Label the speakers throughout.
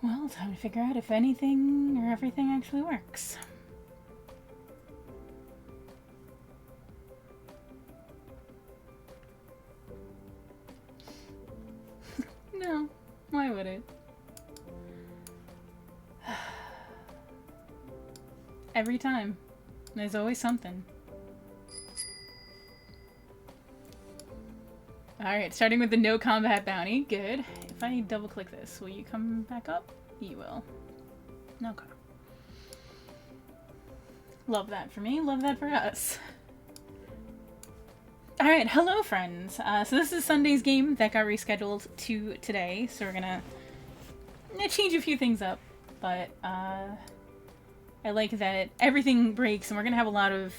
Speaker 1: Well, time to figure out if anything or everything actually works. No, why would it? Every time. There's always something. Alright, starting with the no combat bounty. Good. If I double click this, will you come back up? You will. Okay. Love that for me, love that for us. Alright, hello friends. So this is Sunday's game that got rescheduled to today, so we're gonna change a few things up, but I like that everything breaks and we're gonna have a lot of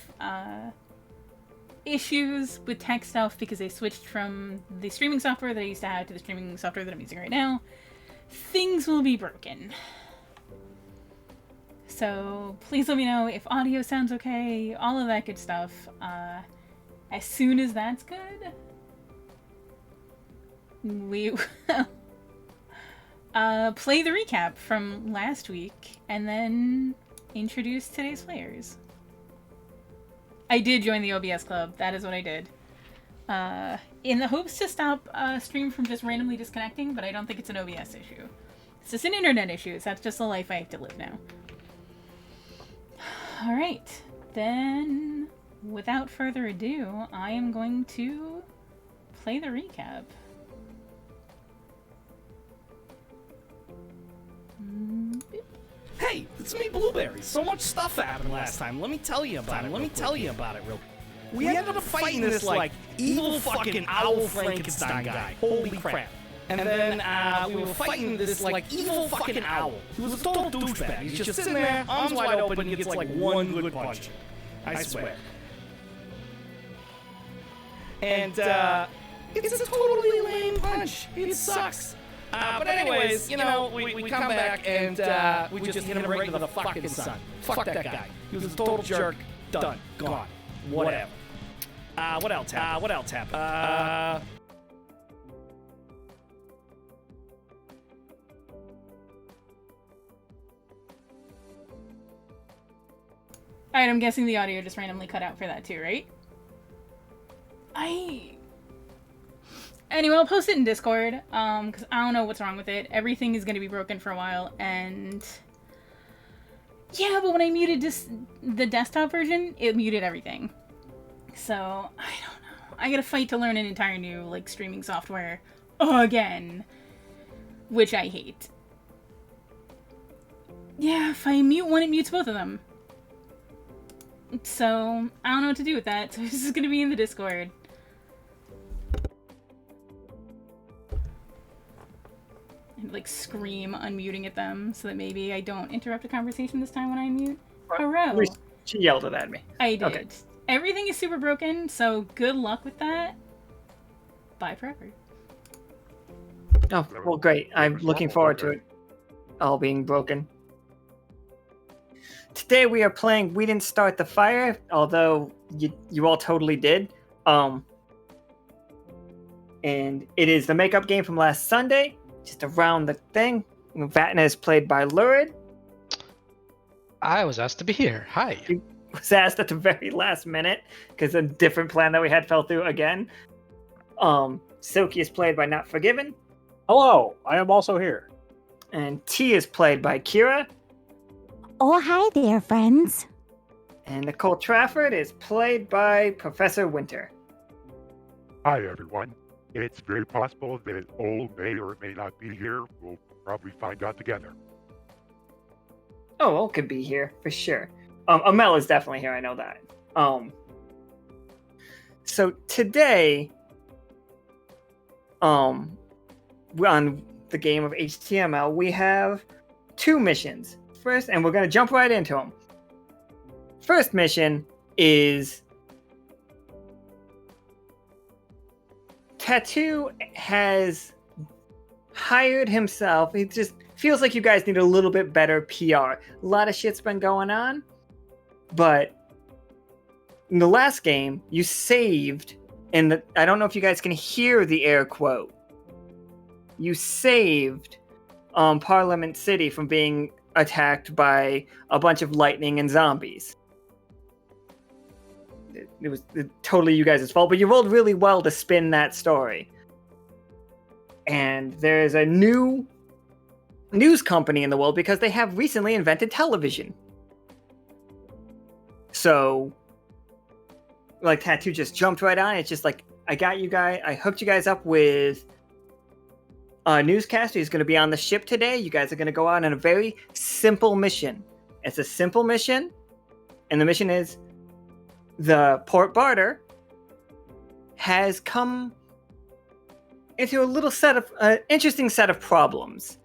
Speaker 1: issues with tech stuff because they switched from the streaming software that I used to have to the streaming software that I'm using right now. Things will be broken. So please let me know if audio sounds okay, all of that good stuff. As soon as that's good, we will play the recap from last week and then introduce today's players. I did join the OBS club. That is what I did. In the hopes to stop stream from just randomly disconnecting, but I don't think it's an OBS issue. It's just an internet issue. That's just the life I have to live now. Alright, then without further ado, I am going to play the recap.
Speaker 2: Hey, it's me, Blueberry. So much stuff happened last time. Let me tell you about it. We ended up fighting this, evil fucking owl Frankenstein guy. Holy crap. And then, we were fighting this, evil fucking owl. He was a total douchebag. He's just sitting there, arms wide open, and he gets, one good punch. I swear. And, it's a totally lame punch. It sucks. But anyways, we come back and we just hit him right into the fucking sun. Fuck that guy. He was a total jerk. Done. Gone. Whatever. What else happened?
Speaker 1: Alright, I'm guessing the audio just randomly cut out for that too, right? Anyway, I'll post it in Discord, because I don't know what's wrong with it. Everything is going to be broken for a while, and... yeah, but when I muted the desktop version, it muted everything. So, I don't know. I gotta fight to learn an entire new, streaming software again. Which I hate. Yeah, if I mute one, it mutes both of them. So, I don't know what to do with that, so this is gonna be in the Discord. And, scream unmuting at them so that maybe I don't interrupt a conversation this time when I mute. Hurrah!
Speaker 3: She yelled it at me.
Speaker 1: I did.
Speaker 3: Okay.
Speaker 1: Everything is super broken, so good luck with that. Bye forever.
Speaker 3: Oh, well, great. I'm looking forward to it all being broken. Today we are playing We Didn't Start the Fire, although you all totally did. And it is the makeup game from last Sunday. Just around the thing. Vatna is played by Lurid.
Speaker 4: I was asked to be here. Hi.
Speaker 3: He was asked at the very last minute because a different plan that we had fell through again. Tsoki is played by Not Forgiven.
Speaker 5: Hello, I am also here.
Speaker 3: And T is played by Kiera.
Speaker 6: Oh, hi there, friends.
Speaker 3: And Nicole Trafford is played by Professor Winter.
Speaker 7: Hi, everyone. It's very possible that Old may or may not be here. We'll probably find out together.
Speaker 3: Oh, Ol could be here for sure. Amel is definitely here. I know that. So today, on the game of HTML, we have two missions. First, and we're going to jump right into them. First mission is Tattoo has hired himself. He just feels like you guys need a little bit better PR. A lot of shit's been going on, but in the last game, you saved, and I don't know if you guys can hear the air quote. You saved Parliament City from being attacked by a bunch of lightning and zombies. It was totally you guys' fault, but you rolled really well to spin that story. And there's a new news company in the world because they have recently invented television. So, like, Tattoo just jumped right on. It's just like, I hooked you guys up with a newscaster. He's going to be on the ship today. You guys are going to go out on a very simple mission. It's a simple mission, and the mission is the Port Barter has come into a little interesting set of problems.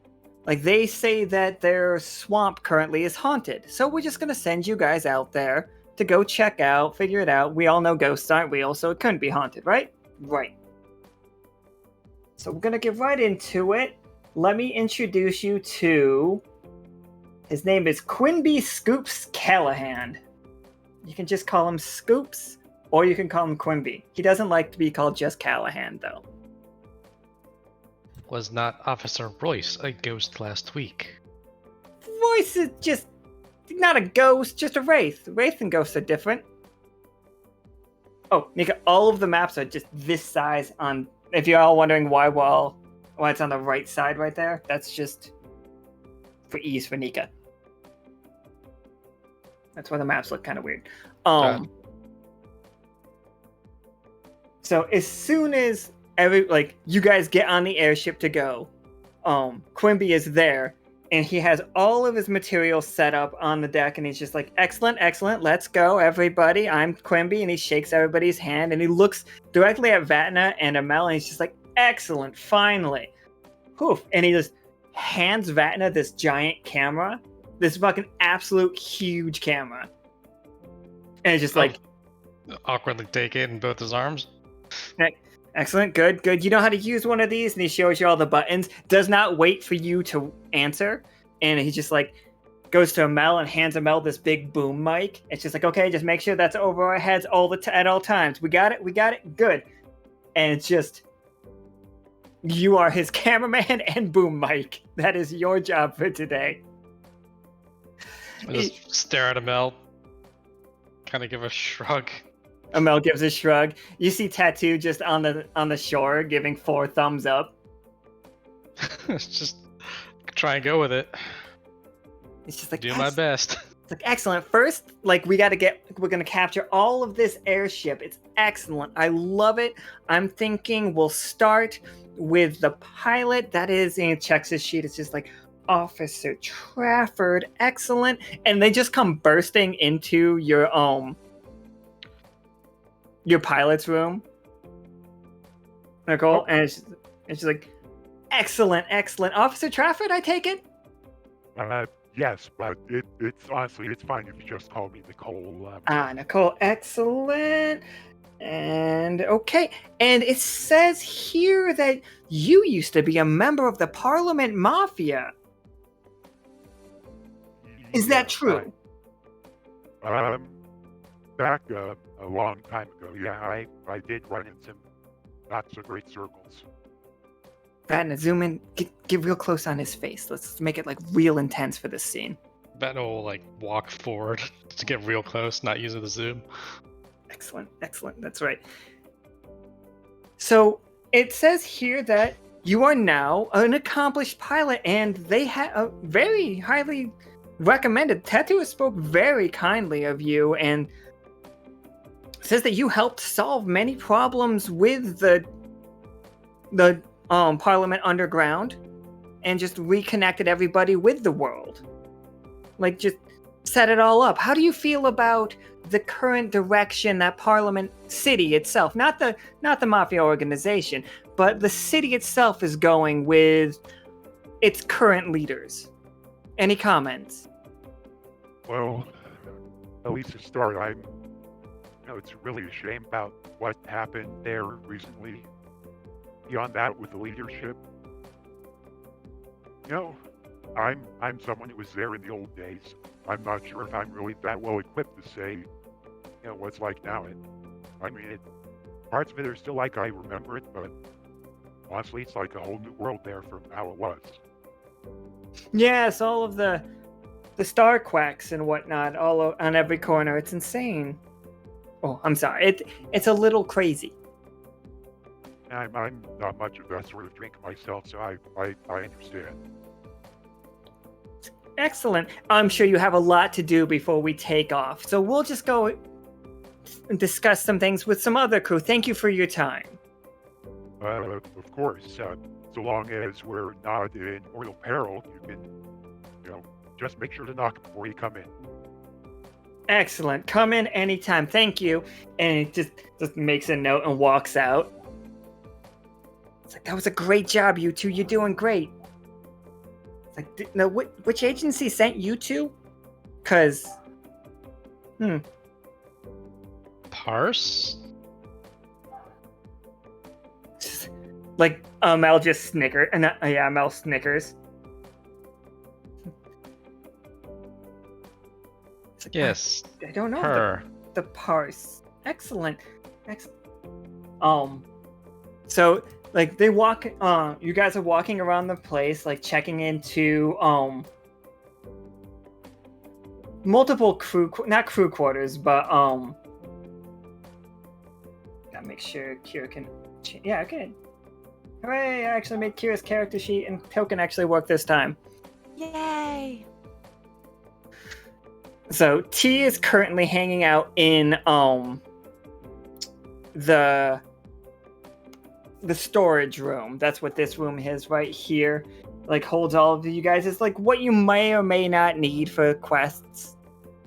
Speaker 3: Like, they say that their swamp currently is haunted. So we're just going to send you guys out there to go check out, figure it out. We all know ghosts aren't real, so it couldn't be haunted, right? Right. So we're going to get right into it. Let me introduce you to... His name is Quimby Scoops Callahan. You can just call him Scoops, or you can call him Quimby. He doesn't like to be called just Callahan, though.
Speaker 4: Was not Officer Royce a ghost last week?
Speaker 3: Royce is just not a ghost, just a wraith. Wraith and ghosts are different. Oh, Nika, all of the maps are just this size on... If you're all wondering why it's on the right side right there, that's just for ease for Nika. That's why the maps look kind of weird. So as soon as you guys get on the airship to go, Quimby is there, and he has all of his material set up on the deck, and he's just like, excellent, excellent, let's go, everybody, I'm Quimby, and he shakes everybody's hand, and he looks directly at Vatna and Amel, and he's just like, excellent, finally. Poof. And he just hands Vatna this giant camera, this fucking absolute huge camera. And it's just like...
Speaker 4: Awkwardly take it in both his arms.
Speaker 3: Excellent, good. You know how to use one of these? And he shows you all the buttons. Does not wait for you to answer. And he just like goes to Amel and hands Amel this big boom mic. It's just like, okay, just make sure that's over our heads at all times. We got it, good. And it's just, you are his cameraman and boom mic. That is your job for today.
Speaker 4: I just stare at Amel, kind of give a shrug.
Speaker 3: Amel gives a shrug. You see Tattoo just on the shore giving 4 thumbs up.
Speaker 4: Just try and go with it.
Speaker 3: It's just like,
Speaker 4: do my best.
Speaker 3: It's like, excellent. First, like, we're gonna capture all of this airship. It's excellent. I love it. I'm thinking we'll start with the pilot. That is, and he checks his sheet. It's just like, Officer Trafford, excellent. And they just come bursting into your pilot's room, Nichol, and it's just like, excellent, Officer Trafford, I take it?
Speaker 7: Yes, but it's honestly, it's fine if you just call me Nichol.
Speaker 3: Nichol, excellent. And okay, and it says here that you used to be a member of the Parliament Mafia. Is that true?
Speaker 7: Back a long time ago, yeah, I did run in some not so great circles.
Speaker 3: Vatna, zoom in, get real close on his face. Let's make it like real intense for this scene.
Speaker 4: Vatna will like walk forward to get real close, not using the zoom.
Speaker 3: Excellent, that's right. So it says here that you are now an accomplished pilot, and they have a very highly recommended. Tattoo spoke very kindly of you, and says that you helped solve many problems with the Parliament Underground, and just reconnected everybody with the world. Like, just set it all up. How do you feel about the current direction that Parliament City itself, not the Mafia organization, but the city itself is going with its current leaders? Any comments?
Speaker 7: Well, at least to start, it's really a shame about what happened there recently. Beyond that, with the leadership, I'm someone who was there in the old days. I'm not sure if I'm really that well equipped to say, what it's like now. Parts of it are still like I remember it, but honestly, it's like a whole new world there from how it was.
Speaker 3: Yes, all of the star quacks and whatnot on every corner. It's insane. Oh, I'm sorry. It's a little crazy.
Speaker 7: I'm not much of that sort of drink myself, so I understand.
Speaker 3: Excellent. I'm sure you have a lot to do before we take off, so we'll just go and discuss some things with some other crew. Thank you for your time.
Speaker 7: Of course, so long as we're not in mortal peril, you can, just make sure to knock before you come in.
Speaker 3: Excellent. Come in anytime. Thank you. And it just makes a note and walks out. It's like, that was a great job, you two. You're doing great. It's like, no, which agency sent you two? Because,
Speaker 4: Parse?
Speaker 3: Like, Mel just snickered. And yeah, Mel snickers. Like,
Speaker 4: Yes.
Speaker 3: I don't know.
Speaker 4: Her.
Speaker 3: The parse. Excellent. So, like, they walk, you guys are walking around the place, like, checking into, multiple not crew quarters, but, gotta make sure Kiera can, yeah, okay. Hooray, I actually made Kiera's character sheet, and token actually worked this time.
Speaker 6: Yay!
Speaker 3: So, T is currently hanging out in, the storage room. That's what this room is right here. Like, holds all of you guys. It's like what you may or may not need for quests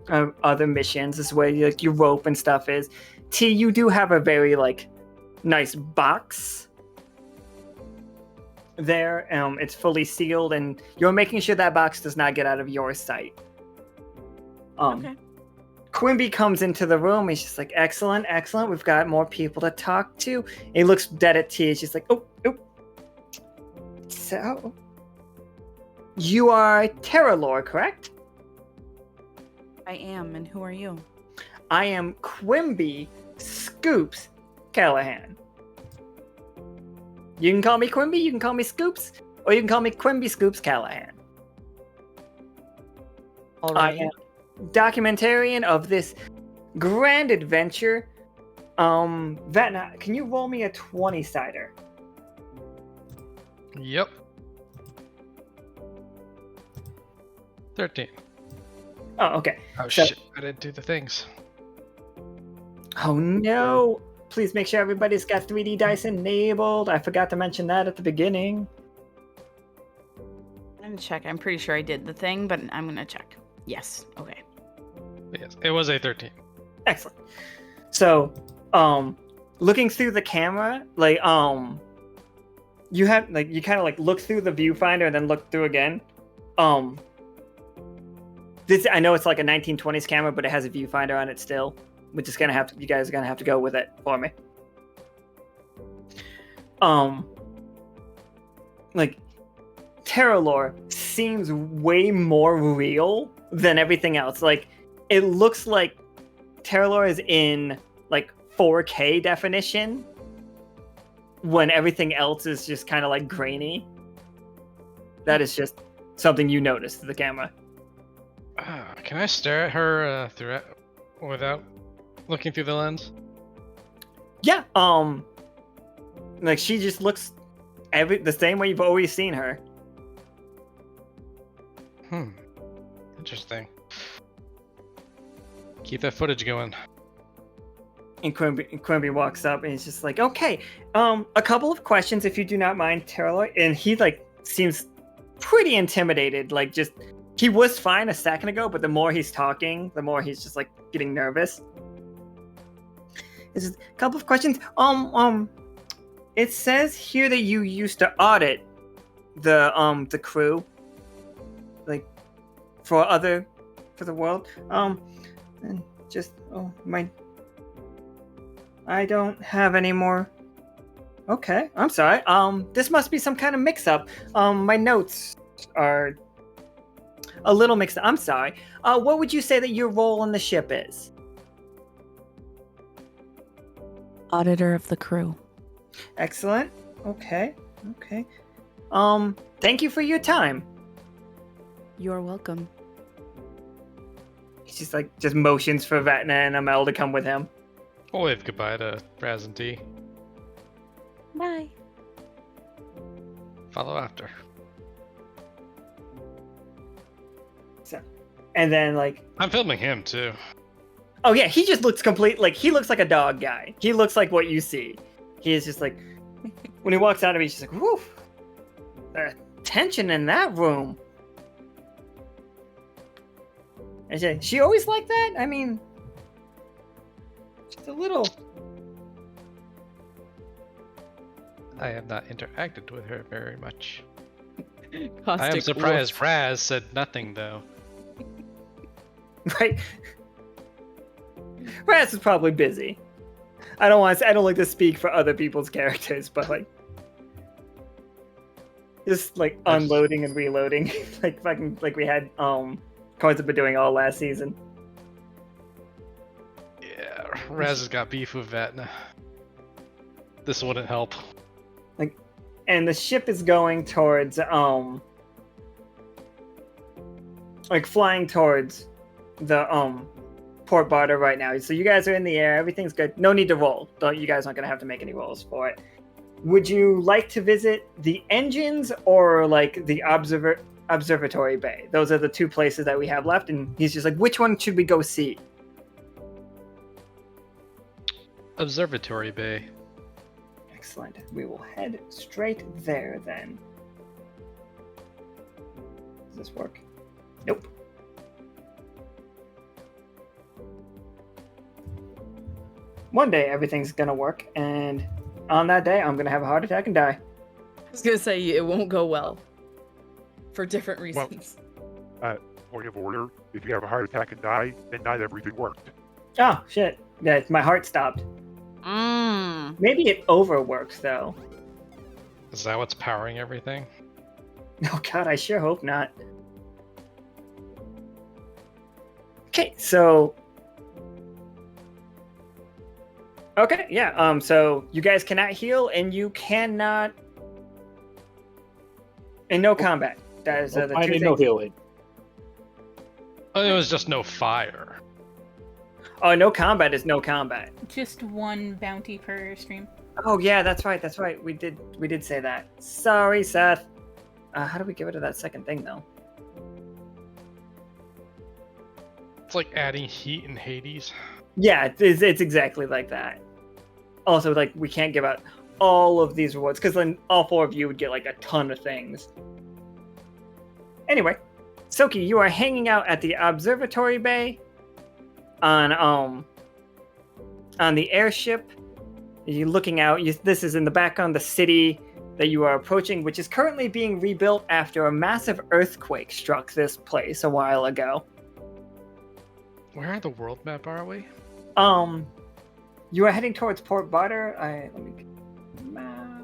Speaker 3: or other missions. This is where like your rope and stuff is. T, you do have a very like nice box there. It's fully sealed, and you're making sure that box does not get out of your sight.
Speaker 6: Okay.
Speaker 3: Quimby comes into the room. He's just like, excellent. We've got more people to talk to. And he looks dead at T. He's just like, oh. So, you are Terralore, correct?
Speaker 8: I am, and who are you?
Speaker 3: I am Quimby Scoops Callahan. You can call me Quimby, you can call me Scoops, or you can call me Quimby Scoops Callahan.
Speaker 8: All right.
Speaker 3: I am documentarian of this grand adventure. Vatna, can you roll me a 20-sider?
Speaker 4: Yep. 13.
Speaker 3: Oh, okay.
Speaker 4: Oh
Speaker 3: So-
Speaker 4: shit, I didn't do the things.
Speaker 3: Oh no! Please make sure everybody's got 3D dice enabled. I forgot to mention that at the beginning.
Speaker 8: I'm gonna check. I'm pretty sure I did the thing, but I'm gonna check. Yes. Okay.
Speaker 4: Yes, it was a 13.
Speaker 3: Excellent. So, looking through the camera, like, you have, like, you kind of, like, look through the viewfinder and then look through again. This, I know it's like a 1920s camera, but it has a viewfinder on it still. We're just gonna have to, you guys are gonna have to go with it for me. Like, Terralore seems way more real than everything else. Like, it looks like Terralore is in, like, 4K definition when everything else is just kind of, like, grainy. That is just something you notice through the camera.
Speaker 4: Can I stare at her without looking through the lens?
Speaker 3: Yeah, like, she just looks the same way you've always seen her.
Speaker 4: Interesting. Keep that footage going.
Speaker 3: And Quimby walks up and he's just like, okay, a couple of questions if you do not mind, Terralore. And he, like, seems pretty intimidated. Like, just, he was fine a second ago, but the more he's talking, the more he's just, like, getting nervous. It's just a couple of questions. It says here that you used to audit the crew, like, for the world. And just, I don't have any more. Okay, I'm sorry. This must be some kind of mix-up. My notes are a little mixed up. I'm sorry. What would you say that your role on the ship is?
Speaker 8: Auditor of the crew.
Speaker 3: Excellent. Okay. Thank you for your time.
Speaker 8: You're welcome.
Speaker 3: He's just motions for Vatna and Amel to come with him.
Speaker 4: We'll wave goodbye to Raz and T.
Speaker 6: Bye.
Speaker 4: Follow after.
Speaker 3: So, and then
Speaker 4: I'm filming him too.
Speaker 3: oh yeah, he just looks he looks like a dog guy. He looks like what you see. He is just when he walks out of me, he's just whoo, tension in that room. I say, she always like that? I mean, just a little.
Speaker 4: I have not interacted with her very much. I
Speaker 8: Caustic
Speaker 4: am surprised Raz said nothing though.
Speaker 3: Right? Raz is probably busy. I don't like to speak for other people's characters, but just unloading and reloading, like we had Coins have been doing all last season.
Speaker 4: Yeah, Raz has got beef with Vatna. This wouldn't help.
Speaker 3: And the ship is going towards flying towards the port barter right now. So you guys are in the air, everything's good. No need to roll. You guys aren't gonna have to make any rolls for it. Would you like to visit the engines or the observatory bay? Those are the two places that we have left, and he's just which one should we go see?
Speaker 4: Observatory bay.
Speaker 3: Excellent. We will head straight there then. Does this work? Nope. One day everything's gonna work, and on that day I'm gonna have a heart attack and die.
Speaker 8: I was gonna say it won't go well. For different reasons.
Speaker 7: Point of order, if you have a heart attack and die, then not everything worked.
Speaker 3: Oh, shit. Yeah, my heart stopped. Maybe it overworks, though.
Speaker 4: Is that what's powering everything?
Speaker 3: Oh god, I sure hope not. Okay, so... Okay, yeah, so you guys cannot heal, and you cannot... And no combat. That is the
Speaker 5: I
Speaker 3: two
Speaker 5: need no
Speaker 3: things.
Speaker 5: healing.
Speaker 4: Oh, it was just no fire.
Speaker 3: Oh, no combat is no combat.
Speaker 1: Just one bounty per stream.
Speaker 3: Oh yeah, that's right. We did say that. Sorry, Seth. How do we get rid of that second thing though?
Speaker 4: It's like adding heat in Hades.
Speaker 3: Yeah, it's exactly like that. Also, we can't give out all of these rewards because then all four of you would get a ton of things. Anyway, Tsoki, you are hanging out at the observatory bay on the airship. You're looking out. This is in the background, the city that you are approaching, which is currently being rebuilt after a massive earthquake struck this place a while ago.
Speaker 4: Where on the world map are we?
Speaker 3: You are heading towards Port Barter. Let me get the map.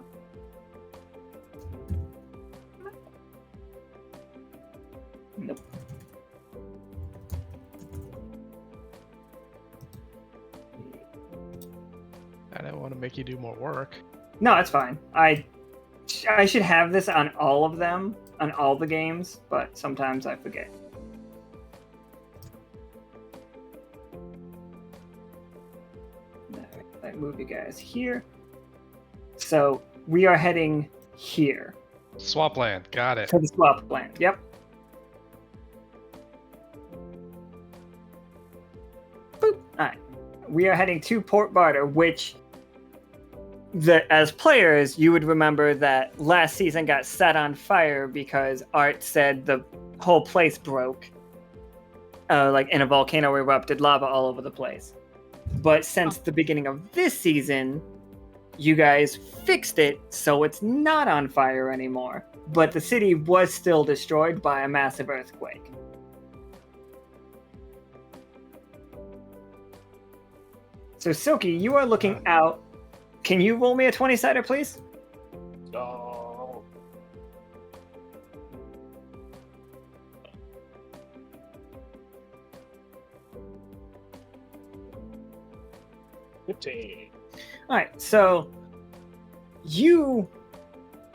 Speaker 3: Nope.
Speaker 4: I don't want to make you do more work.
Speaker 3: No, it's fine. I should have this on all of them, on all the games, but sometimes I forget. I move you guys here. So we are heading here.
Speaker 4: Swampland, got it.
Speaker 3: To the swap land. Yep. Boop. Alright. We are heading to Port Barter, which as players, you would remember that last season got set on fire because Art said the whole place broke. In a volcano erupted, lava all over the place. But since the beginning of this season, you guys fixed it so it's not on fire anymore. But the city was still destroyed by a massive earthquake. So Tsoki, you are looking out. Can you roll me a 20-sider, please?
Speaker 5: Oh. 15.
Speaker 3: All right, so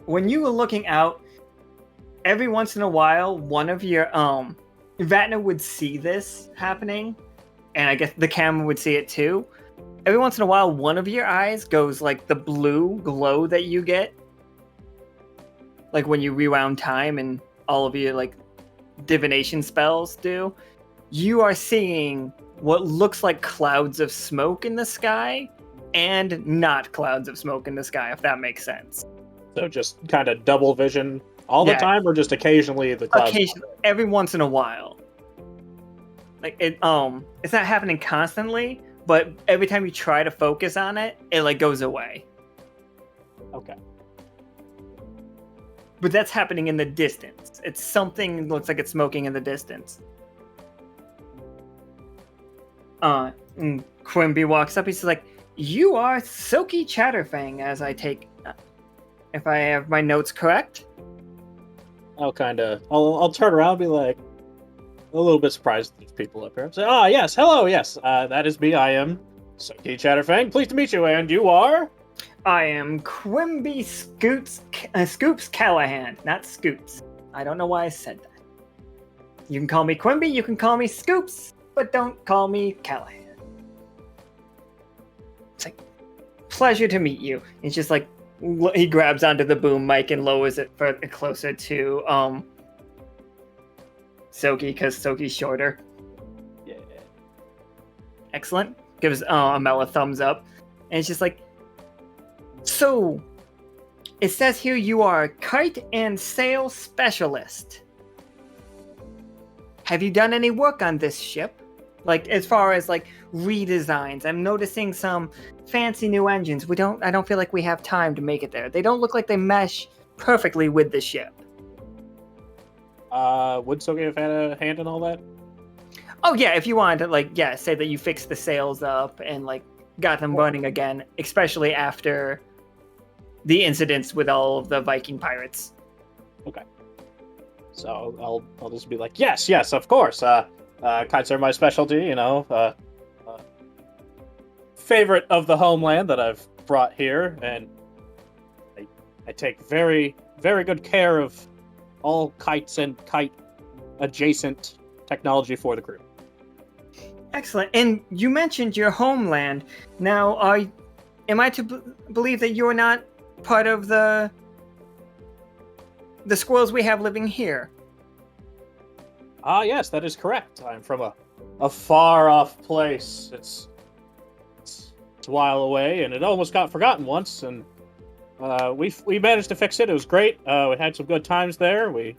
Speaker 3: when you were looking out, every once in a while, one of your Vatna would see this happening, and I guess the camera would see it too. Every once in a while, one of your eyes goes like the blue glow that you get, like when you rewound time and all of your like divination spells do. You are seeing what looks like clouds of smoke in the sky, and not clouds of smoke in the sky, if that makes sense.
Speaker 5: So just kind of double vision all the time, or just occasionally the clouds?
Speaker 3: Occasionally, every once in a while. Like it's not happening constantly, but every time you try to focus on it, it like goes away.
Speaker 5: Okay.
Speaker 3: But that's happening in the distance. It's something looks like it's smoking in the distance. And Quimby walks up. He's like, "You are Tsoki Chatterfang, as I take, if I have my notes correct."
Speaker 5: I'll turn around and be like, a little bit surprised that there's people up here. I'll say, yes, hello, yes, that is me. I am Tsoki Chatterfang. Pleased to meet you, and you are?
Speaker 3: I am Quimby Scoops Callahan, not Scoops. I don't know why I said that. You can call me Quimby, you can call me Scoops, but don't call me Callahan. It's like, pleasure to meet you. It's just like, he grabs onto the boom mic and lowers it further closer to Tsoki, because Tsoki's shorter.
Speaker 5: Yeah.
Speaker 3: Excellent. Gives Amel a thumbs up. And it's just like, so, it says here you are a kite and sail specialist. Have you done any work on this ship? Like, as far as, like, redesigns. I'm noticing some fancy new engines. I don't feel like we have time to make it there. They don't look like they mesh perfectly with the ship.
Speaker 5: Would Tsoki have had a hand in all that?
Speaker 3: Oh, yeah, if you wanted to, like, say that you fixed the sails up and, like, got them running again, especially after the incidents with all of the Viking pirates.
Speaker 5: Okay. So I'll just be like, yes, of course. Kites are my specialty, favorite of the homeland that I've brought here, and I take very, very good care of all kites and kite adjacent technology for the crew.
Speaker 3: Excellent. And you mentioned your homeland. Now, am I to believe that you're not part of the squirrels we have living here?
Speaker 5: Yes, that is correct. I'm from a far-off place. It's a while away, and it almost got forgotten once, and we managed to fix it. It was great. We had some good times there. We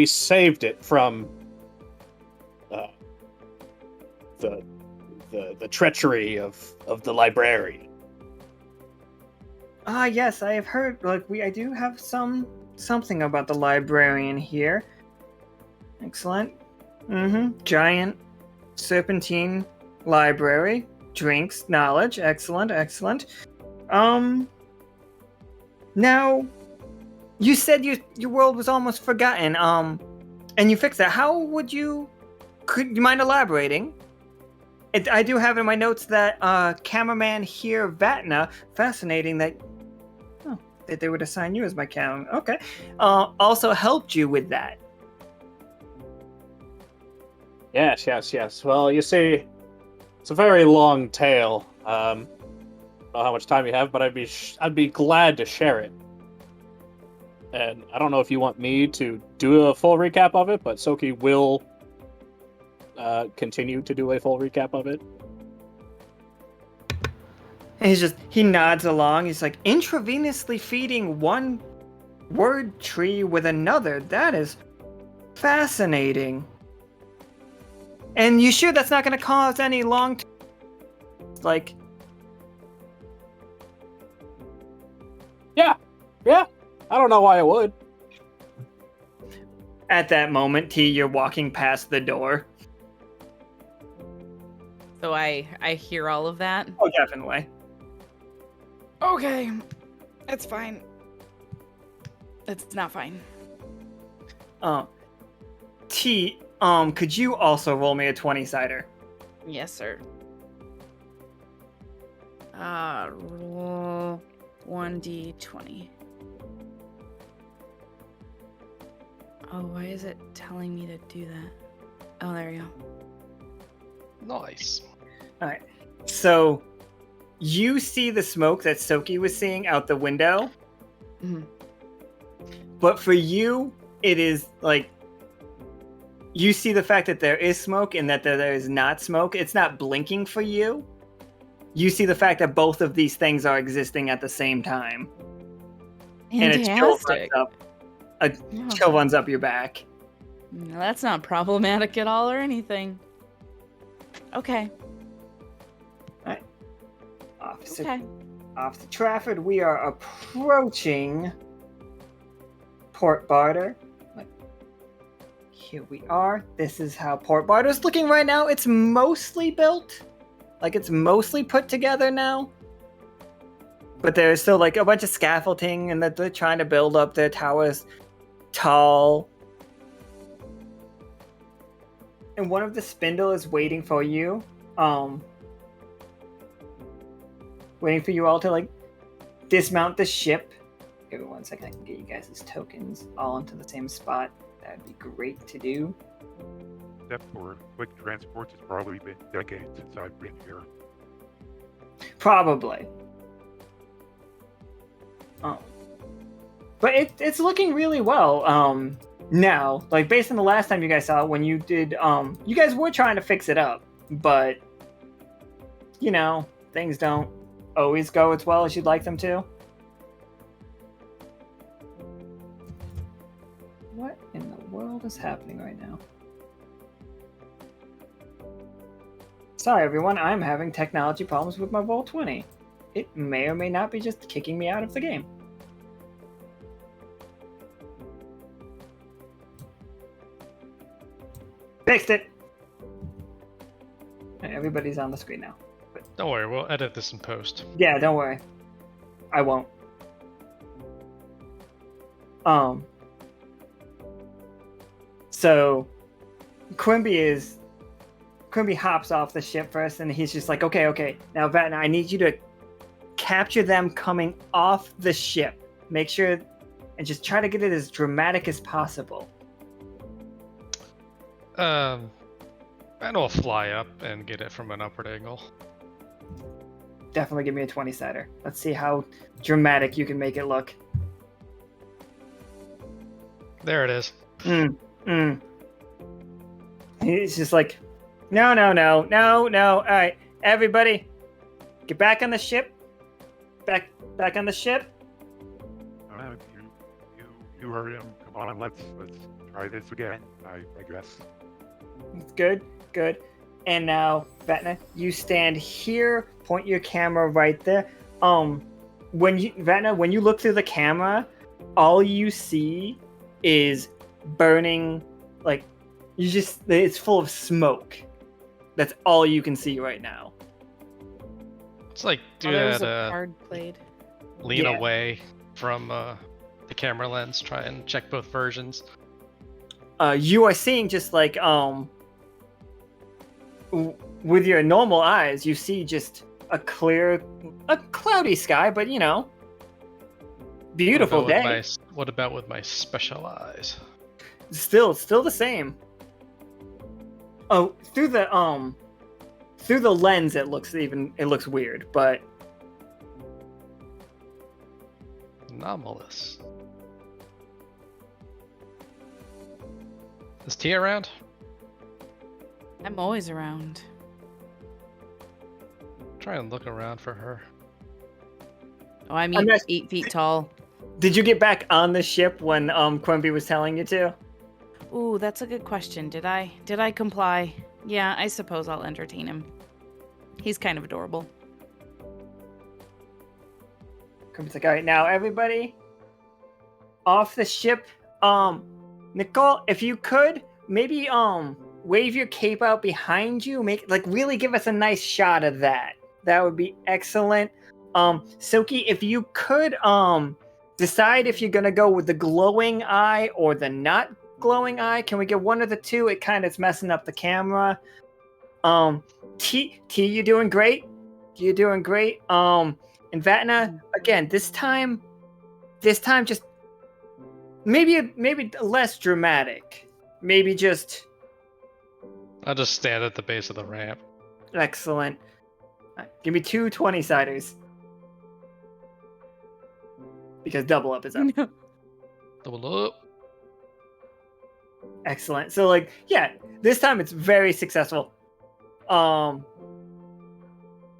Speaker 5: saved it from the treachery of the librarian.
Speaker 3: Yes, I have heard. I do have something about the librarian here. Excellent. Giant serpentine library. Drinks knowledge. Excellent. Now, you said your world was almost forgotten. And you fixed that. Could you mind elaborating? I do have in my notes that cameraman here, Vatna, fascinating that they would assign you as my cameraman. Okay. Also helped you with that.
Speaker 5: Yes. Well, you see, it's a very long tale. I don't know how much time you have, but I'd be glad to share it. And I don't know if you want me to do a full recap of it, but Tsoki will continue to do a full recap of it.
Speaker 3: And he nods along. He's like, intravenously feeding one word tree with another. That is fascinating. And you sure that's not going to cause any long
Speaker 5: Yeah. I don't know why it would.
Speaker 3: At that moment, T, you're walking past the door.
Speaker 8: So I hear all of that.
Speaker 3: Oh, definitely.
Speaker 8: Okay, it's fine. It's not fine.
Speaker 3: T, could you also roll me a 20-sider?
Speaker 8: Yes, sir. Roll 1d20. Oh, why is it telling me to do that? Oh, there you go.
Speaker 4: Nice.
Speaker 3: All right. So you see the smoke that Tsoki was seeing out the window,
Speaker 8: Mhm.
Speaker 3: but for you, it is like you see the fact that there is smoke and that there is not smoke. It's not blinking for you. You see the fact that both of these things are existing at the same time. And
Speaker 8: Fantastic.
Speaker 3: A chill runs up your back.
Speaker 8: No, that's not problematic at all or anything. Okay.
Speaker 3: Officer Trafford, we are approaching Port Barter. Here we are. This is how Port Barter is looking right now. It's mostly built. Like, it's mostly put together now. But there's still, like, a bunch of scaffolding, and that they're trying to build up their towers tall. And one of the spindle is waiting for you. Waiting for you all to, like, dismount the ship. Give me 1 second, I can get you guys' tokens all into the same spot. That'd be great to do.
Speaker 7: Except for quick transports, it's probably been decades since I've been here.
Speaker 3: Probably. But it's looking really well. Now, like, based on the last time you guys saw it, when you did, you guys were trying to fix it up, but, you know, things don't always go as well as you'd like them to. What in the world is happening right now? Sorry, everyone, I'm having technology problems with my Roll20. It may or may not be just kicking me out of the game. Fixed it! Everybody's on the screen now.
Speaker 4: Don't worry, we'll edit this in post.
Speaker 3: Yeah, don't worry. I won't. So Quimby hops off the ship first, and he's just like, okay. Now, Vatna, I need you to capture them coming off the ship. Make sure, and just try to get it as dramatic as possible.
Speaker 4: And I'll fly up and get it from an upward angle.
Speaker 3: Definitely give me a 20-sider. Let's see how dramatic you can make it look.
Speaker 4: There it is.
Speaker 3: He's just like, no. All right, everybody, get back on the ship. Back on the ship.
Speaker 7: You heard him. Come on, let's try this again. I guess.
Speaker 3: Good. And now, Vatna, you stand here. Point your camera right there. When you look through the camera, all you see is burning. Like, it's full of smoke. That's all you can see right now.
Speaker 4: It's like
Speaker 8: There was a card played.
Speaker 4: Lean away from the camera lens, try and check both versions.
Speaker 3: You are seeing just like with your normal eyes, you see just a cloudy sky, but you know, beautiful day.
Speaker 4: What about with my special eyes?
Speaker 3: Still the same. Oh, through the lens, it looks weird, but
Speaker 4: anomalous. Is Tia around?
Speaker 8: I'm always around.
Speaker 4: Try and look around for her.
Speaker 8: Oh, I'm 8 feet tall.
Speaker 3: Did you get back on the ship when Quimby was telling you to?
Speaker 8: Ooh, that's a good question. Did I comply? Yeah, I suppose I'll entertain him. He's kind of adorable.
Speaker 3: Quimby's like, all right, now everybody off the ship. Nichol, if you could, maybe wave your cape out behind you. Really give us a nice shot of that. That would be excellent. Tsoki, if you could decide if you're gonna go with the glowing eye or the not glowing eye. Can we get one of the two? It kind of is messing up the camera. T, you're doing great. And Vatna, again, this time just maybe less dramatic. Maybe just
Speaker 4: I'll just stand at the base of the ramp.
Speaker 3: excellent. Give me 2 20-siders. Because double up is up.
Speaker 4: Double up.
Speaker 3: Excellent. So like, yeah, this time it's very successful.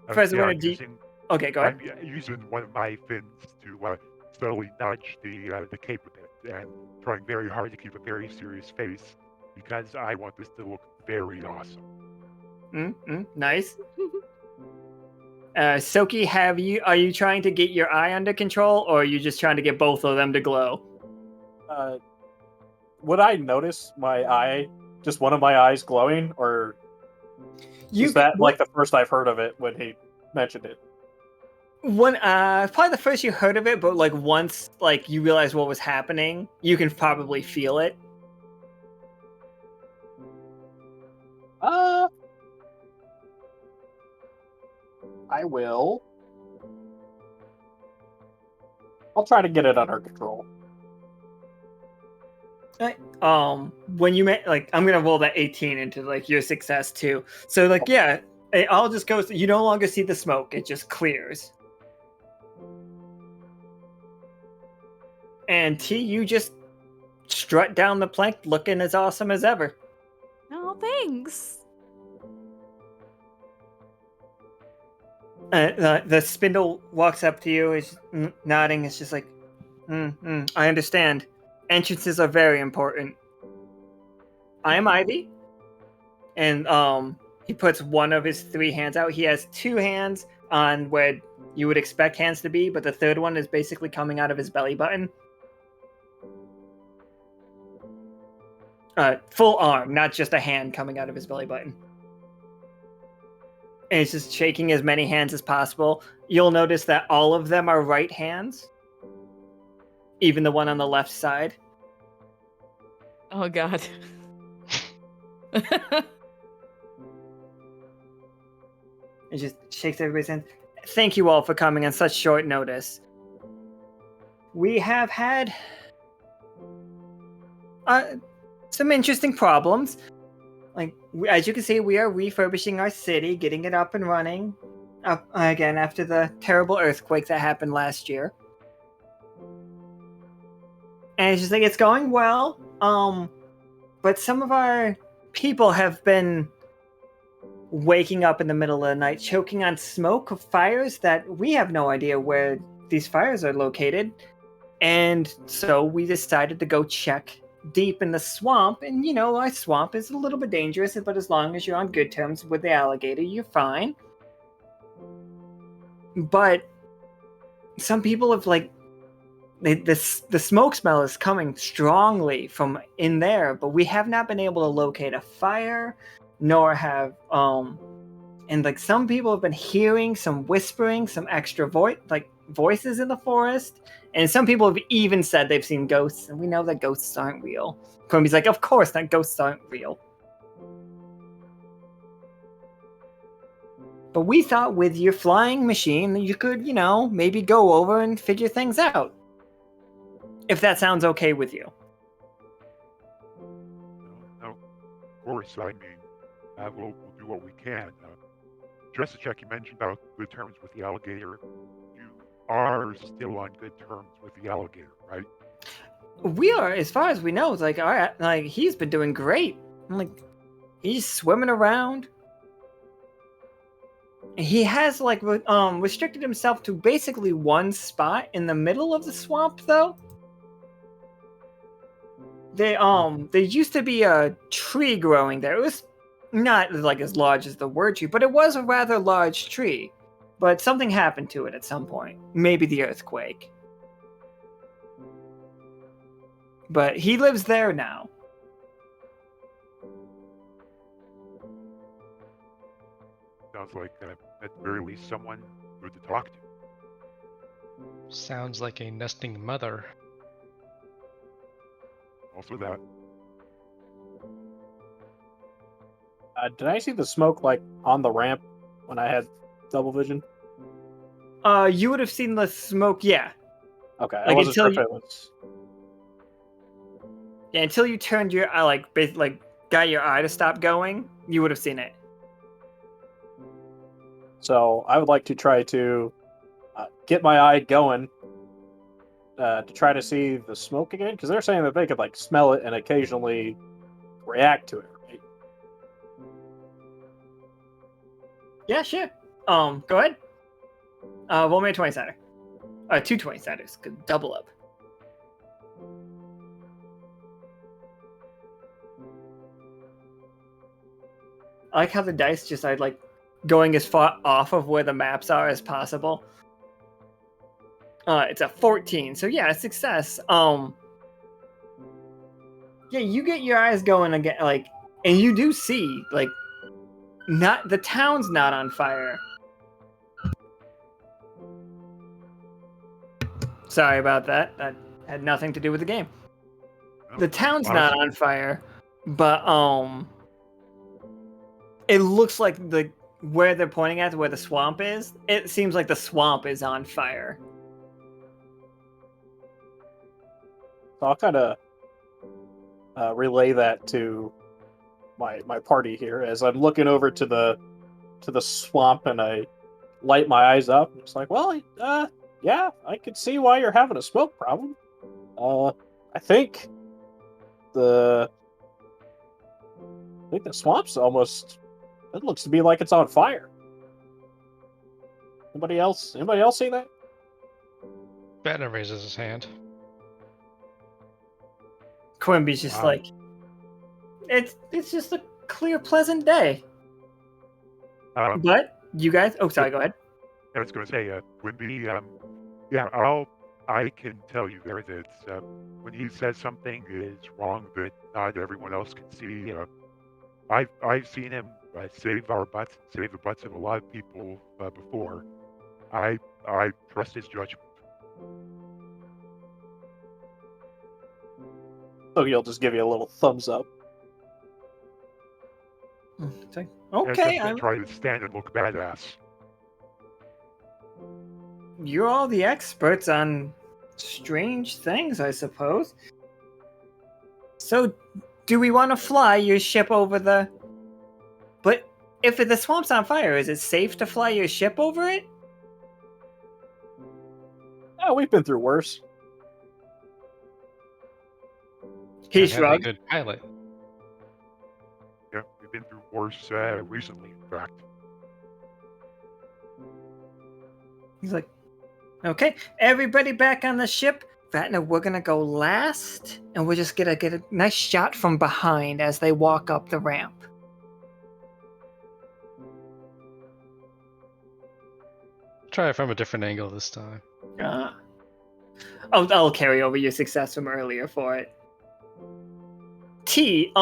Speaker 3: Professor
Speaker 7: Yeah,
Speaker 3: Winter, okay, go ahead.
Speaker 7: I'm using one of my fins to slowly nudge the cape a bit and trying very hard to keep a very serious face because I want this to look very awesome.
Speaker 3: Nice. Tsoki, are you trying to get your eye under control, or are you just trying to get both of them to glow?
Speaker 5: Would I notice my eye, just one of my eyes glowing, or is that like the first I've heard of it when he mentioned it?
Speaker 3: Probably the first you heard of it, but like once like you realize what was happening, you can probably feel it.
Speaker 5: I will. I'll try to get it under control.
Speaker 3: When you like, I'm gonna roll that 18 into like your success too. So like, yeah, it all just goes. You no longer see the smoke; it just clears. And T, you just strut down the plank, looking as awesome as ever.
Speaker 8: Oh, thanks.
Speaker 3: The spindle walks up to you, is nodding. It's just like, I understand. Entrances are very important. I am Ivy. And he puts one of his 3 hands out. He has 2 hands on where you would expect hands to be, but the third one is basically coming out of his belly button. Full arm, not just a hand coming out of his belly button. And he's just shaking as many hands as possible. You'll notice that all of them are right hands. Even the one on the left side.
Speaker 8: Oh, God.
Speaker 3: It just shakes everybody's hand. Thank you all for coming on such short notice. We have had some interesting problems. Like, as you can see, we are refurbishing our city, getting it up and running. Up again after the terrible earthquake that happened last year. And it's just like, it's going well. But some of our people have been waking up in the middle of the night, choking on smoke of fires that we have no idea where these fires are located. And so we decided to go check deep in the swamp. And, you know, our swamp is a little bit dangerous, but as long as you're on good terms with the alligator, you're fine. But some people have, like, the smoke smell is coming strongly from in there, but we have not been able to locate a fire, nor have and like some people have been hearing some whispering, some extra voices in the forest, and some people have even said they've seen ghosts, and we know that ghosts aren't real. Quimby's like, of course that ghosts aren't real. But we thought with your flying machine you could, you know, maybe go over and figure things out. If that sounds okay with you.
Speaker 7: No, of course, I mean, we'll do what we can. Just to check, you mentioned about good terms with the alligator. You are still on good terms with the alligator, right?
Speaker 3: We are, as far as we know. It's like, all right, like he's been doing great. Like he's swimming around. He has like restricted himself to basically one spot in the middle of the swamp, though. There used to be a tree growing there. It was not like as large as the word tree, but it was a rather large tree. But something happened to it at some point. Maybe the earthquake. But he lives there now.
Speaker 7: Sounds like, at the very least, someone good to talk to.
Speaker 4: Sounds like a nesting mother.
Speaker 7: Also that.
Speaker 5: Did I see the smoke, like, on the ramp when I had double vision?
Speaker 3: You would have seen the smoke, yeah.
Speaker 5: Okay,
Speaker 3: Like,
Speaker 5: I wasn't sure if
Speaker 3: until
Speaker 5: it was...
Speaker 3: Yeah, until you turned your got your eye to stop going, you would have seen it.
Speaker 5: So I would like to try to get my eye going to try to see the smoke again, because they're saying that they could like smell it and occasionally react to it. Right?
Speaker 3: Yeah, sure. Go ahead. Roll me a 20-sider. 2 20-siders. Could double up. I like how the dice just are like going as far off of where the maps are as possible. It's a 14, so yeah, a success. Yeah, you get your eyes going again, like, and you do see, like, not the town's not on fire. Sorry about that. That had nothing to do with the game. The town's not on fire, but it looks like where they're pointing at, where the swamp is. It seems like the swamp is on fire.
Speaker 5: So I'll kind of relay that to my party here as I'm looking over to the swamp, and I light my eyes up. It's like, well, yeah, I could see why you're having a smoke problem. I think the swamp's almost. It looks to be like it's on fire. Anybody else see that?
Speaker 4: Vatna raises his hand.
Speaker 3: Quimby's just like, it's just a clear, pleasant day. But you guys, sorry, go ahead.
Speaker 7: I was going to say, Quimby, yeah, I can tell you there that when he says something is wrong that not everyone else can see, I've seen him save our butts, save the butts of a lot of people before. I trust his judgment.
Speaker 5: So he'll just give you a little thumbs up.
Speaker 3: Okay,
Speaker 7: I'm try to stand and look badass.
Speaker 3: You're all the experts on strange things, I suppose. So, do we want to fly your ship over the... But if the swamp's on fire, is it safe to fly your ship over it?
Speaker 5: Oh, we've been through worse.
Speaker 3: He
Speaker 4: Have a
Speaker 3: shrugged.
Speaker 4: good pilot.
Speaker 7: Yeah, we've been through worse recently, in fact.
Speaker 3: He's like, okay, everybody back on the ship. Vatna, we're gonna go last, and we're just gonna get a nice shot from behind as they walk up the ramp.
Speaker 4: Try it from a different angle this time.
Speaker 3: I'll carry over your success from earlier for it. T,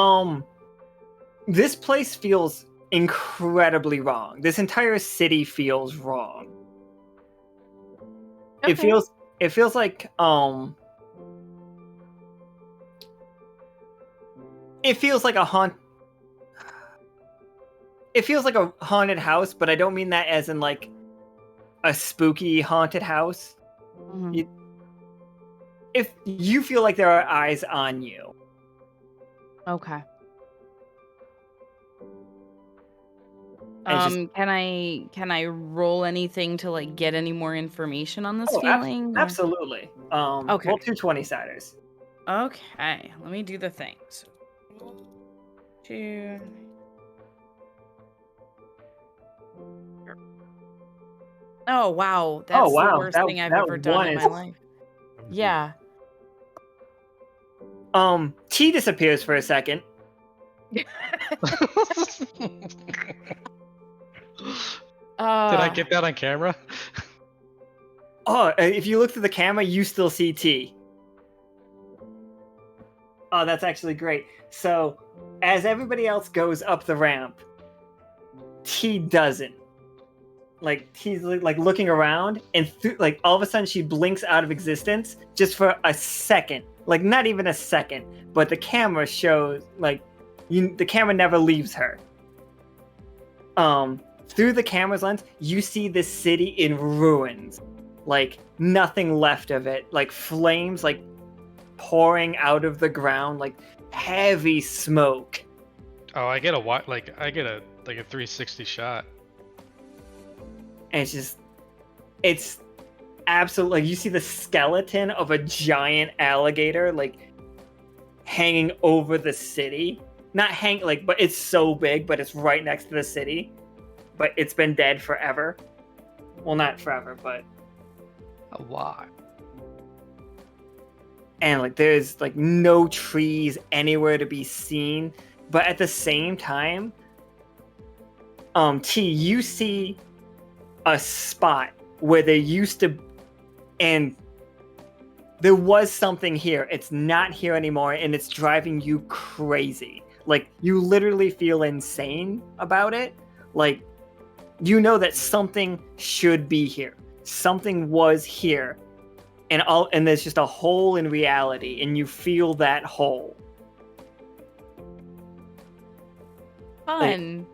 Speaker 3: this place feels incredibly wrong. This entire city feels wrong.
Speaker 8: Okay.
Speaker 3: It feels like it feels like a It feels like a haunted house, but I don't mean that as in like a spooky haunted house.
Speaker 8: Mhm.
Speaker 3: If you feel like there are eyes on you.
Speaker 8: Okay.
Speaker 3: And
Speaker 8: Can I roll anything to like get any more information on this feeling? or-
Speaker 3: Absolutely.
Speaker 8: Okay.
Speaker 3: Roll 2 20-siders.
Speaker 8: Okay, let me do the thing. So, 2. Oh wow, that's
Speaker 3: wow,
Speaker 8: the worst thing I've
Speaker 3: that
Speaker 8: ever done
Speaker 3: one
Speaker 8: in
Speaker 3: is-
Speaker 8: my life. Yeah.
Speaker 3: T disappears for a second.
Speaker 4: Did I get that on camera?
Speaker 3: Oh, if you look through the camera, you still see T. Oh, that's actually great. So, as everybody else goes up the ramp, T doesn't. Like, he's like looking around, and like all of a sudden she blinks out of existence just for a second. Like, not even a second, but the camera shows like the camera never leaves her. Through the camera's lens, you see this city in ruins. Like, nothing left of it. Like, flames, like, pouring out of the ground, like heavy smoke.
Speaker 4: Oh, I get a 360 shot.
Speaker 3: And it's absolutely, like, you see the skeleton of a giant alligator, like, hanging over the city. Not but it's so big, but it's right next to the city. But it's been dead forever. Well, not forever, but...
Speaker 4: A lot.
Speaker 3: And, like, there's, like, no trees anywhere to be seen. But at the same time, T, you see a spot where there used to... And there was something here. It's not here anymore, and it's driving you crazy. Like, you literally feel insane about it. Like, you know that something should be here. Something was here. And there's just a hole in reality, and you feel that hole.
Speaker 8: Fun.
Speaker 3: Like,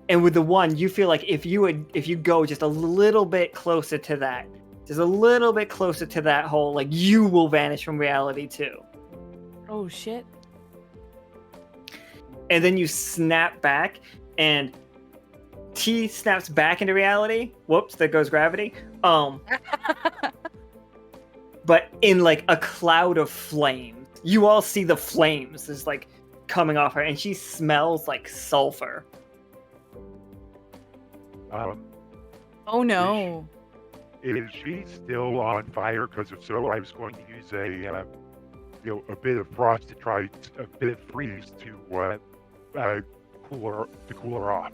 Speaker 3: and with the one, you feel like if you go just a little bit closer to that, just a little bit closer to that hole, like, you will vanish from reality too.
Speaker 8: Oh shit.
Speaker 3: And then you snap back, and T snaps back into reality. Whoops, there goes gravity. But in, like, a cloud of flames. You all see the flames just, like, coming off her, and she smells like sulfur.
Speaker 8: Oh no.
Speaker 7: Is she still on fire? Because if so, I was going to use a bit of frost to try a bit of freeze to cool her off,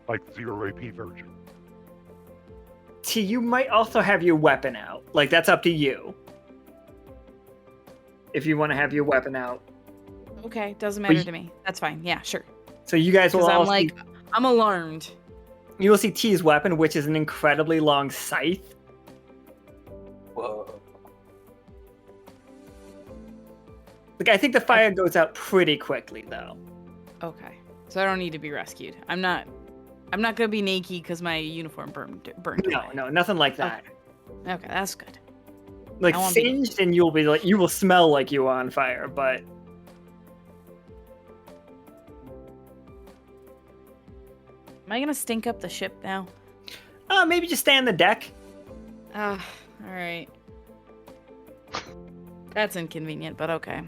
Speaker 7: like the 0 AP version.
Speaker 3: T, you might also have your weapon out. Like, that's up to you. If you want to have your weapon out.
Speaker 8: Okay, doesn't matter to me. That's fine. Yeah, sure.
Speaker 3: So you guys will all see...
Speaker 8: I'm alarmed.
Speaker 3: You will see T's weapon, which is an incredibly long scythe.
Speaker 5: Whoa.
Speaker 3: Like, I think the fire goes out pretty quickly, though.
Speaker 8: Okay, so I don't need to be rescued. I'm not gonna be naked because my uniform burned.
Speaker 3: No, nothing like that.
Speaker 8: Okay, that's good.
Speaker 3: Like, singed, and you'll be like, you will smell like you are on fire, but...
Speaker 8: Am I gonna stink up the ship now?
Speaker 3: Maybe just stay on the deck.
Speaker 8: Alright. That's inconvenient, but okay.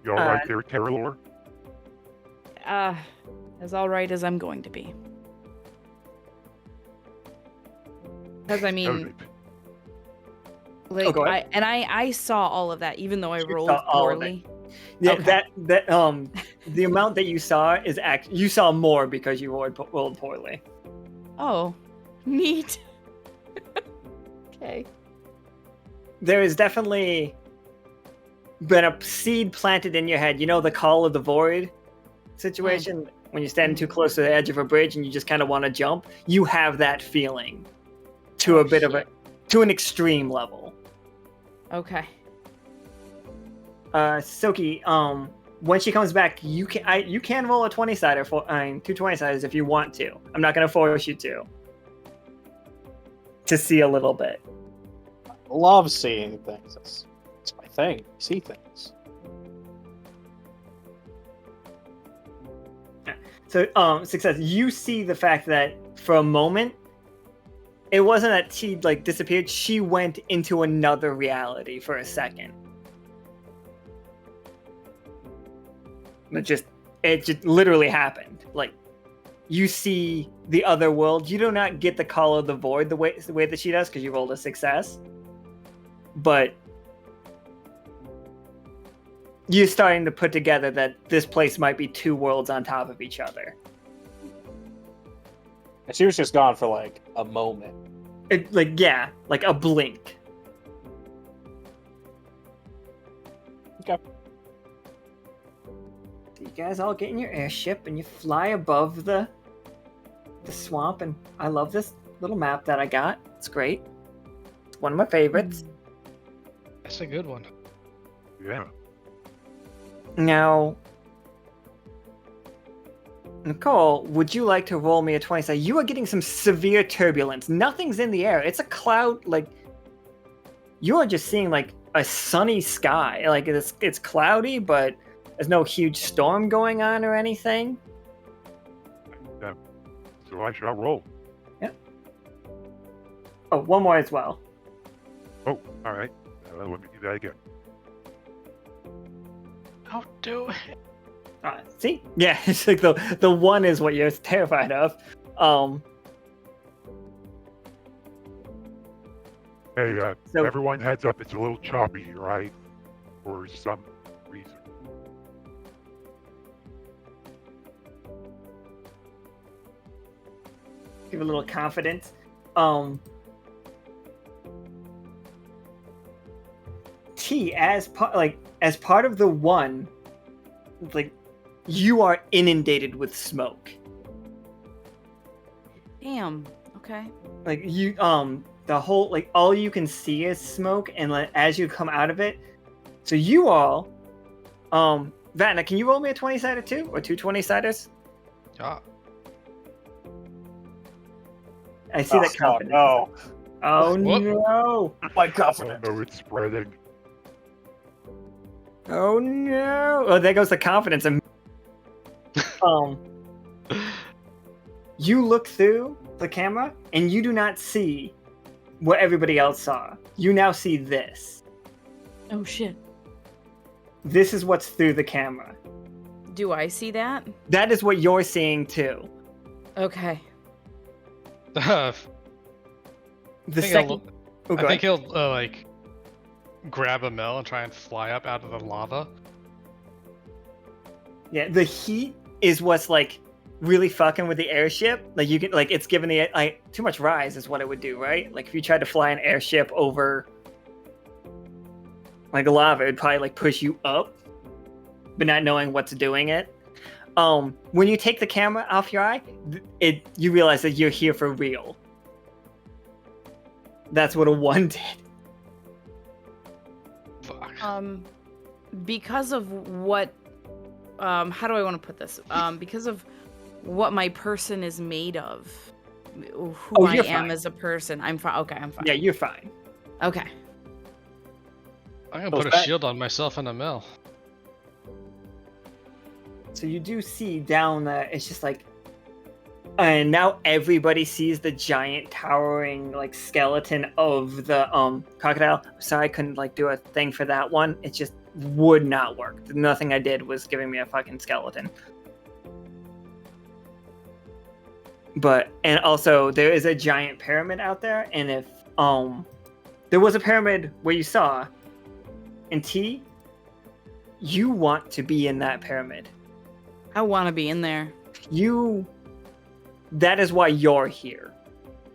Speaker 7: You alright there, Terralore?
Speaker 8: As alright as I'm going to be. Because, I mean... Like, I saw all of that, even though I rolled poorly.
Speaker 3: Yeah,
Speaker 8: okay.
Speaker 3: The amount that you saw is you saw more because you rolled poorly.
Speaker 8: Oh, neat. Okay.
Speaker 3: There is definitely been a seed planted in your head. You know the Call of the Void situation? When you're standing too close to the edge of a bridge and you just kind of want to jump? You have that feeling to to an extreme level.
Speaker 8: Okay.
Speaker 3: Tsoki, when she comes back, you can roll a 20-sider two 20-siders if you want to. I'm not going to force you to see a little bit.
Speaker 5: I love seeing things. It's my thing. See things.
Speaker 3: So, success. You see the fact that for a moment, it wasn't that she disappeared. She went into another reality for a second. It just literally happened. Like, you see the other world. You do not get the Call of the Void the way that she does because you rolled a success. But you're starting to put together that this place might be two worlds on top of each other.
Speaker 5: And she was just gone for like a moment.
Speaker 3: Like a blink.
Speaker 5: Okay.
Speaker 3: So you guys all get in your airship and you fly above the swamp, and I love this little map that I got. It's great. It's one of my favorites.
Speaker 4: That's a good one.
Speaker 7: Yeah.
Speaker 3: Now, Nichol, would you like to roll me a 20? You are getting some severe turbulence. Nothing's in the air. It's a cloud, you are just seeing like a sunny sky. Like it's cloudy, but there's no huge storm going on or anything.
Speaker 7: So I shall roll.
Speaker 3: Yep. Oh, one more as well.
Speaker 7: Oh, all right. Let me do that again.
Speaker 4: Don't do it.
Speaker 3: See? Yeah, it's like the one is what you're terrified of.
Speaker 7: Hey,
Speaker 3: So-
Speaker 7: everyone, heads up. It's a little choppy, right? For some reason.
Speaker 3: Give a little confidence. T as part of the one, like you are inundated with smoke.
Speaker 8: Damn. Okay.
Speaker 3: Like you, the whole like all you can see is smoke, and like, as you come out of it, so you all, Vatna, can you roll me a 20-sided too, or 2 20-siders?
Speaker 4: Yeah.
Speaker 3: I see that confidence.
Speaker 5: No.
Speaker 3: Oh
Speaker 4: Whoop.
Speaker 3: no!
Speaker 5: My
Speaker 7: Oh
Speaker 5: confidence.
Speaker 7: no, it's spreading.
Speaker 3: Oh no! Oh, there goes the confidence. You look through the camera and you do not see what everybody else saw. You now see this.
Speaker 8: Oh shit.
Speaker 3: This is what's through the camera.
Speaker 8: Do I see that?
Speaker 3: That is what you're seeing too.
Speaker 8: Okay.
Speaker 4: I
Speaker 3: The
Speaker 4: think
Speaker 3: second.
Speaker 4: I'll-
Speaker 3: Oh, go
Speaker 4: I think
Speaker 3: ahead.
Speaker 4: he'll like grab a mill and try and fly up out of the lava.
Speaker 3: Yeah, the heat is what's like really fucking with the airship. Like you can like it's giving the like too much rise is what it would do, right? Like if you tried to fly an airship over like lava, it'd probably like push you up, but not knowing what's doing it. When you take the camera off your eye, you realize that you're here for real. That's what a 1 did.
Speaker 4: Fuck.
Speaker 8: Because of what how do I want to put this? Because of what my person is made of, who I
Speaker 3: you're
Speaker 8: am
Speaker 3: fine.
Speaker 8: as a person, I'm fine. Okay, I'm fine.
Speaker 3: Yeah, you're fine.
Speaker 8: Okay.
Speaker 4: I'm gonna
Speaker 3: Goes
Speaker 4: put a
Speaker 3: back.
Speaker 4: shield on myself in a mill.
Speaker 3: So you do see down there, it's just like, and now everybody sees the giant towering like skeleton of the crocodile. Sorry, I couldn't like do a thing for that one. It just would not work. Nothing I did was giving me a fucking skeleton. But and also there is a giant pyramid out there, and if there was a pyramid where you saw, and T, you want to be in that pyramid.
Speaker 8: I want to be in there.
Speaker 3: That is why you're here.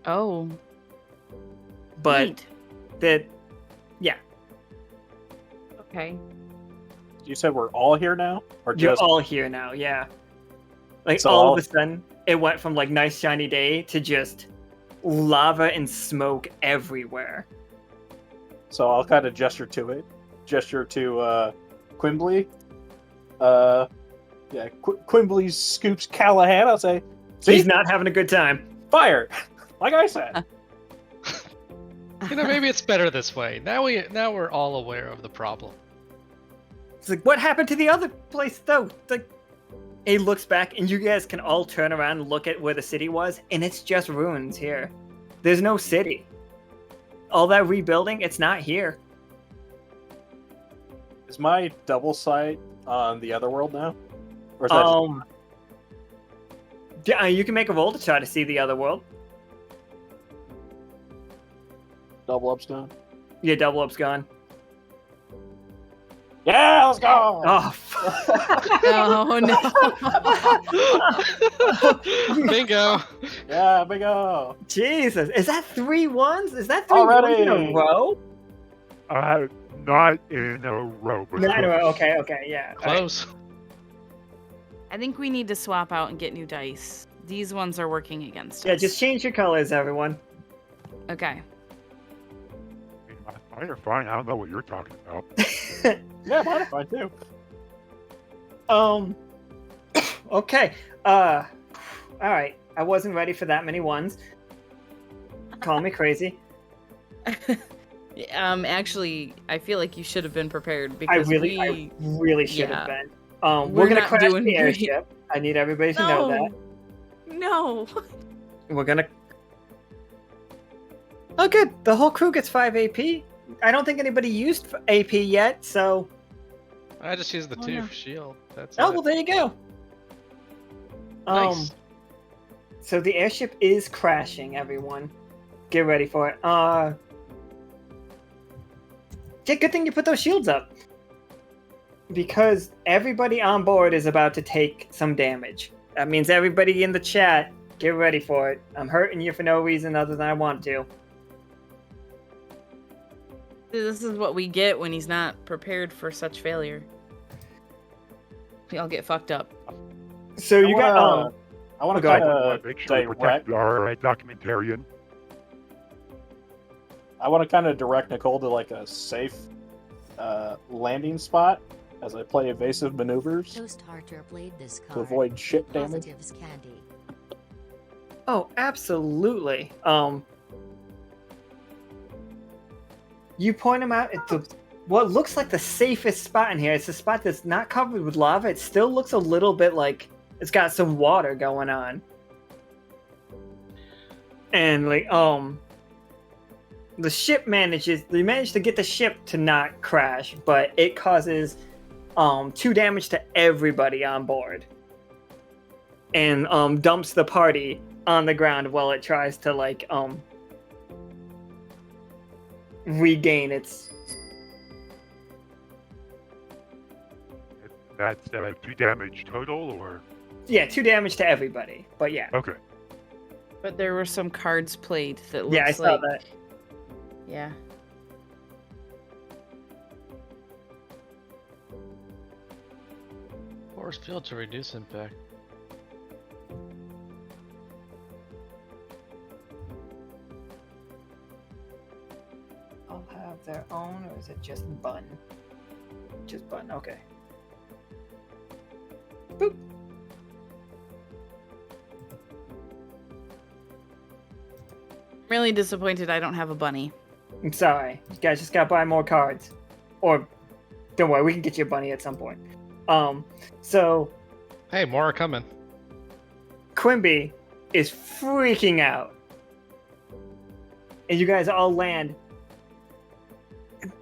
Speaker 8: Oh.
Speaker 3: But
Speaker 8: neat.
Speaker 3: yeah,
Speaker 8: Okay.
Speaker 5: You said we're all here now, or
Speaker 3: you're
Speaker 5: just
Speaker 3: all here now. Yeah, like
Speaker 5: So
Speaker 3: all
Speaker 5: all-
Speaker 3: of a sudden, it went from like nice shiny day to just lava and smoke everywhere.
Speaker 5: So I'll kind of gesture to Quimbley. Yeah, Quimbley scoops Callahan. I'll say, "See,
Speaker 3: He's not having a good time.
Speaker 5: fire!" Like I said.
Speaker 4: You know, maybe it's better this way. Now we're all aware of the problem.
Speaker 3: It's like, what happened to the other place though? It's like, he looks back, and you guys can all turn around and look at where the city was, and it's just ruins here. There's no city. All that rebuilding, it's not here.
Speaker 5: Is my double sight on the other world now? Or is that just-
Speaker 3: Yeah, you can make a roll to try to see the other world.
Speaker 5: double up's gone?
Speaker 3: Yeah, double up's gone.
Speaker 5: Yeah, let's go!
Speaker 3: Oh, fuck.
Speaker 8: Oh no.
Speaker 4: Bingo.
Speaker 5: Yeah, big O!
Speaker 3: Jesus, is that 3 1s? Is that 3 1s in a
Speaker 5: Already.
Speaker 3: row?
Speaker 7: Not in a row, but
Speaker 3: No, no,
Speaker 7: close.
Speaker 3: okay, yeah. All right.
Speaker 4: Close.
Speaker 8: I think we need to swap out and get new dice. These ones are working against
Speaker 3: Yeah,
Speaker 8: us.
Speaker 3: just change your colors, everyone.
Speaker 8: Okay.
Speaker 7: Mine are fine. I don't know what you're talking about.
Speaker 5: Yeah, mine are fine too.
Speaker 3: Okay. All right. I wasn't ready for that many ones. Call me crazy.
Speaker 8: Actually, I feel like you should have been prepared
Speaker 3: I
Speaker 8: because
Speaker 3: really should
Speaker 8: yeah.
Speaker 3: have been.
Speaker 8: We're
Speaker 3: We're gonna
Speaker 8: not
Speaker 3: crash
Speaker 8: doing
Speaker 3: the
Speaker 8: great.
Speaker 3: airship. I need everybody to know that.
Speaker 8: No.
Speaker 3: We're gonna. Oh, good. The whole crew gets 5 AP. I don't think anybody used AP yet, so.
Speaker 4: I just used the
Speaker 8: Oh,
Speaker 4: 2
Speaker 8: no.
Speaker 4: for shield. That's
Speaker 3: Oh,
Speaker 4: it.
Speaker 3: well, there you go.
Speaker 4: Nice.
Speaker 3: So the airship is crashing, everyone. Get ready for it. Yeah, good thing you put those shields up. Because everybody on board is about to take some damage. That means everybody in the chat, get ready for it. I'm hurting you for no reason other than I want to.
Speaker 8: This is what we get when he's not prepared for such failure. We all get fucked up.
Speaker 3: So you got
Speaker 5: I want to
Speaker 3: go ahead.
Speaker 5: kind of
Speaker 7: Make sure you
Speaker 5: direct.
Speaker 7: protect our documentarian.
Speaker 5: I want to kind of direct Nichol to like a safe landing spot as I play evasive maneuvers
Speaker 6: Toast Harter played this card.
Speaker 5: to avoid ship damage.
Speaker 6: Positives candy.
Speaker 3: Oh, absolutely. You point them out at what looks like the safest spot in here. It's a spot that's not covered with lava. It still looks a little bit like it's got some water going on. And like the ship they manage to get the ship to not crash, but it causes 2 damage to everybody on board. And dumps the party on the ground while it tries to like regain its.
Speaker 7: That's 2 damage total, or?
Speaker 3: Yeah, 2 damage to everybody. But yeah.
Speaker 7: Okay.
Speaker 8: But there were some cards played that looks
Speaker 3: Yeah, I saw
Speaker 8: like
Speaker 3: that.
Speaker 8: yeah.
Speaker 4: Force field to reduce impact.
Speaker 3: I'll have their own, or is it just bun? Just bun, okay. Boop.
Speaker 8: Really disappointed I don't have a bunny.
Speaker 3: I'm sorry. You guys just gotta buy more cards. Or, don't worry, we can get you a bunny at some point. So,
Speaker 4: Hey, more are coming.
Speaker 3: Quimby is freaking out. And you guys all land.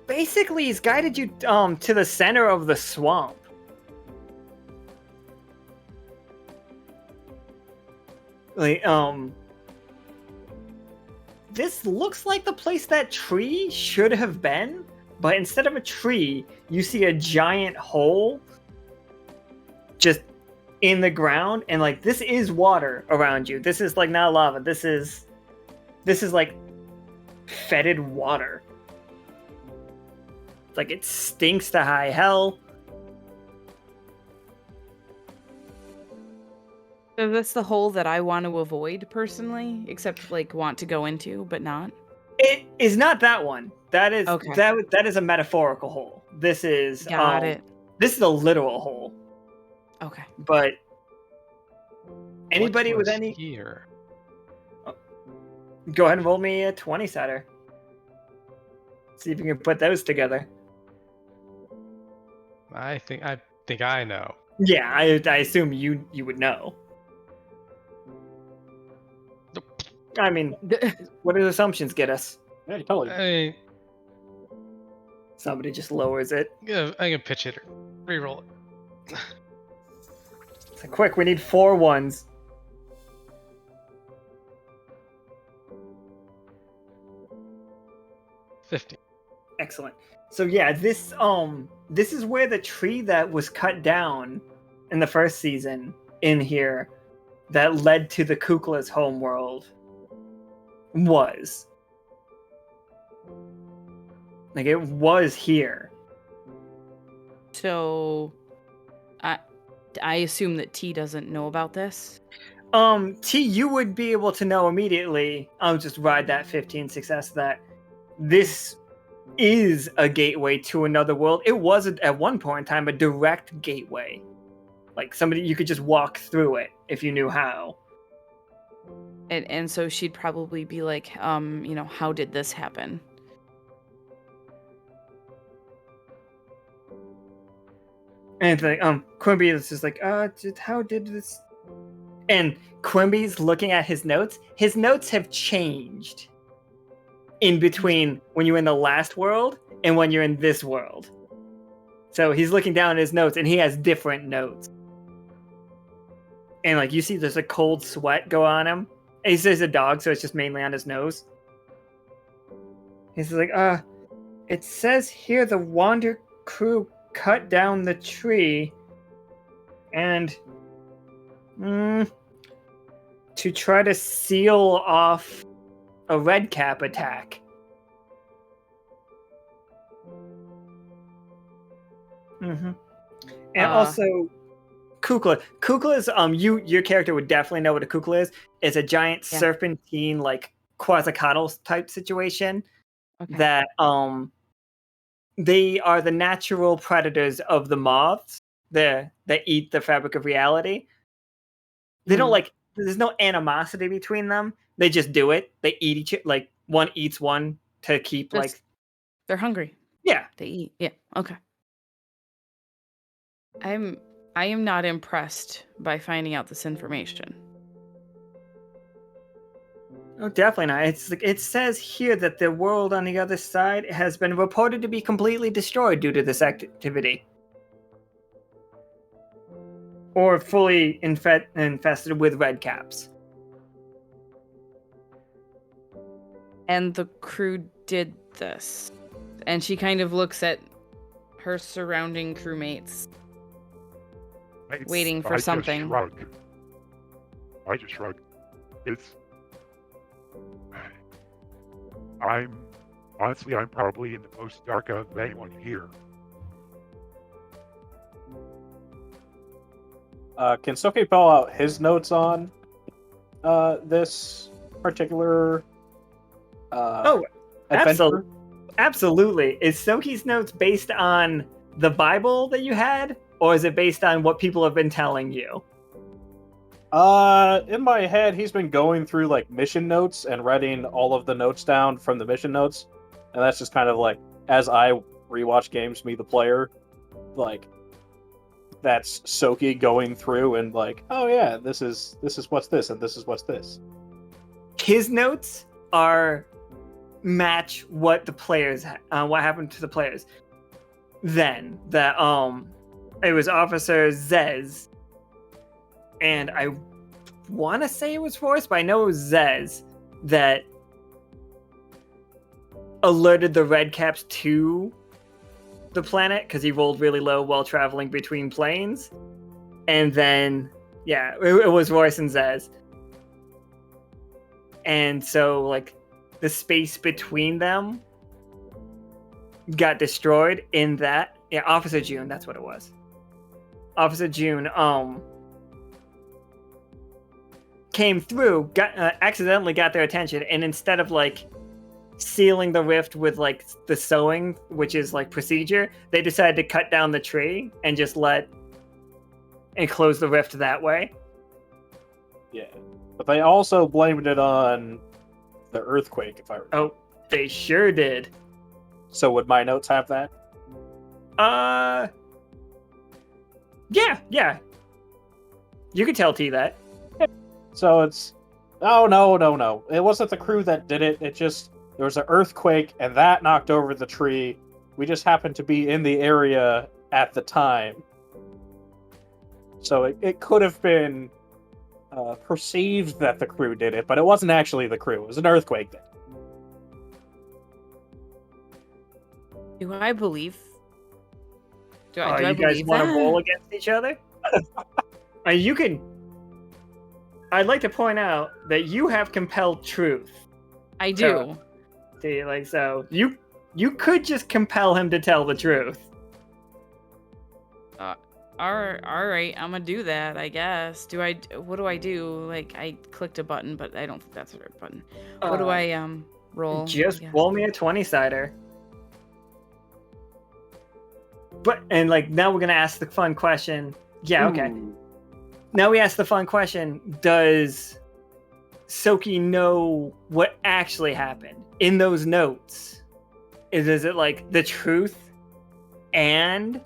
Speaker 3: Basically, he's guided you to the center of the swamp. Like, this looks like the place that tree should have been, but instead of a tree, you see a giant hole just in the ground, and like this is water around you. This is like not lava. This is like fetid water. It's like it stinks to high hell.
Speaker 8: So that's the hole that I want to avoid personally, except like want to go into, but not.
Speaker 3: It is not that one. That is
Speaker 8: Okay.
Speaker 3: that is a metaphorical hole. This is
Speaker 8: Got it.
Speaker 3: This is a literal hole.
Speaker 8: Okay.
Speaker 3: But anybody
Speaker 4: What
Speaker 3: with
Speaker 4: was
Speaker 3: any,
Speaker 4: here?
Speaker 3: go ahead and roll me a 20 setter. See if you can put those together.
Speaker 4: I think I know.
Speaker 3: Yeah, I assume you would know.
Speaker 4: Nope.
Speaker 3: I mean, what do assumptions get us?
Speaker 5: Yeah, you totally.
Speaker 4: I mean,
Speaker 3: Somebody just lowers it.
Speaker 4: I can pitch it. Reroll it.
Speaker 3: It's like, quick, we need 4 ones.
Speaker 4: $50.
Speaker 3: Excellent. So yeah, this is where the tree that was cut down in the first season in here that led to the Kukla's homeworld was. Like it was here.
Speaker 8: So I assume that T doesn't know about this.
Speaker 3: T, you would be able to know immediately. I'll just ride that 15 success that this is a gateway to another world. It was at one point in time a direct gateway. Like somebody you could just walk through it if you knew how.
Speaker 8: And so she'd probably be like, how did this happen?
Speaker 3: And it's like, Quimby is just like, how did this? And Quimby's looking at his notes. His notes have changed in between when you're in the last world and when you're in this world. So he's looking down at his notes, and he has different notes. And like you see, there's a cold sweat go on him. And he says a dog, so it's just mainly on his nose. He's like, it says here the Wander crew cut down the tree and to try to seal off a redcap attack. And also Kukla. Kukla's your character would definitely know what a Kukla is. It's a giant serpentine, like Quetzalcoatl type situation that they are the natural predators of the moths that eat the fabric of reality. They don't like. There's no animosity between them. They just do it. They eat each like one eats one to keep like.
Speaker 8: They're hungry.
Speaker 3: Yeah,
Speaker 8: they eat. Yeah. Okay. I am not impressed by finding out this information.
Speaker 3: Oh, definitely not. It's like it says here that the world on the other side has been reported to be completely destroyed due to this activity. Or fully infested with redcaps.
Speaker 8: And the crew did this. And she kind of looks at her surrounding crewmates. Waiting for something.
Speaker 7: I just shrug. I'm probably in the most dark of anyone here.
Speaker 5: Can Tsoki pull out his notes on this particular adventure?
Speaker 3: Absolutely. Is Tsoki's notes based on the Bible that you had, or is it based on what people have been telling you?
Speaker 5: In my head, he's been going through like mission notes and writing all of the notes down from the mission notes, and that's just kind of like as I rewatch games, me the player, like that's Tsoki going through and like, oh yeah, this is what's this and this is what's this.
Speaker 3: His notes match what the players what happened to the players. Then that it was Officer Zez, and I want to say it was Forrest, but I know it was Zez that alerted the redcaps to the planet because he rolled really low while traveling between planes. And then, yeah, it was Royce and Zez. And so, like, the space between them got destroyed in that. Yeah, Officer June, that's what it was. Officer June, came through, accidentally got their attention, and instead of, like, sealing the rift with like the sewing, which is like procedure, they decided to cut down the tree and just close the rift that way.
Speaker 5: Yeah, but they also blamed it on the earthquake, if I remember.
Speaker 3: Oh, they sure did.
Speaker 5: So would my notes have that?
Speaker 3: Yeah. You could tell T that.
Speaker 5: So it's no. It wasn't the crew that did it. It just there was an earthquake, and that knocked over the tree. We just happened to be in the area at the time. So it could have been perceived that the crew did it, but it wasn't actually the crew. It was an earthquake then.
Speaker 8: Do I believe? Do
Speaker 3: you
Speaker 8: I
Speaker 3: guys want to roll against each other? You can. I'd like to point out that you have compelled truth.
Speaker 8: I do.
Speaker 3: See, like, so you could just compel him to tell the truth.
Speaker 8: All right, I'm gonna do that, I guess. What do I do? Like, I clicked a button, but I don't think that's the right button. What do I roll?
Speaker 3: Just roll me a 20-sider. And like now we're gonna ask the fun question. Yeah, okay.
Speaker 5: Ooh.
Speaker 3: Now we ask the fun question: does Tsoki know what actually happened in those notes? Is it like the truth and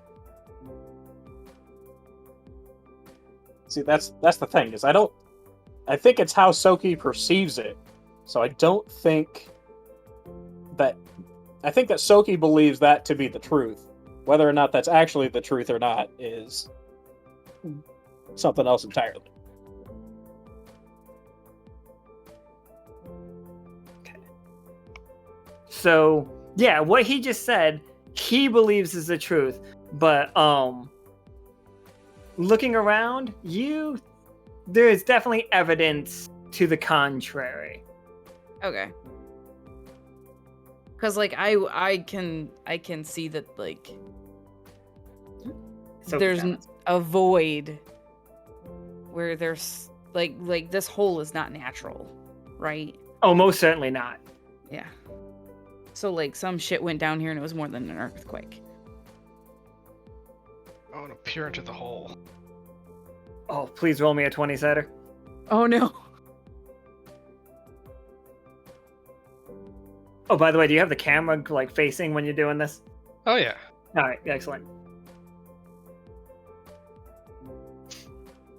Speaker 5: See, that's the thing, is I think it's how Tsoki perceives it. So I don't think that... I think that Tsoki believes that to be the truth. Whether or not that's actually the truth or not is something else entirely.
Speaker 3: Okay. So, yeah, what he just said, he believes is the truth. But, looking around, there is definitely evidence to the contrary.
Speaker 8: Okay. Because like I can see that like
Speaker 3: So
Speaker 8: there's a void where there's like this hole is not natural, right?
Speaker 3: Oh, most certainly not.
Speaker 8: Yeah. So like some shit went down here and it was more than an earthquake.
Speaker 4: I want to peer into the hole.
Speaker 3: Oh, please roll me a 20-sider.
Speaker 8: Oh no.
Speaker 3: Oh, by the way, do you have the camera like facing when you're doing this?
Speaker 4: Oh yeah.
Speaker 3: All right, excellent.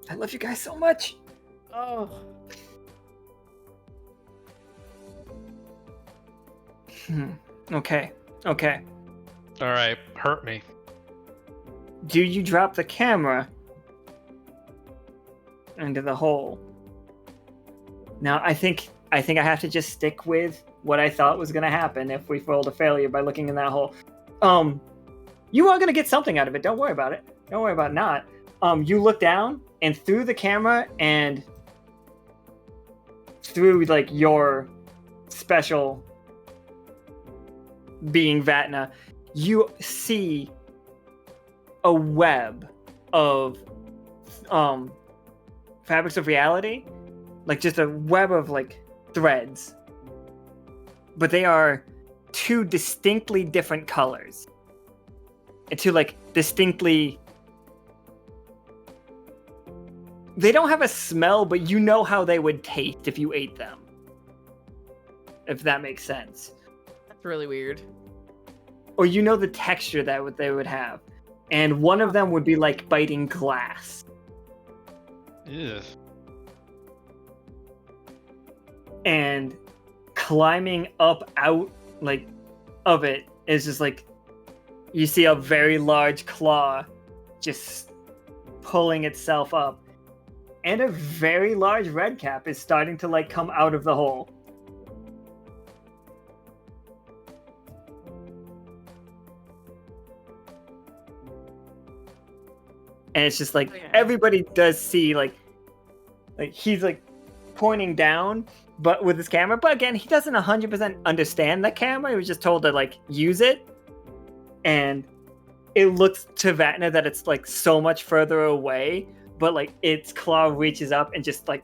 Speaker 3: I love you guys so much.
Speaker 8: Oh.
Speaker 3: Okay.
Speaker 4: All right, hurt me.
Speaker 3: Do you drop the camera into the hole? Now, I think I have to just stick with what I thought was going to happen if we rolled a failure by looking in that hole. You are going to get something out of it. Don't worry about it. Don't worry about not. You look down, and through the camera and through like your special being Vatna, you see a web of fabrics of reality, like just a web of like threads, but they are two distinctly different colors and two like distinctly, they don't have a smell, but you know how they would taste if you ate them, if that makes sense.
Speaker 8: That's really weird.
Speaker 3: Or you know the texture that they would have, and one of them would be like biting glass.
Speaker 4: Ew.
Speaker 3: And climbing up out like of it is just like you see a very large claw just pulling itself up, and a very large red cap is starting to like come out of the hole. And it's just like everybody does see like he's like pointing down, but with his camera. But again, he doesn't 100% understand the camera. He was just told to like use it, and it looks to Vatna that it's like so much further away. But like its claw reaches up and just like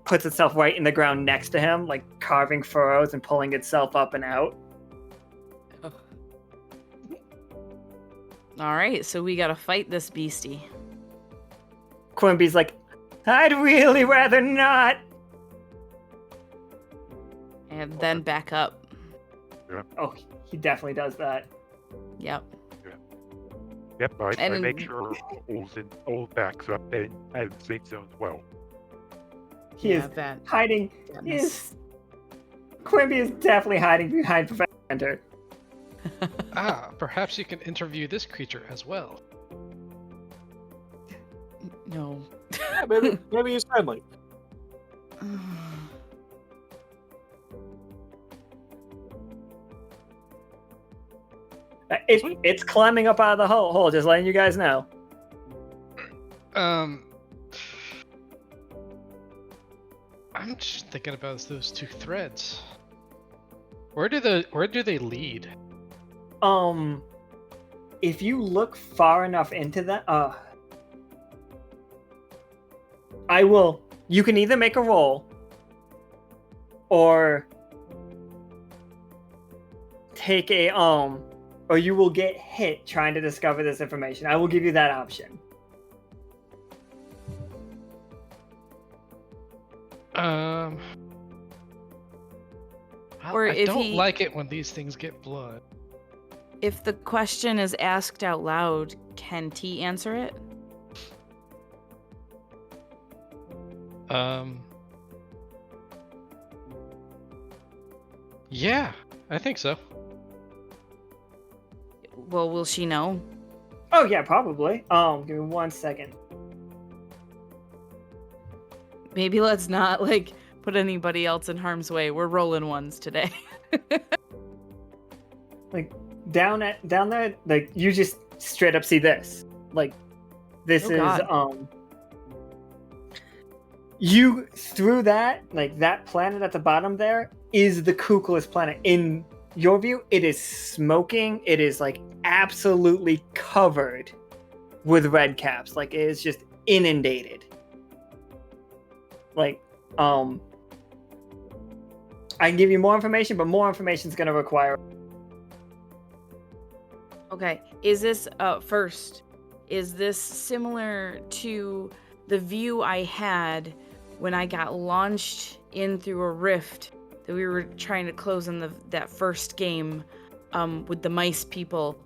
Speaker 3: puts itself right in the ground next to him, like carving furrows and pulling itself up and out.
Speaker 8: All right, so we gotta fight this beastie.
Speaker 3: Quimby's like, I'd really rather not.
Speaker 8: And then back up.
Speaker 7: Yeah.
Speaker 3: Oh, he definitely does that.
Speaker 8: Yep.
Speaker 7: Yep, I
Speaker 8: And-
Speaker 7: make sure all backs up and safe zone as well.
Speaker 3: He is
Speaker 8: that.
Speaker 3: hiding. Quimby is definitely hiding behind ProfWinter.
Speaker 4: Perhaps you can interview this creature as well.
Speaker 8: No.
Speaker 5: Yeah, maybe he's friendly.
Speaker 3: It's climbing up out of the hole, just letting you guys know.
Speaker 4: I'm just thinking about those two threads. Where do they lead?
Speaker 3: If you look far enough into that, you can either make a roll or take a or you will get hit trying to discover this information. I will give you that option.
Speaker 8: Or
Speaker 4: I
Speaker 8: if
Speaker 4: don't
Speaker 8: he-
Speaker 4: like it when these things get blood.
Speaker 8: If the question is asked out loud, can T answer it?
Speaker 4: Yeah, I think so.
Speaker 8: Well, will she know?
Speaker 3: Oh yeah, probably. Give me 1 second.
Speaker 8: Maybe let's not like put anybody else in harm's way. We're rolling ones today.
Speaker 3: Like down there, like you just straight up see this. Like this
Speaker 8: Oh,
Speaker 3: is
Speaker 8: God.
Speaker 3: you through that, like that planet at the bottom there is the kookless planet. In your view, it is smoking. It is like absolutely covered with red caps. Like it is just inundated. Like I can give you more information, but more information is going to require.
Speaker 8: Okay. Is this first? Is this similar to the view I had when I got launched in through a rift that we were trying to close in that first game with the mice people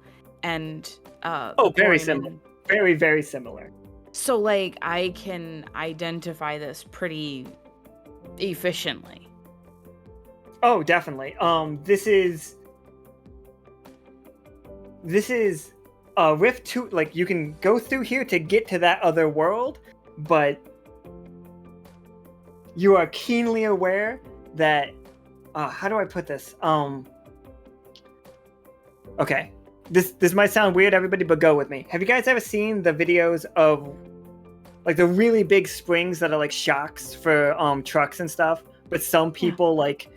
Speaker 8: and
Speaker 3: Very similar. Very, very similar.
Speaker 8: So like I can identify this pretty efficiently.
Speaker 3: Oh, definitely. This is Rift 2. Like you can go through here to get to that other world, but you are keenly aware that how do I put this? Okay. This might sound weird, everybody, but go with me. Have you guys ever seen the videos of like the really big springs that are like shocks for trucks and stuff? But some people like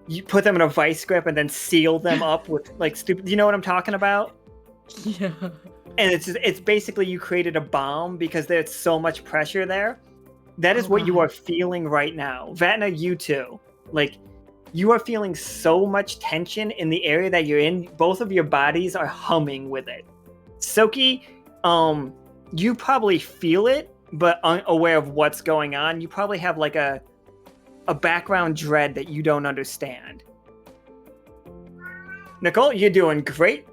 Speaker 3: you put them in a vice grip and then seal them up with like stupid. You know what I'm talking about?
Speaker 8: Yeah.
Speaker 3: And it's basically you created a bomb because there's so much pressure there. That is what you are feeling right now. Vatna, you too. Like you are feeling so much tension in the area that you're in. Both of your bodies are humming with it. Tsoki, you probably feel it, but unaware of what's going on. You probably have like a background dread that you don't understand. Nichol, you're doing great.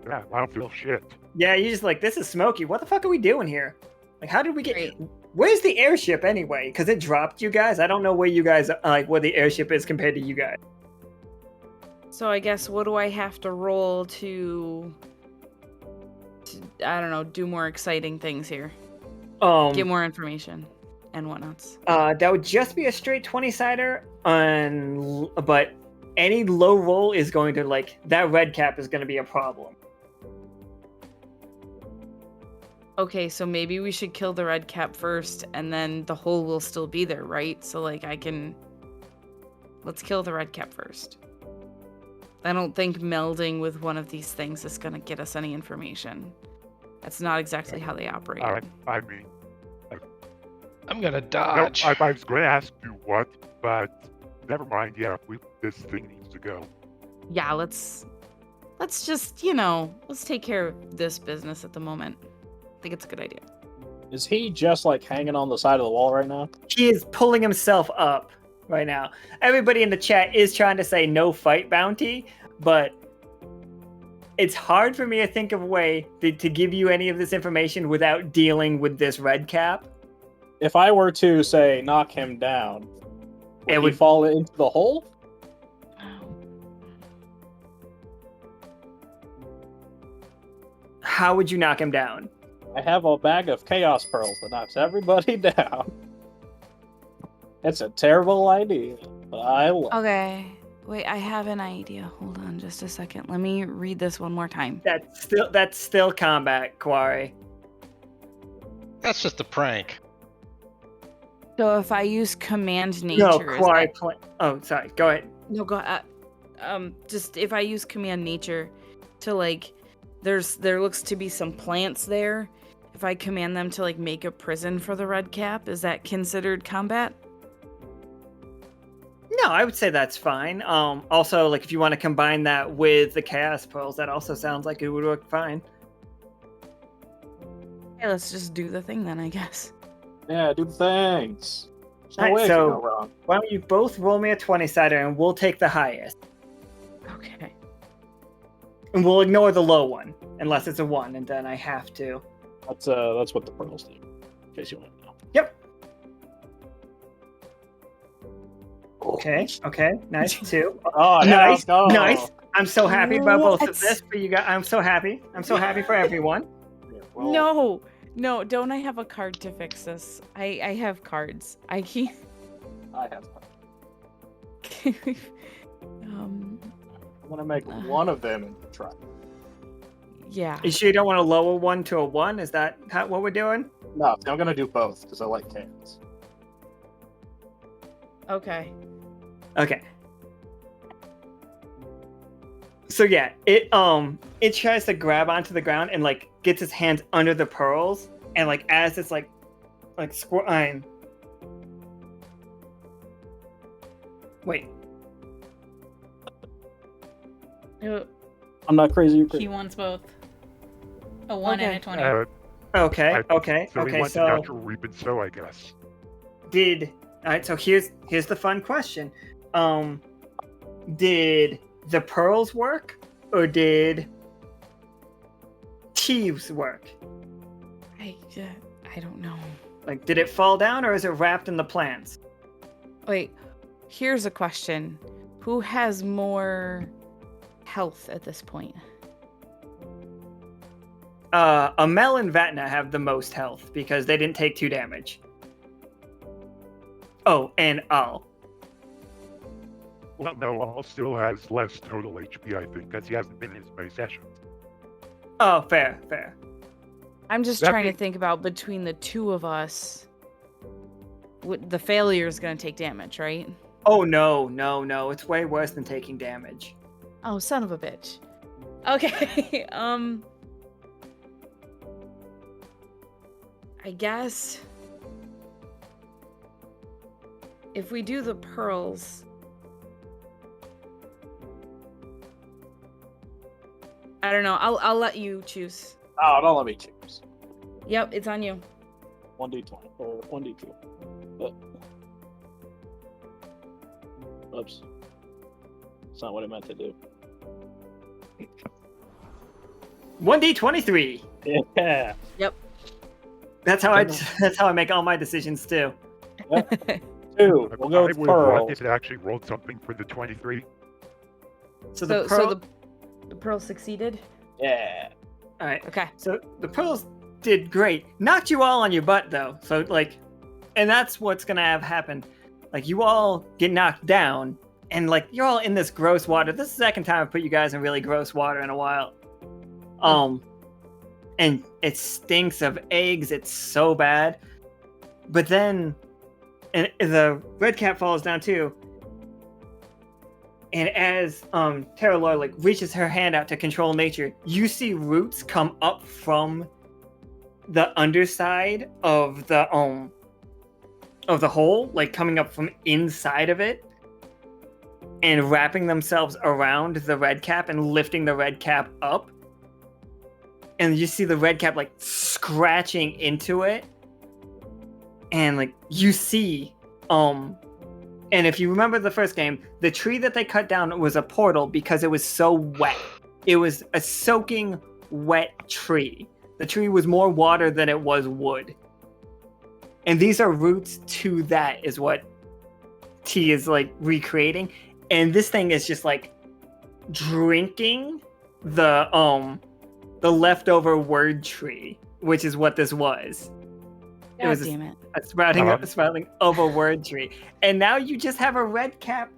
Speaker 7: Yeah, I don't feel shit.
Speaker 3: Yeah, you're just like, this is smoky. What the fuck are we doing here? Like, how did we get...
Speaker 8: Great.
Speaker 3: Where's the airship anyway? Because it dropped you guys. I don't know where you guys... like, where the airship is compared to you guys.
Speaker 8: So I guess what do I have to roll to I don't know, do more exciting things here? Get more information and whatnots.
Speaker 3: That would just be a straight 20-sider, but any low roll is going to, like... That red cap is going to be a problem.
Speaker 8: Okay, so maybe we should kill the red cap first, and then the hole will still be there, right? So, like, let's kill the red cap first. I don't think melding with one of these things is gonna get us any information. That's not exactly how they operate.
Speaker 7: I mean...
Speaker 4: I'm gonna
Speaker 7: No,
Speaker 4: dodge.
Speaker 7: I was going to ask you what, but never mind. Yeah, this thing needs to go.
Speaker 8: Yeah, let's just, let's take care of this business at the moment. I think it's a good idea.
Speaker 5: Is he just like hanging on the side of the wall right now?
Speaker 3: He is pulling himself up right now. Everybody in the chat is trying to say no fight bounty, but it's hard for me to think of a way to give you any of this information without dealing with this red cap.
Speaker 5: If I were to say knock him down, would he fall into the hole?
Speaker 3: How would you knock him down?
Speaker 5: I have a bag of chaos pearls that knocks everybody down. It's a terrible idea, but I love it.
Speaker 8: Okay. Wait, I have an idea. Hold on just a second. Let me read this one more time.
Speaker 3: That's still combat, Quarry.
Speaker 4: That's just a prank.
Speaker 8: So if I use command nature...
Speaker 3: No, Quarry... Oh, sorry. Go ahead.
Speaker 8: No, go ahead. Just if I use command nature to, like... There looks to be some plants there. If I command them to, like, make a prison for the red cap, is that considered combat?
Speaker 3: No, I would say that's fine. Also, like, if you want to combine that with the chaos pearls, that also sounds like it would work fine.
Speaker 8: Hey, let's just do the thing then, I guess.
Speaker 5: Yeah, do the things. There's no
Speaker 3: Alright,
Speaker 5: way it
Speaker 3: so-
Speaker 5: can go wrong.
Speaker 3: Why don't you both roll me a 20-sider and we'll take the highest.
Speaker 8: Okay.
Speaker 3: And we'll ignore the low one, unless it's a 1, and then I have to.
Speaker 5: That's what the pearls do. In case you want to know.
Speaker 3: Yep. Okay. Nice. 2.
Speaker 5: Oh, yeah,
Speaker 3: nice.
Speaker 5: let's go.
Speaker 3: Nice. I'm so happy about both of
Speaker 8: What?
Speaker 3: this for you guys. I'm so happy. I'm so happy for everyone.
Speaker 5: Yeah, well,
Speaker 8: No, don't I have a card to fix this? I have cards. I can't.
Speaker 5: I have.
Speaker 8: um,
Speaker 5: I'm gonna make one of them and try.
Speaker 8: yeah.
Speaker 3: You sure you don't want to lower one to a 1? Is that what we're doing?
Speaker 5: No, I'm gonna do both because I like cans.
Speaker 8: Okay.
Speaker 3: Okay. So yeah, it tries to grab onto the ground and like gets its hands under the pearls, and like as it's like wait.
Speaker 5: I'm not crazy.
Speaker 1: He wants both. A 1 and a 20.
Speaker 3: Okay.
Speaker 7: So he wants
Speaker 3: So
Speaker 7: a natural reap and sow, I guess.
Speaker 3: alright, so here's the fun question. Did the pearls work or did Thieves work?
Speaker 8: I don't know.
Speaker 3: Like, did it fall down or is it wrapped in the plants?
Speaker 8: Wait, here's a question. Who has more health at this point?
Speaker 3: Amel and Vatna have the most health because they didn't take 2 damage. Oh, and Al.
Speaker 7: Well, no, Al still has less total HP, I think, because he hasn't been in as many sessions.
Speaker 3: Oh, fair.
Speaker 8: I'm just
Speaker 7: That
Speaker 8: trying to
Speaker 7: be-
Speaker 8: think about between the two of us. The failure is going to take damage, right?
Speaker 3: Oh, no. It's way worse than taking damage.
Speaker 8: Oh, son of a bitch. Okay. I guess if we do the pearls, I don't know. I'll let you choose.
Speaker 5: Oh, don't let me choose.
Speaker 8: Yep, it's on you.
Speaker 5: 1d20 or 1d2. Oops. That's not what I meant to do.
Speaker 3: 1d23.
Speaker 5: Yeah.
Speaker 3: That's how I make all my decisions too.
Speaker 5: 2. We'll go
Speaker 7: I
Speaker 5: with
Speaker 7: would
Speaker 5: pearls.
Speaker 7: want it to actually roll something for the 23.
Speaker 3: So the pearl.
Speaker 8: So the pearl succeeded.
Speaker 5: Yeah.
Speaker 3: All right.
Speaker 8: Okay.
Speaker 3: So the pearls did great. Knocked you all on your butt though. So like, and that's what's gonna have happen. Like you all get knocked down, and like you're all in this gross water. This is the second time I've put you guys in really gross water in a while. And it stinks of eggs. It's so bad. But then, and the red cap falls down too. And as Terralor like reaches her hand out to control nature, you see roots come up from the underside of the hole, like coming up from inside of it, and wrapping themselves around the red cap and lifting the red cap up. And you see the red cap like scratching into it, and like you see and if you remember the first game, the tree that they cut down was a portal because it was so wet. It was a soaking wet tree. The tree was more water than it was wood. And these are roots to that is what T is like recreating. And this thing is just like drinking the leftover word tree, which is what this was.
Speaker 8: God
Speaker 3: was
Speaker 8: damn it.
Speaker 3: A sprouting of a word tree. And now you just have a red cap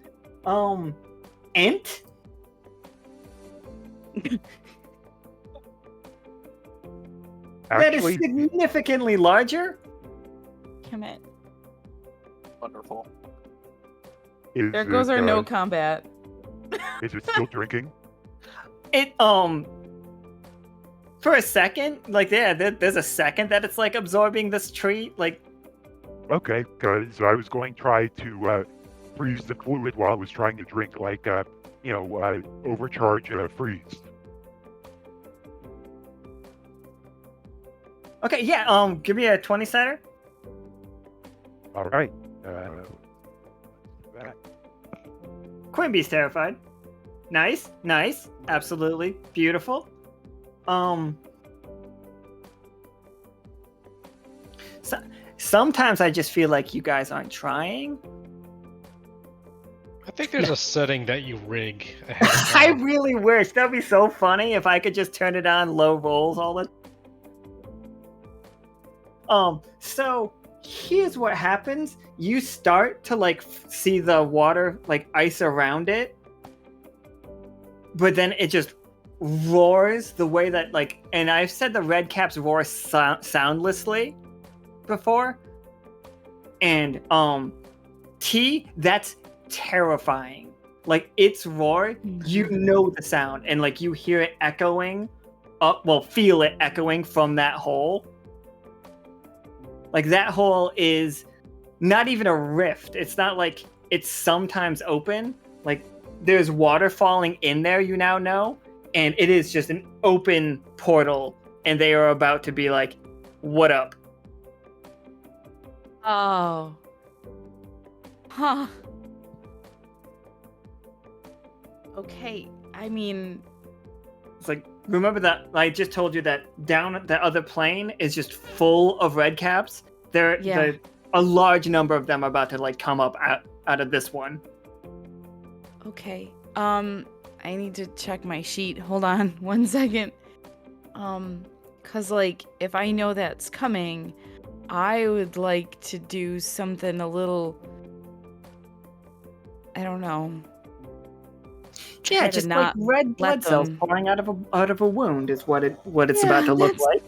Speaker 3: ent. That is
Speaker 7: Actually,
Speaker 3: significantly larger.
Speaker 8: Damn it.
Speaker 5: Wonderful.
Speaker 8: There goes our no combat.
Speaker 7: Is it still drinking?
Speaker 3: It for a second, like there's a second that it's like absorbing this tree, like.
Speaker 7: Okay, because I was going to try to freeze the fluid while I was trying to drink, like, overcharge freeze.
Speaker 3: Okay, yeah. Give me a 20-sider.
Speaker 7: All right.
Speaker 3: Quimby's terrified. Nice, absolutely beautiful. Sometimes I just feel like you guys aren't trying.
Speaker 4: I think there's a setting that you rig ahead of
Speaker 3: I
Speaker 4: time.
Speaker 3: really wish that'd be so funny if I could just turn it on low rolls all the. So here's what happens: you start to like see the water like ice around it, but then it just roars the way that like, and I've said the red caps roar soundlessly before, and that's terrifying. Like its roar, you know the sound, and like you hear it echoing up, well, feel it echoing from that hole. Like that hole is not even a rift. It's not like it's sometimes open. Like there's water falling in there, you now know, and it is just an open portal, and they are about to be like, "What up?"
Speaker 8: Oh. Huh. Okay. I mean,
Speaker 3: It's like, remember that I just told you that down at the other plane is just full of red caps?
Speaker 8: Yeah.
Speaker 3: A large number of them are about to like come up out of this one.
Speaker 8: okay. I need to check my sheet. Hold on 1 second. Cause like, if I know that's coming, I would like to do something a little, I don't know.
Speaker 3: Yeah,
Speaker 8: Try to
Speaker 3: just like
Speaker 8: not
Speaker 3: red blood
Speaker 8: let
Speaker 3: cells
Speaker 8: them-
Speaker 3: pouring out of a wound is what it's
Speaker 8: Yeah,
Speaker 3: about to look
Speaker 8: that's
Speaker 3: like.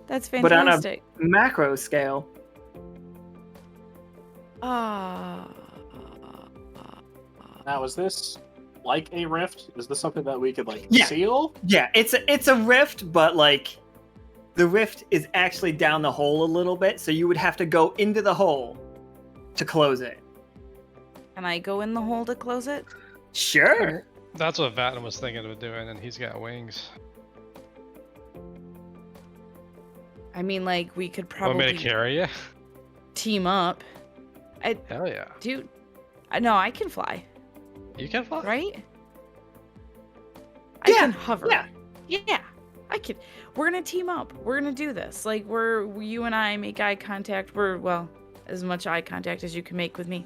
Speaker 8: That's
Speaker 3: But on a
Speaker 8: fantastic.
Speaker 3: macro scale.
Speaker 8: Ah.
Speaker 5: Now, is this like a rift? Is this something that we could like
Speaker 3: Yeah.
Speaker 5: seal?
Speaker 3: Yeah, it's a rift, but like the rift is actually down the hole a little bit, so you would have to go into the hole to close it.
Speaker 8: Can I go in the hole to close it?
Speaker 3: Sure.
Speaker 4: That's what Vatna was thinking of doing, and he's got wings.
Speaker 8: I mean, like, we could
Speaker 4: Want me to
Speaker 8: probably
Speaker 4: carry you?
Speaker 8: team up.
Speaker 4: Hell yeah.
Speaker 8: Dude, no, I can fly,
Speaker 4: You can fly?
Speaker 8: right?
Speaker 3: Yeah,
Speaker 8: I can hover.
Speaker 3: yeah.
Speaker 8: Yeah, I can. We're gonna team up. We're gonna do this. Like, you and I make eye contact. Well, as much eye contact as you can make with me,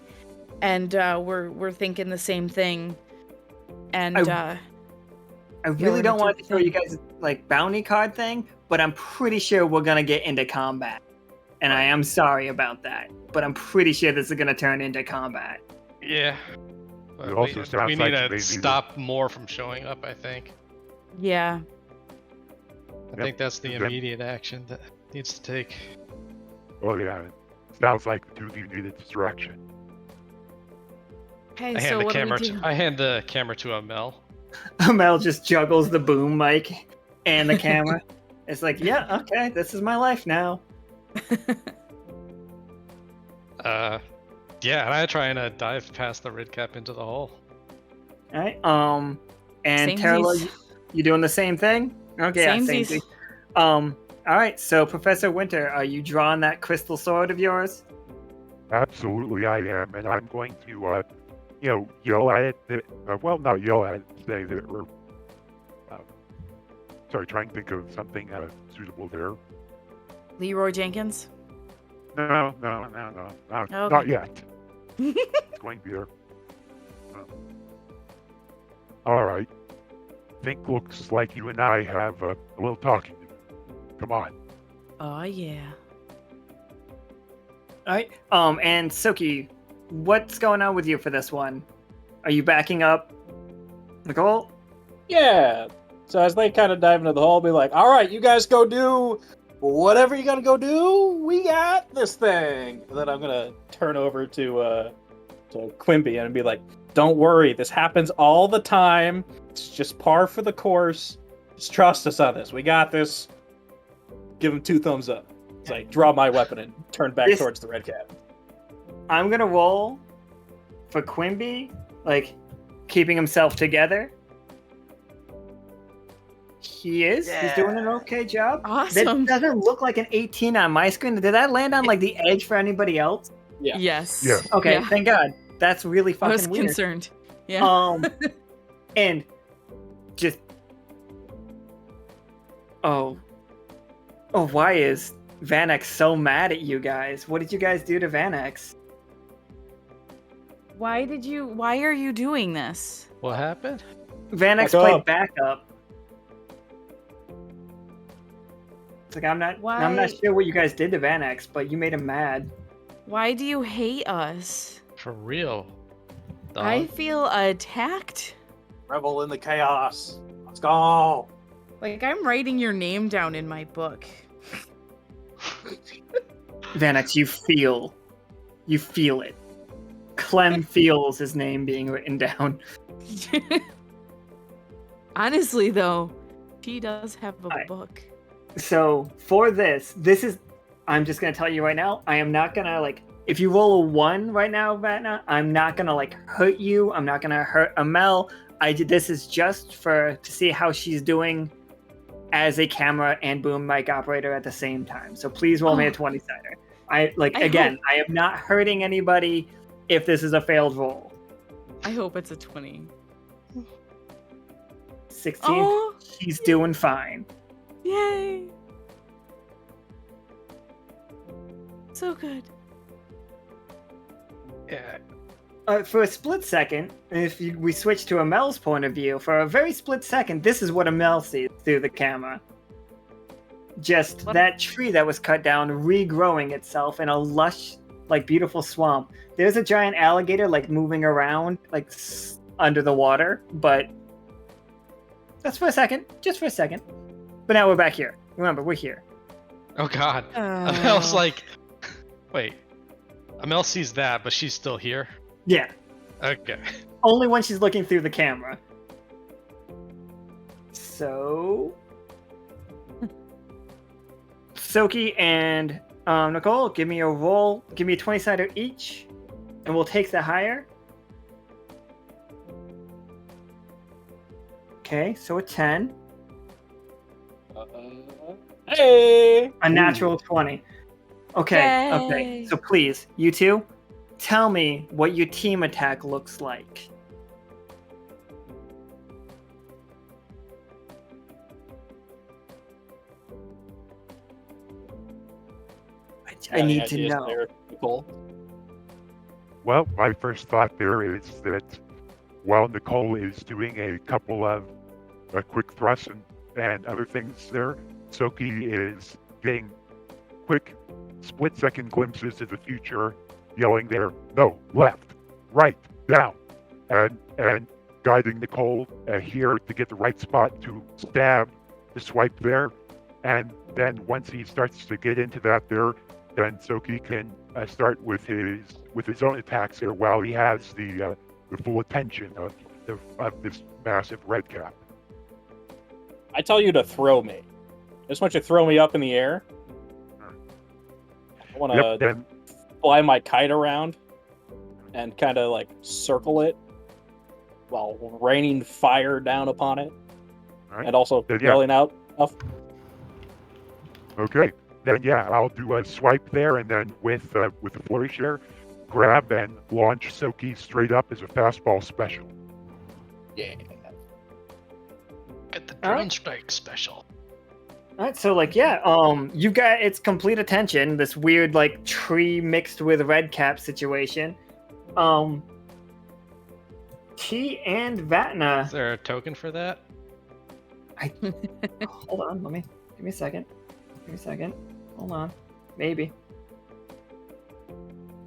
Speaker 8: and we're thinking the same thing. And
Speaker 3: I really
Speaker 8: we're
Speaker 3: don't
Speaker 8: gonna
Speaker 3: want
Speaker 8: do
Speaker 3: to show you guys like bounty card thing, but I'm pretty sure we're gonna get into combat. And I am sorry about that, but I'm pretty sure this is gonna turn into combat.
Speaker 4: Yeah. But
Speaker 7: It also
Speaker 4: we
Speaker 7: sounds
Speaker 4: need
Speaker 7: like
Speaker 4: to
Speaker 7: they
Speaker 4: stop more from showing up, I think.
Speaker 8: yeah,
Speaker 4: I
Speaker 7: Yep.
Speaker 4: think that's the
Speaker 7: Yep.
Speaker 4: immediate action that needs to take.
Speaker 7: Oh yeah, sounds like the 2D needed distraction.
Speaker 8: okay.
Speaker 4: I
Speaker 8: So
Speaker 4: hand the
Speaker 8: what do we
Speaker 4: camera.
Speaker 8: do?
Speaker 4: I hand the camera to Amel.
Speaker 3: Mel just juggles the boom mic and the camera. It's like, yeah, okay, this is my life now.
Speaker 4: Yeah, and I try and dive past the red cap into the hole.
Speaker 3: All right. And
Speaker 8: Samesies.
Speaker 3: Terla, you doing the same thing? Okay, yeah, same
Speaker 8: Samesies.
Speaker 3: thing. All right. So, Professor Winter, are you drawing that crystal sword of yours?
Speaker 7: Absolutely, I am, and I'm going to, yell at it. Well, not yell at it. Say that we're. Sorry, try and think of something suitable there.
Speaker 8: Leroy Jenkins.
Speaker 7: No,
Speaker 8: Okay.
Speaker 7: not yet. It's going to be there. All right. Think looks like you and I have a little talking to do. Come on.
Speaker 8: Oh yeah.
Speaker 3: All right. And Tsoki, what's going on with you for this one? Are you backing up Nichol?
Speaker 5: Yeah. So as they kind of dive into the hole, be like, all right, you guys go do whatever you gotta go do. We got this thing. And then I'm gonna turn over to Quimby and be like, don't worry, this happens all the time. It's just par for the course. Just trust us on this. We got this. Give him 2 thumbs up. It's like, draw my weapon and turn back
Speaker 3: This-
Speaker 5: towards the red cap.
Speaker 3: I'm gonna roll for Quimby, like keeping himself together. He is. He's doing an okay job.
Speaker 8: Awesome.
Speaker 3: That doesn't look like an 18 on my screen. Did that land on like the edge for anybody else?
Speaker 5: Yeah.
Speaker 8: Yes.
Speaker 7: Yeah.
Speaker 3: Okay,
Speaker 8: Yeah.
Speaker 3: thank God. That's really
Speaker 8: I was
Speaker 3: fucking weird.
Speaker 8: concerned. Yeah.
Speaker 3: And just oh, why is Vanex so mad at you guys? What did you guys do to Vanex?
Speaker 8: Why are you doing this?
Speaker 4: What happened?
Speaker 3: Vanex
Speaker 5: Back
Speaker 3: played
Speaker 5: up.
Speaker 3: backup. It's like I'm not
Speaker 8: Why?
Speaker 3: sure what you guys did to Vanex, but you made him mad.
Speaker 8: Why do you hate us?
Speaker 4: For real. Dog.
Speaker 8: I feel attacked.
Speaker 5: Revel in the chaos. Let's go.
Speaker 8: Like I'm writing your name down in my book.
Speaker 3: Vanex, you feel it. Clem feels his name being written down.
Speaker 8: Honestly, though, she does have a
Speaker 3: Alright.
Speaker 8: book.
Speaker 3: So for this is, I'm just gonna tell you right now, I am not gonna like, if you roll a 1 right now, Vatna, I'm not gonna like hurt you. I'm not gonna hurt Amel. This is just to see how she's doing as a camera and boom mic operator at the same time. So please roll me a 20-sider. I am not hurting anybody if this is a failed roll.
Speaker 8: I hope it's a 20.
Speaker 3: 16,
Speaker 8: Oh,
Speaker 3: she's doing fine.
Speaker 8: yay! So good.
Speaker 4: Yeah.
Speaker 3: For a split second, we switch to Amel's point of view, for a very split second, this is what Amel sees through the camera. Just
Speaker 8: What?
Speaker 3: that tree that was cut down regrowing itself in a lush, like beautiful swamp. There's a giant alligator like moving around, like under the water, but that's for a second, just for a second. But now we're back here. Remember, we're here.
Speaker 4: Oh god. Amel's like, wait. Amel sees that, but she's still here.
Speaker 3: Yeah,
Speaker 4: Okay.
Speaker 3: only when she's looking through the camera. So, Tsoki and Nichol, give me a roll. Give me a 20-sider each, and we'll take the higher. Okay, so a 10.
Speaker 5: Hey!
Speaker 3: A natural 20. Okay, okay.
Speaker 8: Yay.
Speaker 3: So please, you two, tell me what your team attack looks like. I
Speaker 5: Any
Speaker 3: need to
Speaker 5: ideas
Speaker 3: know.
Speaker 5: there, Nicole?
Speaker 7: Well, my first thought there is that while Nicole is doing a couple of quick thrusts and other things there, Tsoki is getting quick split-second glimpses of the future, yelling there, no, left, right, down, and guiding Nicole here to get the right spot to stab, to swipe there, and then once he starts to get into that there, then Tsoki can start with his own attacks here while he has the full attention of this massive red cap.
Speaker 5: I tell you to throw me. I just want you to throw me up in the air. I want to
Speaker 7: Yep, then
Speaker 5: fly my kite around and kind of like circle it while raining fire down upon it,
Speaker 7: all right.
Speaker 5: and also
Speaker 7: Then, yeah.
Speaker 5: yelling out stuff.
Speaker 7: Okay, then yeah, I'll do a swipe there, and then with the flourish there, grab and launch Tsoki straight up as a fastball special.
Speaker 5: Yeah.
Speaker 4: Get the
Speaker 3: All right.
Speaker 4: drone strike special.
Speaker 3: Alright, so like yeah, you got its complete attention, this weird like tree mixed with red cap situation. T and Vatna.
Speaker 4: Is there a token for that?
Speaker 3: Hold on, give me a second. Hold on. Maybe.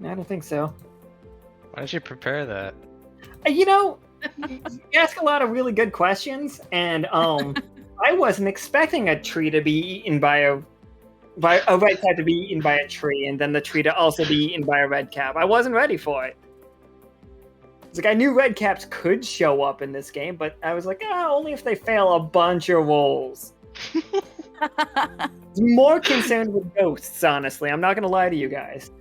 Speaker 3: No, I don't think so.
Speaker 4: Why did you prepare that?
Speaker 3: You know, you ask a lot of really good questions, and I wasn't expecting a tree to be eaten by a red cap to be eaten by a tree, and then the tree to also be eaten by a red cap. I wasn't ready for it. It's like I knew red caps could show up in this game, but I was like, only if they fail a bunch of rolls. I was more concerned with ghosts, honestly. I'm not gonna lie to you guys.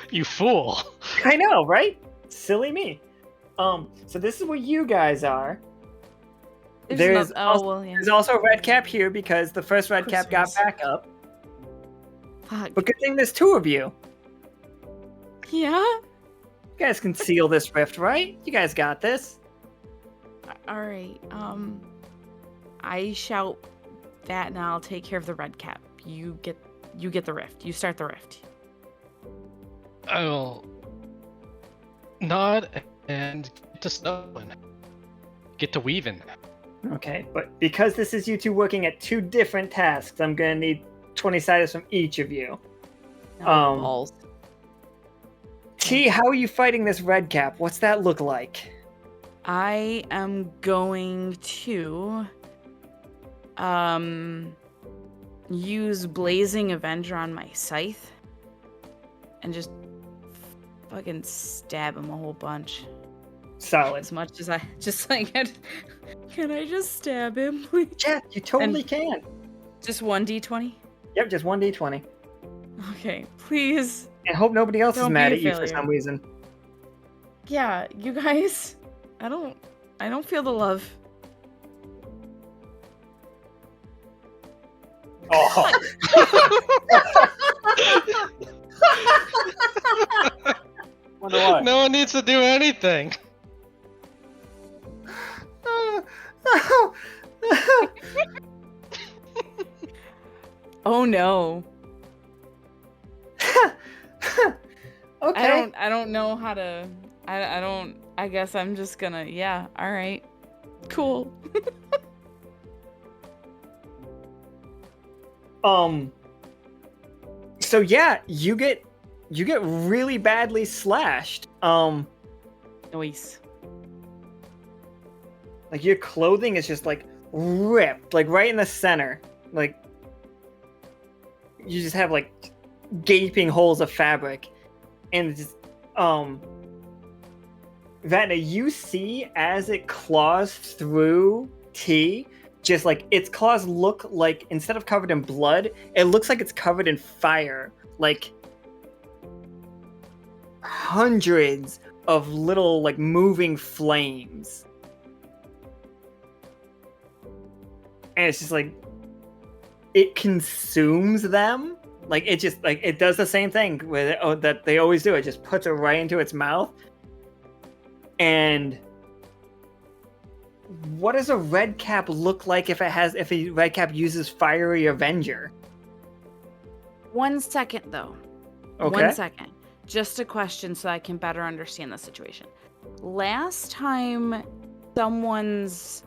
Speaker 4: You fool!
Speaker 3: I know, right? Silly me. So this is where you guys are. There's also a red cap here because the first red cap got
Speaker 8: Christmas.
Speaker 3: back up.
Speaker 8: Fuck.
Speaker 3: But good thing there's two of you.
Speaker 8: Yeah?
Speaker 3: You guys can seal this rift, right? You guys got this.
Speaker 8: Alright, I shout that and I'll take care of the red cap. You get the rift. You start the rift.
Speaker 4: I will nod and get to sewing. Get to weaving.
Speaker 3: Okay, but because this is you two working at 2 different tasks, I'm gonna need 20 siders from each of you.
Speaker 8: Balls.
Speaker 3: T, how are you fighting this red cap? What's that look like?
Speaker 8: I am going to use Blazing Avenger on my scythe and just fucking stab him a whole bunch.
Speaker 3: Solid.
Speaker 8: As much as I just like can I just stab him, please?
Speaker 3: Yeah, you totally can.
Speaker 8: Just 1d20?
Speaker 3: Yep, just 1d20.
Speaker 8: Okay, please.
Speaker 3: And hope nobody else
Speaker 8: Don't
Speaker 3: is
Speaker 8: be
Speaker 3: mad
Speaker 8: a
Speaker 3: at you for
Speaker 8: failure.
Speaker 3: some reason.
Speaker 8: Yeah, you guys. I don't feel the love.
Speaker 5: Oh. Wonder why.
Speaker 4: No one needs to do anything.
Speaker 8: Oh no.
Speaker 3: Okay.
Speaker 8: I don't know how to I guess I'm just gonna yeah, alright. Cool.
Speaker 3: So yeah, you get really badly slashed.
Speaker 8: Nice.
Speaker 3: Like your clothing is just like ripped, like right in the center. Like you just have like gaping holes of fabric. And it's just Vatna, you see as it claws through T, just like its claws look like, instead of covered in blood, it looks like it's covered in fire. Like hundreds of little like moving flames. And it's just like it consumes them. Like it just like it does the same thing with it, that they always do. It just puts it right into its mouth. And what does a red cap look like if a red cap uses Fiery Avenger?
Speaker 8: 1 second though.
Speaker 3: Okay.
Speaker 8: 1 second. Just a question so I can better understand the situation. Last time someone's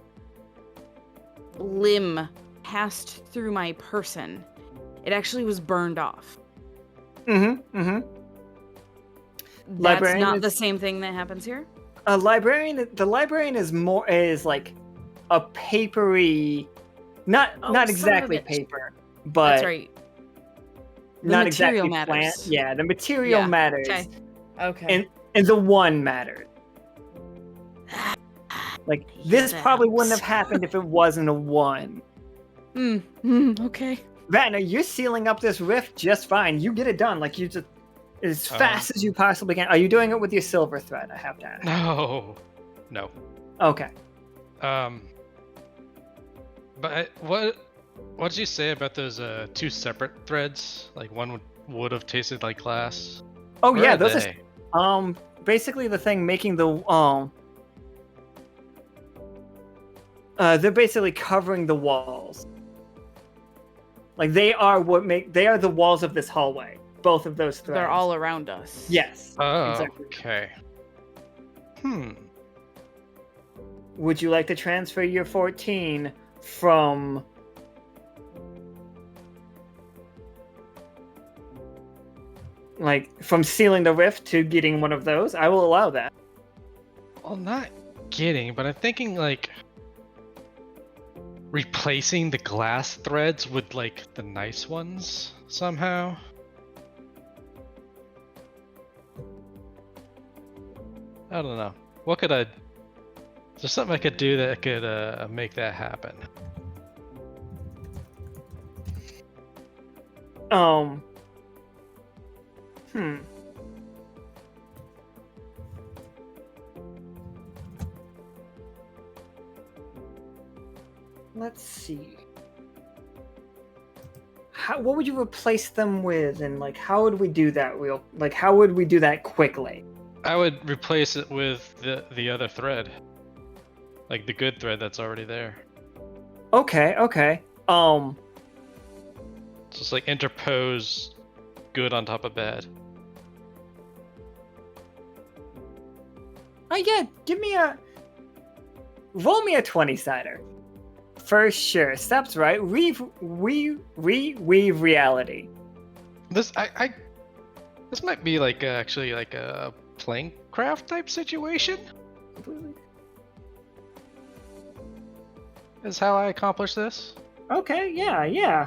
Speaker 8: limb passed through my person, it actually was burned off.
Speaker 3: Mm-hmm.
Speaker 8: That's
Speaker 3: Librarian
Speaker 8: not
Speaker 3: is-
Speaker 8: the same thing that happens here?
Speaker 3: The librarian is like a papery, not
Speaker 8: son of a
Speaker 3: exactly
Speaker 8: bitch.
Speaker 3: paper, but
Speaker 8: That's right. The
Speaker 3: not
Speaker 8: material
Speaker 3: exactly
Speaker 8: matters.
Speaker 3: plant. Yeah, the material
Speaker 8: Yeah,
Speaker 3: matters,
Speaker 8: Okay.
Speaker 3: and the one mattered. Like this
Speaker 8: That
Speaker 3: probably wouldn't
Speaker 8: helps.
Speaker 3: have happened if it wasn't a one.
Speaker 8: Okay.
Speaker 3: Vatna, you're sealing up this rift just fine. You get it done, like you just as fast as you possibly can. Are you doing it with your silver thread? I have to ask.
Speaker 4: No.
Speaker 3: Okay.
Speaker 4: But what did you say about those 2 separate threads? Like one would have tasted like glass.
Speaker 3: Oh
Speaker 4: Where
Speaker 3: yeah,
Speaker 4: are
Speaker 3: those
Speaker 4: they?
Speaker 3: are basically the thing making the they're basically covering the walls. Like they are the walls of this hallway. Both of those threads.
Speaker 8: They're all around us.
Speaker 3: Yes.
Speaker 4: Oh,
Speaker 3: exactly.
Speaker 4: okay.
Speaker 3: Would you like to transfer your 14 from sealing the rift to getting one of those? I will allow that.
Speaker 4: Well, not getting, but I'm thinking like replacing the glass threads with like the nice ones somehow. I don't know. What could I? Is there something I could do that could make that happen?
Speaker 3: Let's see. What would you replace them with, and like how would we do that how would we do that quickly?
Speaker 4: I would replace it with the other thread, like the good thread that's already there.
Speaker 3: Okay.
Speaker 4: Just like interpose good on top of bad.
Speaker 3: Oh yeah, roll me a 20-sider. For sure. Steps right. Weave reality.
Speaker 4: This this might be like actually like a playing craft type situation. Is how I accomplish this.
Speaker 3: Okay, yeah.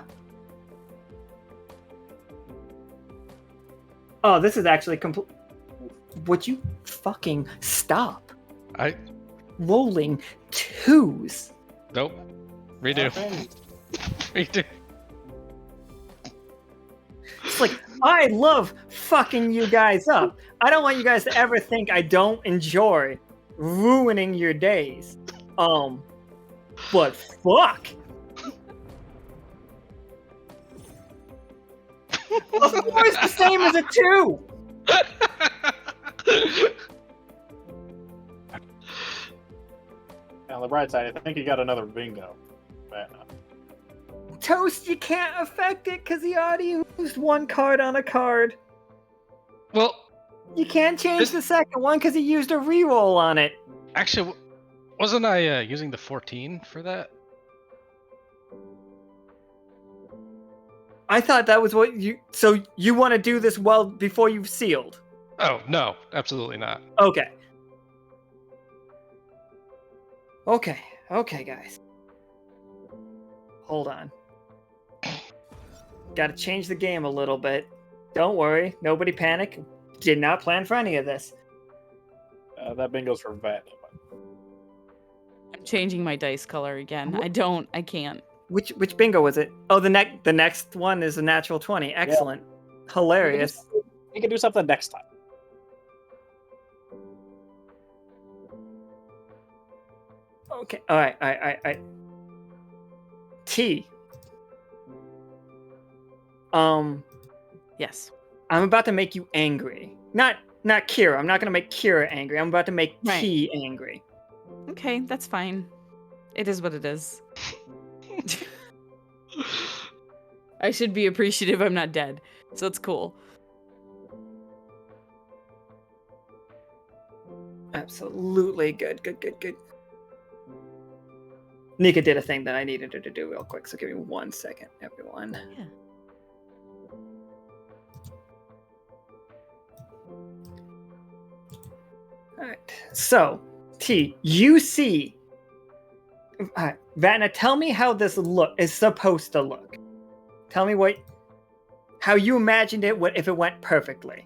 Speaker 3: Oh, this is actually complete. Would you fucking stop rolling 2s?
Speaker 4: Nope. Redo. Redo.
Speaker 3: It's like, I love fucking you guys up. I don't want you guys to ever think I don't enjoy ruining your days. But fuck. A 4 is the same as a 2.
Speaker 5: On the bright side, I think you got another bingo. Vatna.
Speaker 3: Toast, you can't affect it because he already used 1 card on a card.
Speaker 4: Well,
Speaker 3: You can't change the second one because he used a reroll on it.
Speaker 4: actually, wasn't I using the 14 for that?
Speaker 3: I thought that was what you... So you want to do this well before you've sealed?
Speaker 4: Oh, no, absolutely not.
Speaker 3: Okay. Okay, guys. Hold on. Gotta change the game a little bit. Don't worry, nobody panic. Did not plan for any of this.
Speaker 5: That bingo's for Vatna.
Speaker 8: I'm changing my dice color again. I can't.
Speaker 3: Which bingo was it? Oh, the next one is a natural 20. Excellent. Hilarious.
Speaker 5: You can do something next time.
Speaker 3: Okay. All right. T.
Speaker 8: Yes.
Speaker 3: I'm about to make you angry. Not Kiera. I'm not gonna make Kiera angry. I'm about to make T angry.
Speaker 8: Okay, that's fine. It is what it is. I should be appreciative I'm not dead, so it's cool.
Speaker 3: Absolutely good. Nika did a thing that I needed her to do real quick, so give me 1 second, everyone.
Speaker 8: Yeah.
Speaker 3: Alright, so, T, you see... Alright, Vatna, tell me how this is supposed to look. Tell me how you imagined it if it went perfectly.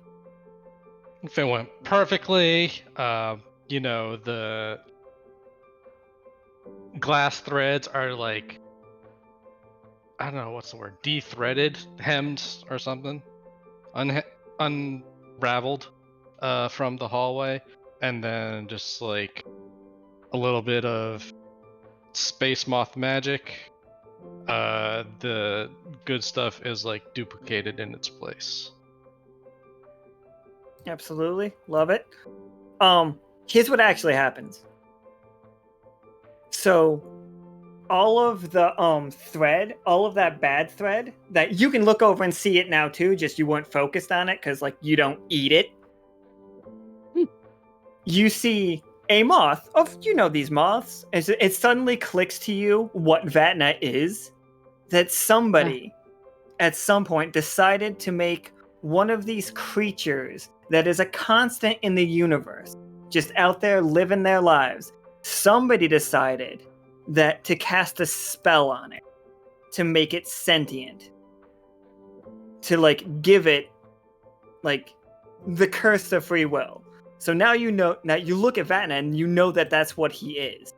Speaker 4: If it went perfectly, the glass threads are like, I don't know, what's the word? De-threaded, hemmed or something, unraveled from the hallway, and then just like a little bit of space moth magic. The good stuff is like duplicated in its place.
Speaker 3: Absolutely. Love it. Here's what actually happens. So all of the thread, all of that bad thread that you can look over and see it now too, just you weren't focused on it because like you don't eat it. You see a moth these moths. It suddenly clicks to you what Vatna is. That somebody at some point decided to make one of these creatures that is a constant in the universe, just out there living their lives. Somebody decided that to cast a spell on it, to make it sentient, to like give it like the curse of free will. So now you look at Vatna and you know that that's what he is.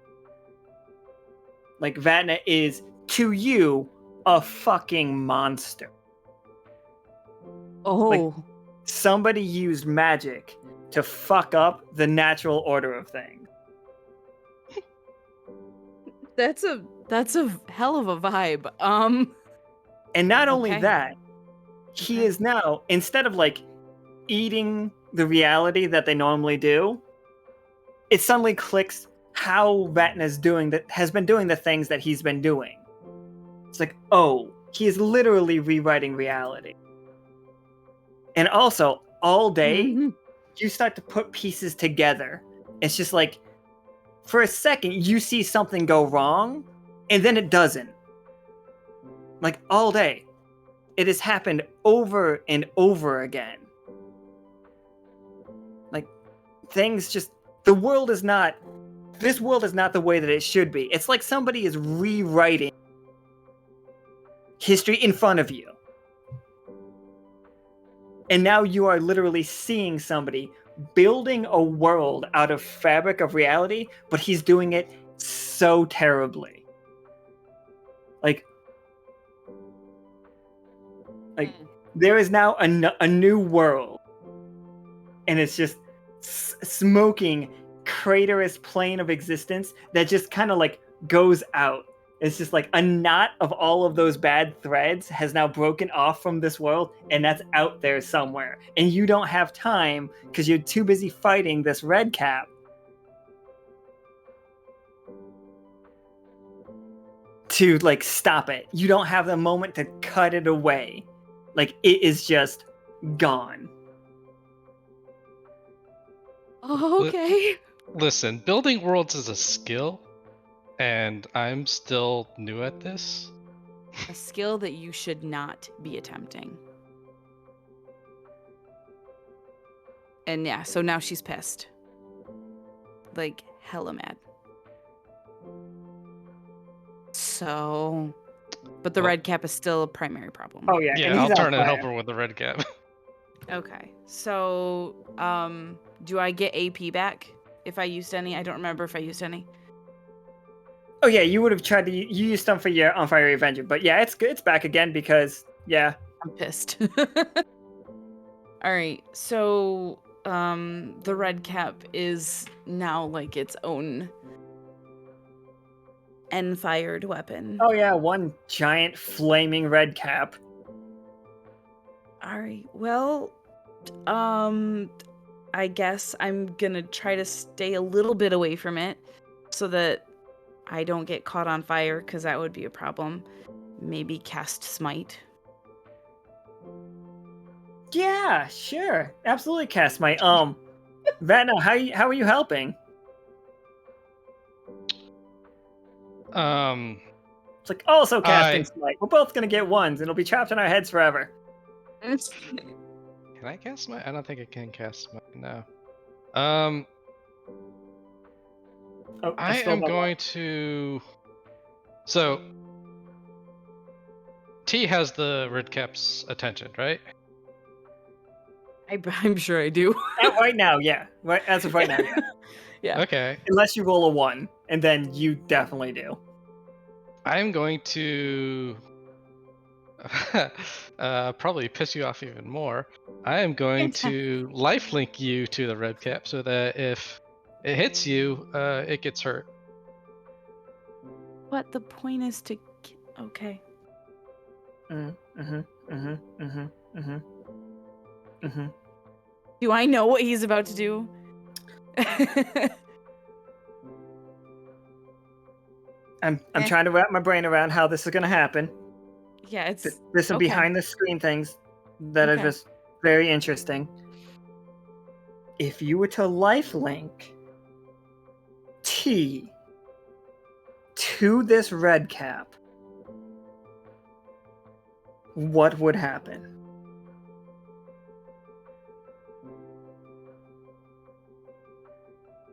Speaker 3: Like Vatna is to you a fucking monster.
Speaker 8: Oh.
Speaker 3: Like, somebody used magic to fuck up the natural order of things.
Speaker 8: That's a hell of a vibe.
Speaker 3: And not only that, he is now, instead of like eating the reality that they normally do, it suddenly clicks how Vatna's has been doing the things that he's been doing. It's like, oh, he is literally rewriting reality. And also, all day, you start to put pieces together It's just like, for a second, you see something go wrong, and then it doesn't. Like, all day. It has happened over and over again. Like, things just... This world is not the way that it should be. It's like somebody is rewriting history in front of you. And now you are literally seeing somebody building a world out of fabric of reality, but he's doing it so terribly. Like there is now a new world, and it's just smoking craterous plane of existence that just kind of like goes out. It's just like a knot of all of those bad threads has now broken off from this world, and that's out there somewhere. And you don't have time because you're too busy fighting this red cap to like stop it. You don't have the moment to cut it away. Like, it is just gone.
Speaker 8: Oh, okay.
Speaker 4: Listen, building worlds is a skill, and I'm still new at this.
Speaker 8: A skill that you should not be attempting. And yeah, so now she's pissed. Like, hella mad. So... But the red cap is still a primary problem.
Speaker 3: Oh yeah,
Speaker 4: Yeah, I'll turn and help her with the red cap.
Speaker 8: Okay. So, do I get AP back if I used any? I don't remember if I used any.
Speaker 3: Oh yeah, you would have tried to you used some for your On Fire Avenger, but yeah, it's back again because yeah.
Speaker 8: I'm pissed. All right. So, the red cap is now like its own end-fired weapon.
Speaker 3: Oh yeah, one giant flaming red cap.
Speaker 8: All right. Well, I guess I'm gonna try to stay a little bit away from it so that I don't get caught on fire, because that would be a problem. Maybe cast Smite.
Speaker 3: Yeah, sure. Absolutely cast Smite. Vatna, how are you helping? It's like also casting Smite. We're both gonna get ones, and it'll be trapped in our heads forever.
Speaker 4: Can I cast Smite? I don't think I can cast Smite, no. I am going to... So, T has the red cap's attention, right?
Speaker 8: I'm sure I do.
Speaker 3: Right now, yeah. Right, as of right now, yeah.
Speaker 8: Yeah.
Speaker 4: Okay.
Speaker 3: Unless you roll a 1, and then you definitely do.
Speaker 4: I'm going to probably piss you off even more. I am going to lifelink you to the red cap so that if it hits you, it gets hurt.
Speaker 8: What the point is to... Okay. Do I know what he's about to do?
Speaker 3: I'm trying to wrap my brain around how this is going to happen.
Speaker 8: Yeah, it's...
Speaker 3: There's some
Speaker 8: okay.
Speaker 3: behind the screen things that are just very interesting. If you were to lifelink T to this red cap, what would happen?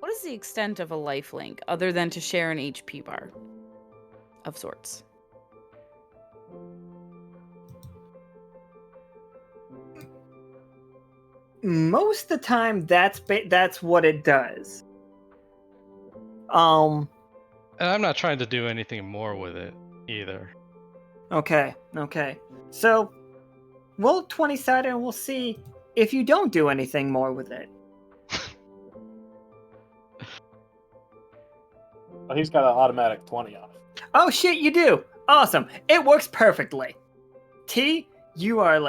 Speaker 8: What is the extent of a lifelink other than to share an HP bar of sorts?
Speaker 3: Most of the time, that's what it does.
Speaker 4: And I'm not trying to do anything more with it either.
Speaker 3: Okay. So, roll 20-sided and we'll see if you don't do anything more with it.
Speaker 5: Well, he's got an automatic 20 off.
Speaker 3: Oh shit, you do! Awesome. It works perfectly. T, you are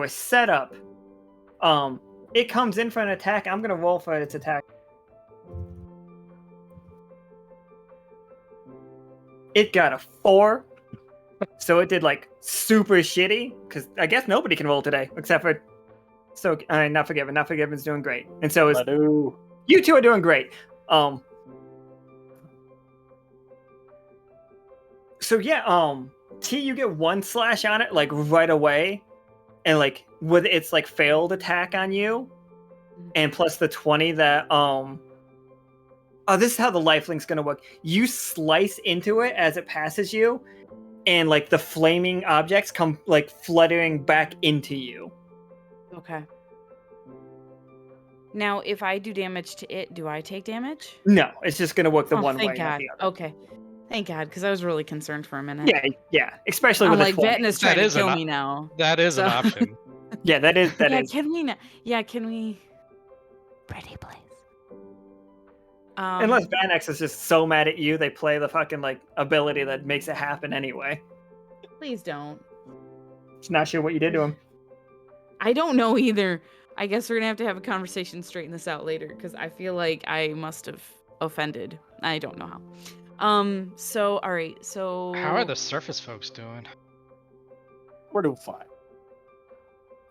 Speaker 3: set up. It comes in for an attack. I'm gonna roll for its attack. It got a 4. So it did super shitty, because I guess nobody can roll today, except for Not Forgiven. Not Forgiven's doing great. And so is...
Speaker 5: Badu.
Speaker 3: You two are doing great. So yeah, T, you get 1 slash on it like right away, and like with its like failed attack on you, and plus the 20 that oh, this is how the lifelink's gonna work. You slice into it as it passes you, and like the flaming objects come like fluttering back into you.
Speaker 8: Okay. Now, if I do damage to it, do I take damage?
Speaker 3: No, it's just gonna work the one
Speaker 8: thank
Speaker 3: way,
Speaker 8: God.
Speaker 3: not the other.
Speaker 8: Okay. Thank God, because I was really concerned for a minute.
Speaker 3: Yeah, especially
Speaker 8: I'm
Speaker 3: with
Speaker 8: like,
Speaker 3: the 20.
Speaker 8: Vatna's trying to kill me now.
Speaker 4: That is an
Speaker 8: So-
Speaker 4: option.
Speaker 3: Yeah, that is.
Speaker 8: Can we not? Yeah, can we?
Speaker 6: Pretty please.
Speaker 3: Unless Vanex is just so mad at you, they play the fucking like ability that makes it happen anyway.
Speaker 8: Please don't.
Speaker 3: Just not sure what you did to him.
Speaker 8: I don't know either. I guess we're gonna have to have a conversation, straighten this out later, because I feel like I must have offended. I don't know how. So all right. So
Speaker 4: How are the surface folks doing?
Speaker 5: We're doing fine.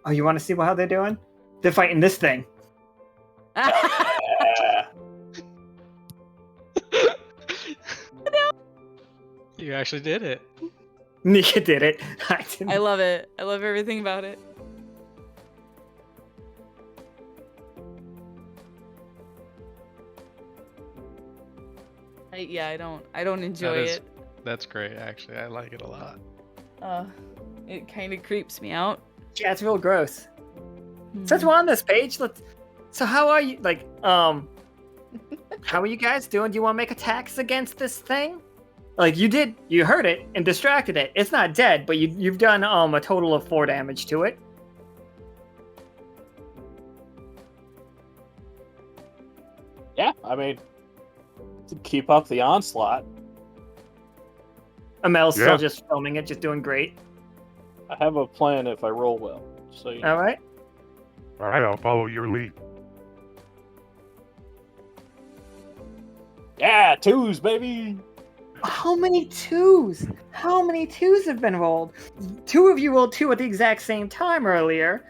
Speaker 3: Oh, you want to see how they're doing? They're fighting this thing.
Speaker 4: You actually did it.
Speaker 3: Nika did it. I didn't.
Speaker 8: I love it. I love everything about it. I don't enjoy
Speaker 4: is-
Speaker 8: it.
Speaker 4: That's great, actually. I like it a lot.
Speaker 8: It kind of creeps me out.
Speaker 3: Yeah, it's real gross. Since we're on this page, so how are you? Like, how are you guys doing? Do you want to make attacks against this thing? Like you hurt it and distracted it. It's not dead, but you've done a total of 4 damage to it.
Speaker 5: Yeah, I mean, to keep up the onslaught.
Speaker 3: Amel's
Speaker 7: Yeah.
Speaker 3: still just filming it, just doing great.
Speaker 5: I have a plan if I roll well. So you know.
Speaker 3: All right.
Speaker 7: All right, I'll follow your lead.
Speaker 5: Yeah, 2s, baby.
Speaker 3: How many 2s? How many 2s have been rolled? 2 of you rolled 2 at the exact same time earlier.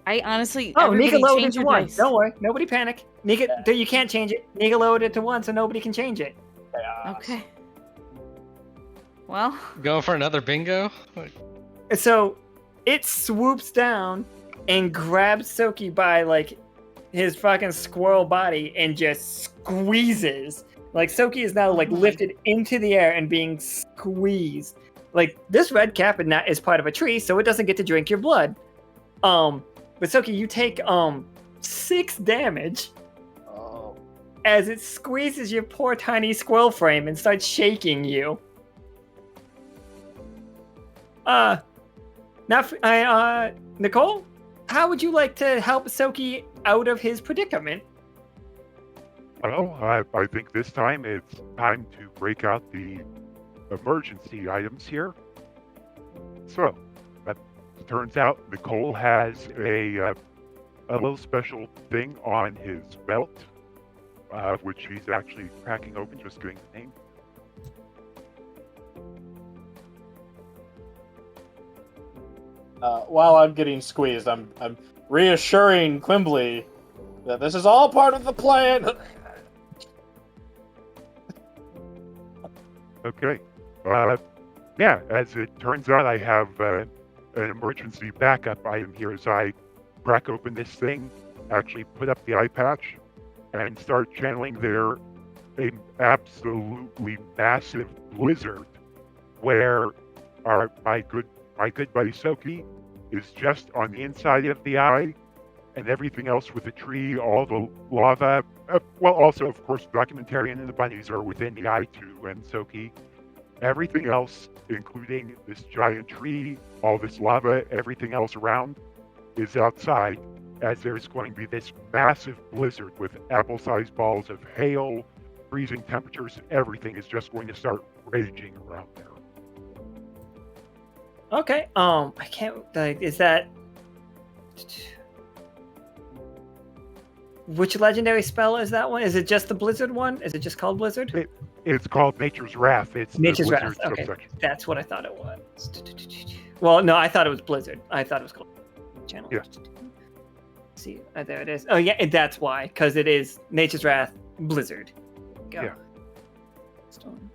Speaker 8: I honestly.
Speaker 3: Oh, Nika
Speaker 8: everybody
Speaker 3: lowered it
Speaker 8: change
Speaker 3: to
Speaker 8: your
Speaker 3: 1.
Speaker 8: dice.
Speaker 3: Don't worry, nobody panic. Nika, you can't change it. Nika lowered it to 1, so nobody can change it.
Speaker 5: Chaos.
Speaker 8: Okay. Well,
Speaker 4: Going for another bingo?
Speaker 3: So it swoops down and grabs Tsoki by like his fucking squirrel body and just squeezes. Like Tsoki is now like lifted into the air and being squeezed. Like this red cap is part of a tree, so it doesn't get to drink your blood. But Tsoki, you take 6 damage
Speaker 5: Oh.
Speaker 3: as it squeezes your poor tiny squirrel frame and starts shaking you. Nichol, how would you like to help Tsoki out of his predicament?
Speaker 7: Well, I think this time it's time to break out the emergency items here. So, it turns out Nichol has a little special thing on his belt, which he's actually cracking open, just getting the name.
Speaker 5: While I'm getting squeezed, I'm reassuring Quimbley that this is all part of the plan.
Speaker 7: Okay. Yeah, as it turns out, I have an emergency backup item here as I crack open this thing, actually put up the eye patch, and start channeling there an absolutely massive blizzard where my good buddy Tsoki is just on the inside of the eye, and everything else with the tree, all the lava, well, also, of course, documentarian and the bunnies are within the eye too, and Tsoki. Everything else, including this giant tree, all this lava, everything else around, is outside, as there's going to be this massive blizzard with apple-sized balls of hail, freezing temperatures, everything is just going to start raging around there.
Speaker 3: Okay. I can't. Like, is that which legendary spell is that one? Is it just the Blizzard one? Is it just called Blizzard?
Speaker 7: It's called Nature's Wrath. It's
Speaker 3: Nature's
Speaker 7: the
Speaker 3: Wrath.
Speaker 7: Blizzard
Speaker 3: Okay,
Speaker 7: subsection.
Speaker 3: that's what I thought it was. Well, no, I thought it was Blizzard. I thought it was called Channel.
Speaker 7: Yeah.
Speaker 3: see. There it is. Oh yeah, that's why, because it is Nature's Wrath Blizzard. Go.
Speaker 7: Yeah.
Speaker 3: Storm.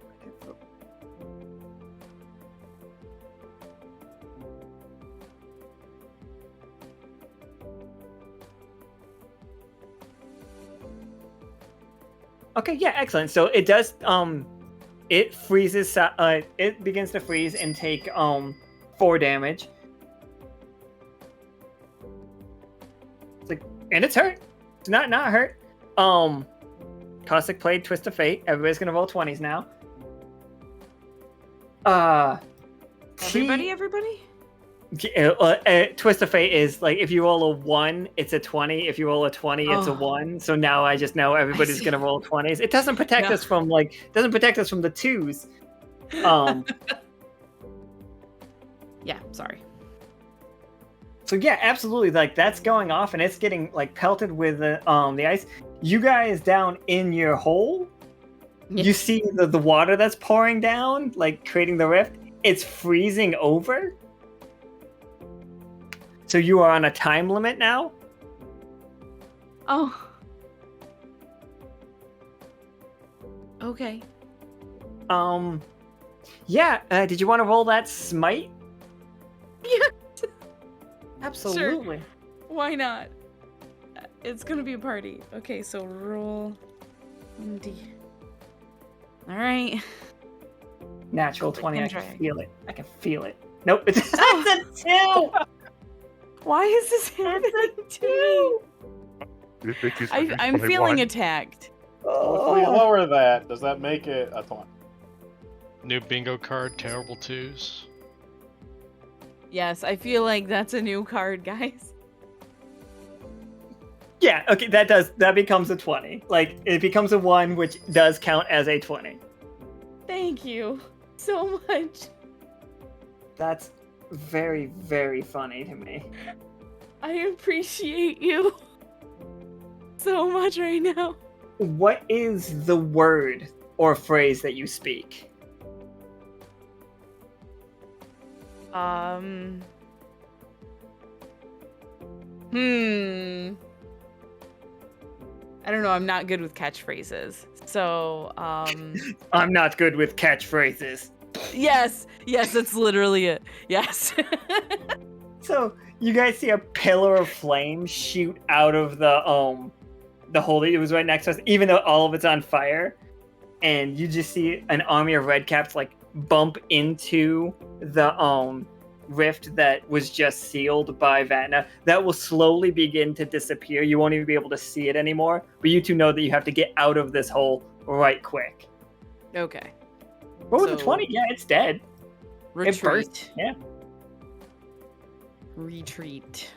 Speaker 3: Okay, yeah, excellent. So it does it freezes it begins to freeze and take 4 damage. It's like, and it's hurt. It's not hurt. Caustic Blade, Twist of Fate. Everybody's gonna roll 20s now.
Speaker 8: Everybody?
Speaker 3: Twist of Fate is like if you roll a 1, it's a 20. If you roll a 20, it's a 1. So now I just know everybody's gonna roll 20s. It doesn't protect us from the 2s.
Speaker 8: Yeah, sorry.
Speaker 3: So yeah, absolutely. Like that's going off, and it's getting like pelted with the ice. You guys down in your hole, you see the water that's pouring down, like creating the rift. It's freezing over. So you are on a time limit now?
Speaker 8: Oh. Okay.
Speaker 3: Yeah, did you want to roll that smite?
Speaker 8: Yeah.
Speaker 3: Absolutely.
Speaker 8: Sure. Why not? It's gonna be a party. Okay, so roll 1d. Alright.
Speaker 3: Natural 20, I
Speaker 8: try.
Speaker 3: can feel it. I can feel it. Nope, it's a 2!
Speaker 8: Why is this happening to me? I'm feeling
Speaker 5: If
Speaker 8: attacked.
Speaker 5: we lower that, does that make it a 20?
Speaker 4: New bingo card, terrible 2s.
Speaker 8: Yes, I feel like that's a new card, guys.
Speaker 3: Yeah, okay, that becomes a 20. Like, it becomes a 1, which does count as a 20.
Speaker 8: Thank you so much.
Speaker 3: That's very, very funny to me.
Speaker 8: I appreciate you so much right now.
Speaker 3: What is the word or phrase that you speak?
Speaker 8: I don't know, I'm not good with catchphrases. So,
Speaker 3: I'm not good with catchphrases.
Speaker 8: Yes, that's literally it. Yes.
Speaker 3: So, you guys see a pillar of flame shoot out of the hole that was right next to us, even though all of it's on fire. And you just see an army of redcaps like bump into the rift that was just sealed by Vatna. That will slowly begin to disappear. You won't even be able to see it anymore. But you two know that you have to get out of this hole right quick.
Speaker 8: Okay.
Speaker 3: What was the 20? Yeah, it's dead.
Speaker 8: Retreat.
Speaker 3: It burst. Yeah.
Speaker 8: Retreat.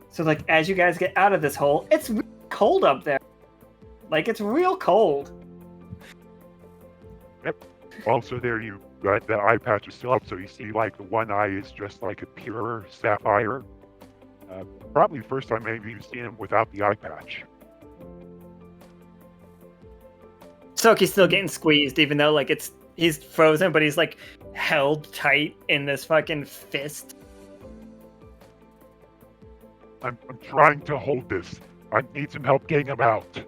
Speaker 3: So, like, as you guys get out of this hole, it's really cold up there. Like, it's real cold.
Speaker 7: Yep. Also, there you got the eye patch is still up, so you see, like, the one eye is just like a pure sapphire. Probably the first time maybe you've seen him without the eye patch.
Speaker 3: Tsoki's still getting squeezed, even though, like, he's frozen, but he's, like, held tight in this fucking fist.
Speaker 7: I'm trying to hold this. I need some help getting him out.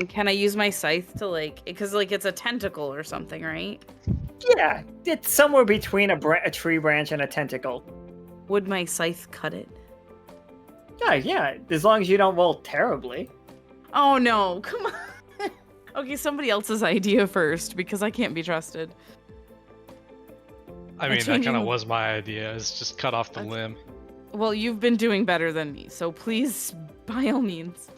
Speaker 8: Can I use my scythe to, like, because, like, it's a tentacle or something, right?
Speaker 3: Yeah, it's somewhere between a tree branch and a tentacle.
Speaker 8: Would my scythe cut it?
Speaker 3: Yeah, as long as you don't roll terribly.
Speaker 8: Oh, no, come on. Okay, somebody else's idea first, because I can't be trusted.
Speaker 4: I mean, that kind of was my idea, is just cut off the limb.
Speaker 8: Well, you've been doing better than me, so please, by all means.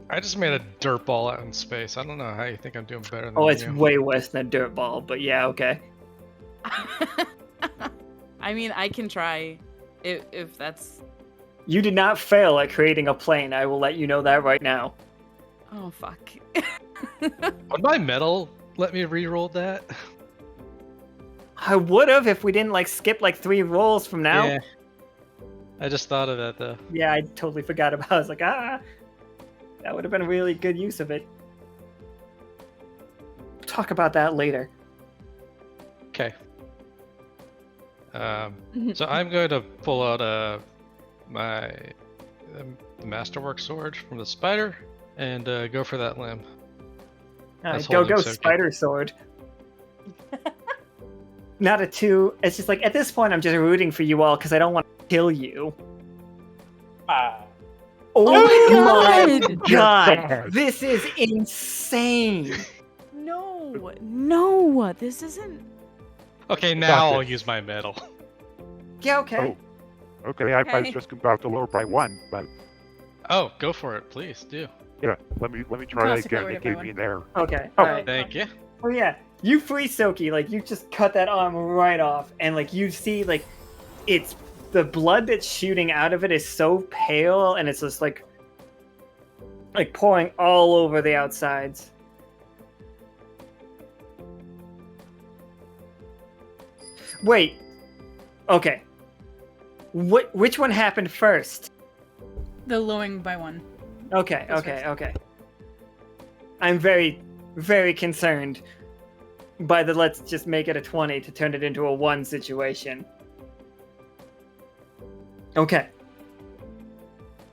Speaker 4: I just made a dirt ball out in space. I don't know how you think I'm doing better than you.
Speaker 3: Oh, it's way worse than a dirt ball, but yeah, okay.
Speaker 8: I mean, I can try, if that's...
Speaker 3: You did not fail at creating a plane, I will let you know that right now.
Speaker 8: Oh, fuck.
Speaker 4: Would my metal let me re-roll that?
Speaker 3: I would have if we didn't, like, skip, like, 3 rolls from now.
Speaker 4: Yeah. I just thought of that, though.
Speaker 3: Yeah, I totally forgot about it. I was like, that would have been a really good use of it. Talk about that later.
Speaker 4: Okay. So I'm going to pull out a my the masterwork sword from the spider and go for that limb. That's
Speaker 3: Go
Speaker 4: holding
Speaker 3: go
Speaker 4: Tsoki.
Speaker 3: spider sword. Not a 2. It's just like at this point I'm just rooting for you all because I don't want to kill you.
Speaker 5: Ah.
Speaker 8: Oh my
Speaker 3: God! This is insane.
Speaker 8: No, this isn't.
Speaker 4: Okay, now I'll
Speaker 7: this.
Speaker 4: use my medal.
Speaker 3: Yeah, okay.
Speaker 7: Oh, okay. I was
Speaker 8: Okay.
Speaker 7: just about to lower by 1, but
Speaker 4: Oh, go for it, please do.
Speaker 7: yeah, let me try
Speaker 1: Toss
Speaker 7: that
Speaker 1: it
Speaker 7: again.
Speaker 1: forward
Speaker 7: It
Speaker 1: if I
Speaker 7: gave
Speaker 1: want.
Speaker 7: me an error.
Speaker 3: Okay.
Speaker 7: Oh,
Speaker 3: Alright.
Speaker 4: Thank you.
Speaker 3: Oh yeah. You free Tsoki, like you just cut that arm right off, and like you see like it's the blood that's shooting out of it is so pale, and it's just like pouring all over the outsides. Wait. Okay. Which one happened first?
Speaker 1: The lowering by 1.
Speaker 3: Okay,
Speaker 1: Goes
Speaker 3: okay,
Speaker 1: first.
Speaker 3: okay. I'm very, very concerned by the let's just make it a 20 to turn it into a 1 situation. Okay.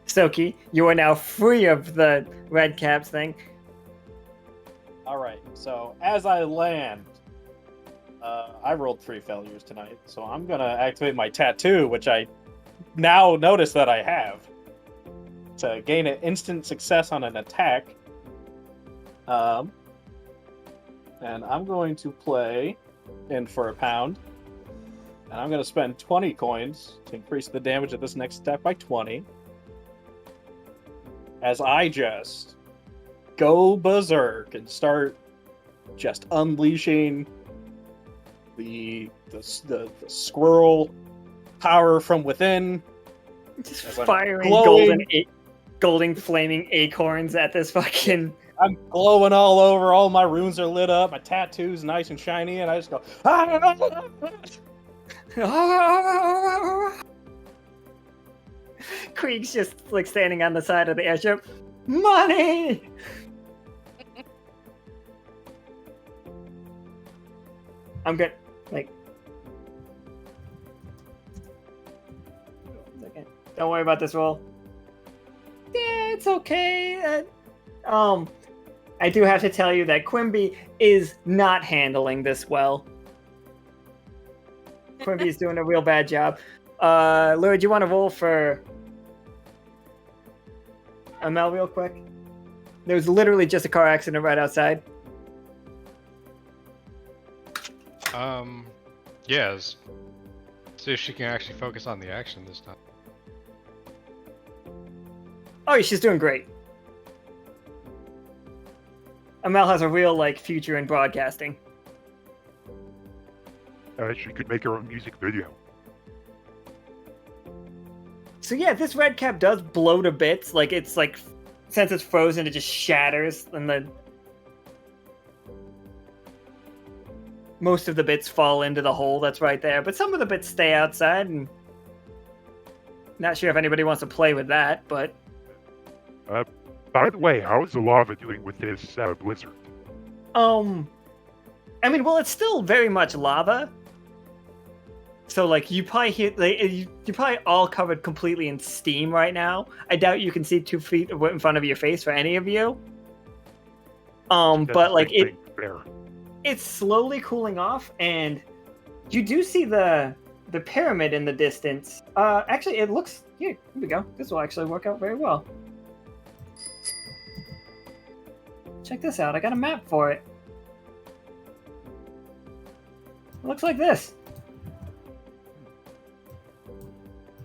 Speaker 3: Tsoki, you are now free of the red caps thing.
Speaker 5: All right. So as I land, I rolled 3 failures tonight, so I'm gonna activate my tattoo, which I now notice that I have, to gain an instant success on an attack. And I'm going to play in for a pound, and I'm gonna spend 20 coins to increase the damage of this next attack by 20. As I just go berserk and start just unleashing the squirrel power from within.
Speaker 3: Just
Speaker 5: As I'm
Speaker 3: firing
Speaker 5: glowing.
Speaker 3: golden flaming acorns at this fucking...
Speaker 5: I'm glowing all over. All my runes are lit up. My tattoo's nice and shiny, and I just go.
Speaker 3: Krieg's just like standing on the side of the airship. Money! I'm good. Like, don't worry about this roll. Yeah, it's okay. I do have to tell you that Quimby is not handling this well. Quimby is doing a real bad job. Lurid, you want to roll for ML real quick? There's literally just a car accident right outside.
Speaker 4: Yes. See if she can actually focus on the action this time.
Speaker 3: Oh, she's doing great. Amel has a real future in broadcasting.
Speaker 7: She could make her own music video.
Speaker 3: So yeah, this red cap does blow to bits. Since it's frozen, it just shatters, and most of the bits fall into the hole that's right there. But some of the bits stay outside, and not sure if anybody wants to play with that. But
Speaker 7: By the way, how's the lava doing with this blizzard?
Speaker 3: it's still very much lava. So you probably hit you're probably all covered completely in steam right now. I doubt you can see 2 feet of what in front of your face for any of you. It's slowly cooling off, and you do see the pyramid in the distance. Actually, it looks here we go. This will actually work out very well. Check this out. I got a map for it. It looks like this.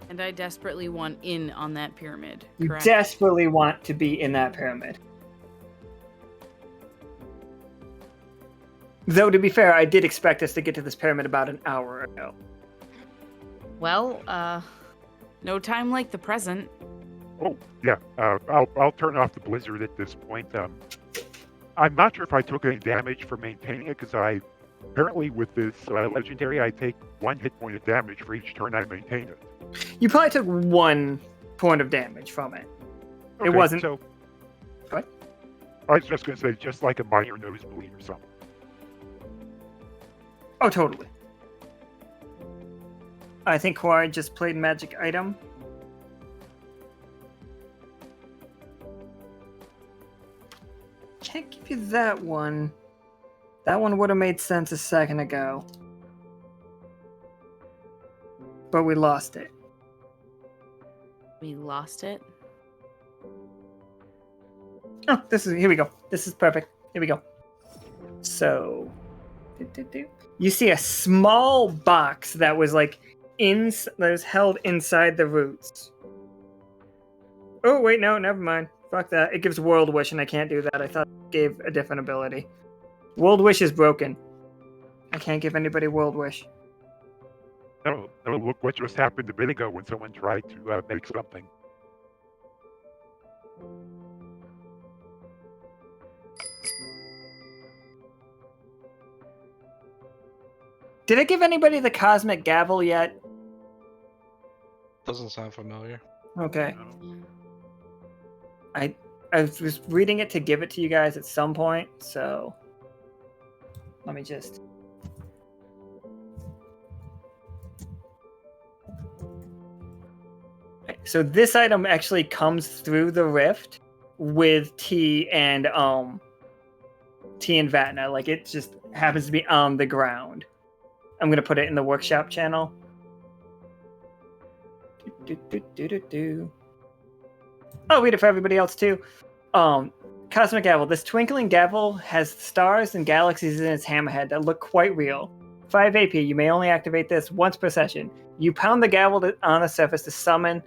Speaker 8: And I desperately want in on that pyramid.
Speaker 3: You
Speaker 8: Correct?
Speaker 3: desperately want to be in that pyramid. Though, to be fair, I did expect us to get to this pyramid about an hour ago.
Speaker 8: Well, no time like the present.
Speaker 7: Oh, yeah. I'll turn off the blizzard at this point. I'm not sure if I took any damage for maintaining it, because apparently with this legendary, I take 1 hit point of damage for each turn I maintain it.
Speaker 3: You probably took 1 point of damage from it.
Speaker 7: Okay,
Speaker 3: It wasn't...
Speaker 7: So,
Speaker 3: What?
Speaker 7: I was just going to say, just like a minor nosebleed or something.
Speaker 3: Oh, totally. I think Kawhi just played magic item. can't give you that one. That one would have made sense a second ago. But we lost it.
Speaker 8: We lost it.
Speaker 3: Oh, here we go. This is perfect. Here we go. So, you see a small box that was like that was held inside the roots. Oh wait, no, never mind. Fuck that. It gives World Wish, and I can't do that. I thought it gave a different ability. World Wish is broken. I can't give anybody World Wish.
Speaker 7: Oh, look what just happened a bit ago when someone tried to make something.
Speaker 3: Did I give anybody the Cosmic Gavel yet?
Speaker 4: Doesn't sound familiar.
Speaker 3: Okay. I was reading it to give it to you guys at some point, so let me just... So this item actually comes through the rift with T and Vatna. Like, it just happens to be on the ground. I'm gonna put it in the workshop channel. I'll read it for everybody else too. Cosmic Gavel. This twinkling gavel has stars and galaxies in its hammerhead that look quite real. 5 AP. You may only activate this once per session. You pound the gavel on the surface to summoning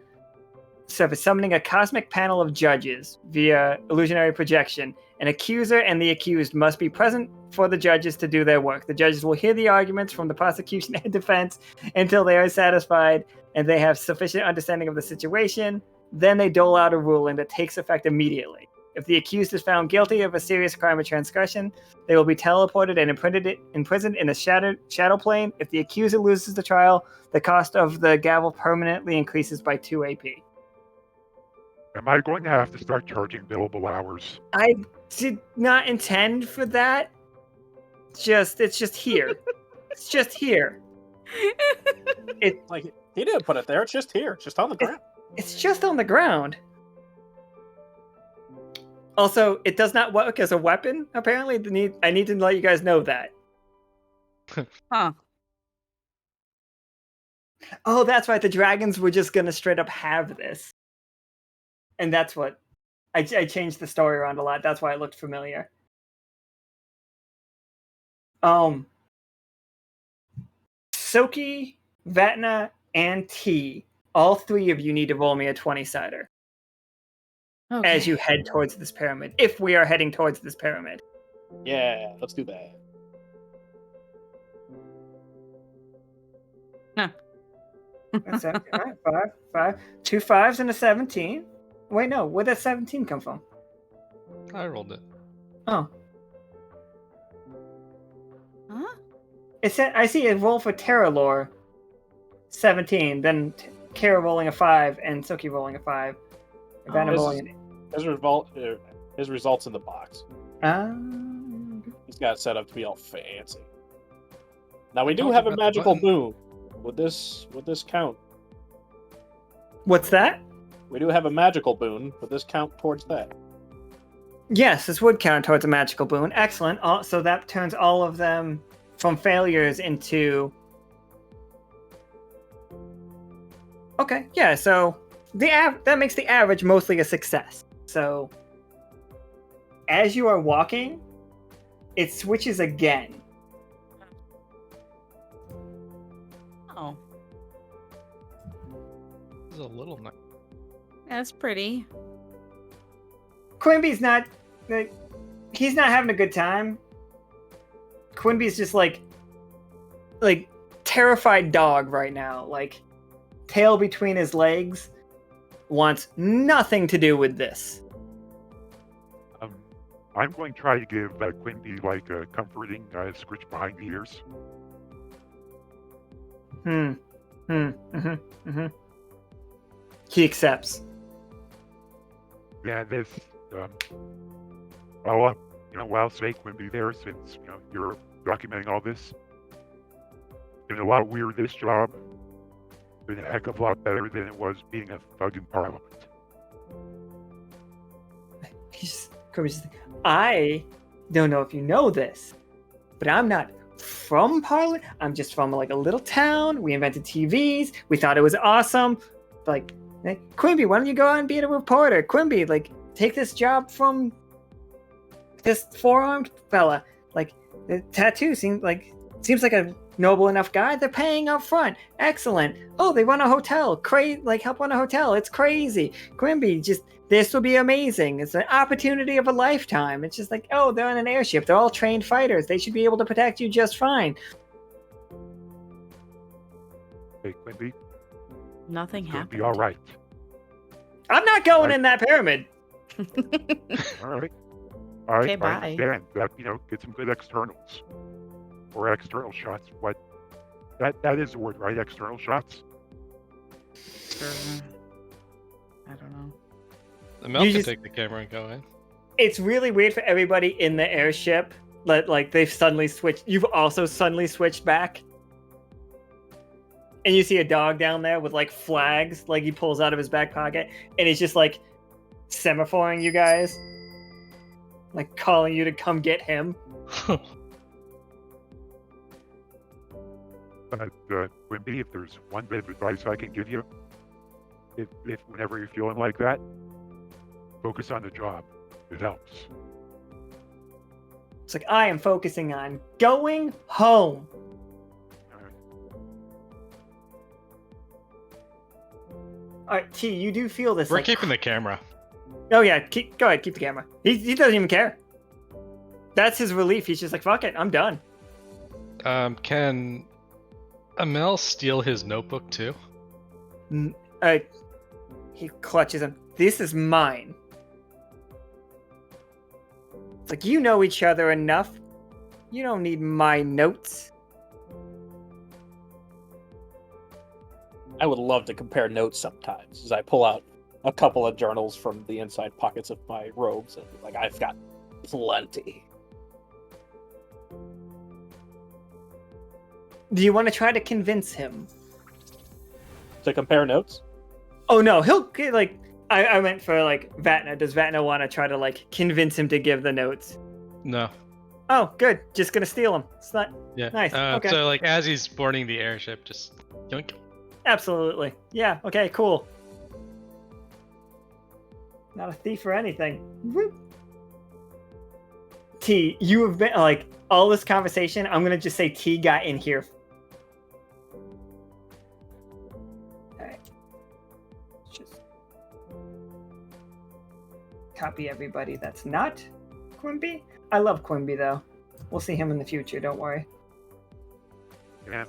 Speaker 3: a cosmic panel of judges via illusionary projection. An accuser and the accused must be present for the judges to do their work. The judges will hear the arguments from the prosecution and defense until they are satisfied and they have sufficient understanding of the situation. Then they dole out a ruling that takes effect immediately. If the accused is found guilty of a serious crime or transgression, they will be teleported and imprisoned in a shadow plane. If the accuser loses the trial, the cost of the gavel permanently increases by 2 AP.
Speaker 7: Am I going to have to start charging billable hours?
Speaker 3: I did not intend for that. It's just here. It's just here.
Speaker 5: Like, he didn't put it there. It's just here. It's just on the ground.
Speaker 3: It's just on the ground. Also, it does not work as a weapon, apparently. I need to let you guys know that.
Speaker 8: Huh.
Speaker 3: Oh, that's right. The dragons were just going to straight up have this. And that's what... I changed the story around a lot. That's why it looked familiar. Tsoki, Vatna, and T. All three of you need to roll me a 20-sider.
Speaker 8: Okay.
Speaker 3: As you head towards this pyramid. If we are heading towards this pyramid.
Speaker 5: Yeah, let's do that.
Speaker 8: Huh.
Speaker 3: That's it. All right, 5. 2 5s and a 17. Wait, no. Where'd that 17 come from?
Speaker 4: I rolled it.
Speaker 3: Oh.
Speaker 8: Huh?
Speaker 3: It said, I see a roll for Terra Lore. 17. Then Kiera rolling a 5 and Tsoki rolling a 5. Vatna rolling an...
Speaker 5: His results in the box. He's got it set up to be all fancy. Now we do have a magical boon. Would this count?
Speaker 3: What's that?
Speaker 5: We do have a magical boon. Would this count towards that?
Speaker 3: Yes, this would count towards a magical boon. Excellent. So that turns all of them from failures into... Okay, yeah, so that makes the average mostly a success. So as you are walking, it switches again.
Speaker 8: Oh.
Speaker 4: This is a little nice.
Speaker 8: That's pretty.
Speaker 3: Quimby's not... he's not having a good time. Quimby's just like terrified dog right now. Like, tail between his legs, wants nothing to do with this.
Speaker 7: I'm going to try to give Quimby like a comforting scritch behind the ears.
Speaker 3: He accepts.
Speaker 7: Yeah, this. While Snake wouldn't be there since you're documenting all this. Been a lot weirder this job. Been a heck of a lot better than it was being a thug in Parliament.
Speaker 3: Quimby's just I don't know if you know this, but I'm not from Parliament. I'm just from like a little town. We invented TVs. We thought it was awesome. Like, hey, Quimby, why don't you go out and be a reporter? Quimby, like, take this job from this four-armed fella. Like, the tattoo seems like a noble enough guy. They're paying up front. Excellent. Oh, they run a hotel. Help run a hotel. It's crazy. Quimby, this will be amazing. It's an opportunity of a lifetime. It's just like, oh, they're on an airship. They're all trained fighters. They should be able to protect you just fine.
Speaker 7: Hey, Quimby,
Speaker 8: Nothing
Speaker 7: you'll
Speaker 8: happened.
Speaker 7: be all right.
Speaker 3: I'm not going in that pyramid.
Speaker 7: All right. All right.
Speaker 8: Okay,
Speaker 7: I
Speaker 8: bye.
Speaker 7: understand that, get some good externals. Or external shots. What? That is the word, right? External shots?
Speaker 8: Sure. I don't know.
Speaker 4: The Mel
Speaker 3: You
Speaker 4: can
Speaker 3: just-
Speaker 4: take the camera and go in.
Speaker 3: It's really weird for everybody in the airship. Like they've suddenly switched. You've also suddenly switched back. And you see a dog down there with like flags, like he pulls out of his back pocket, and he's just like semaphoring you guys, like calling you to come get him.
Speaker 7: But Quimby, if there's one bit of advice I can give you, if whenever you're feeling like that, focus on the job. It helps.
Speaker 3: It's like, I am focusing on going home. All right, T, you do feel this.
Speaker 4: We're
Speaker 3: like,
Speaker 4: keeping the camera.
Speaker 3: Oh yeah, go ahead, keep the camera. He doesn't even care. That's his relief. He's just like, fuck it, I'm done.
Speaker 4: Can Amel steal his notebook too?
Speaker 3: He clutches him. This is mine. It's like, you know each other enough. You don't need my notes.
Speaker 5: I would love to compare notes sometimes as I pull out a couple of journals from the inside pockets of my robes and like I've got plenty.
Speaker 3: Do you want to try to convince him?
Speaker 5: To compare notes?
Speaker 3: Oh no, he'll like. I meant for like Vatna. Does Vatna want to try to like convince him to give the notes?
Speaker 4: No.
Speaker 3: Oh, good. Just gonna steal them. It's not
Speaker 4: Yeah.
Speaker 3: nice. Okay.
Speaker 4: So like as he's boarding the airship, just yoink.
Speaker 3: Absolutely. Yeah. Okay. Cool. Not a thief or anything. Whoop. T, you have been like all this conversation. I'm gonna just say T got in here. Alright. Just copy everybody that's not Quimby. I love Quimby though. We'll see him in the future, don't worry.
Speaker 7: Yeah.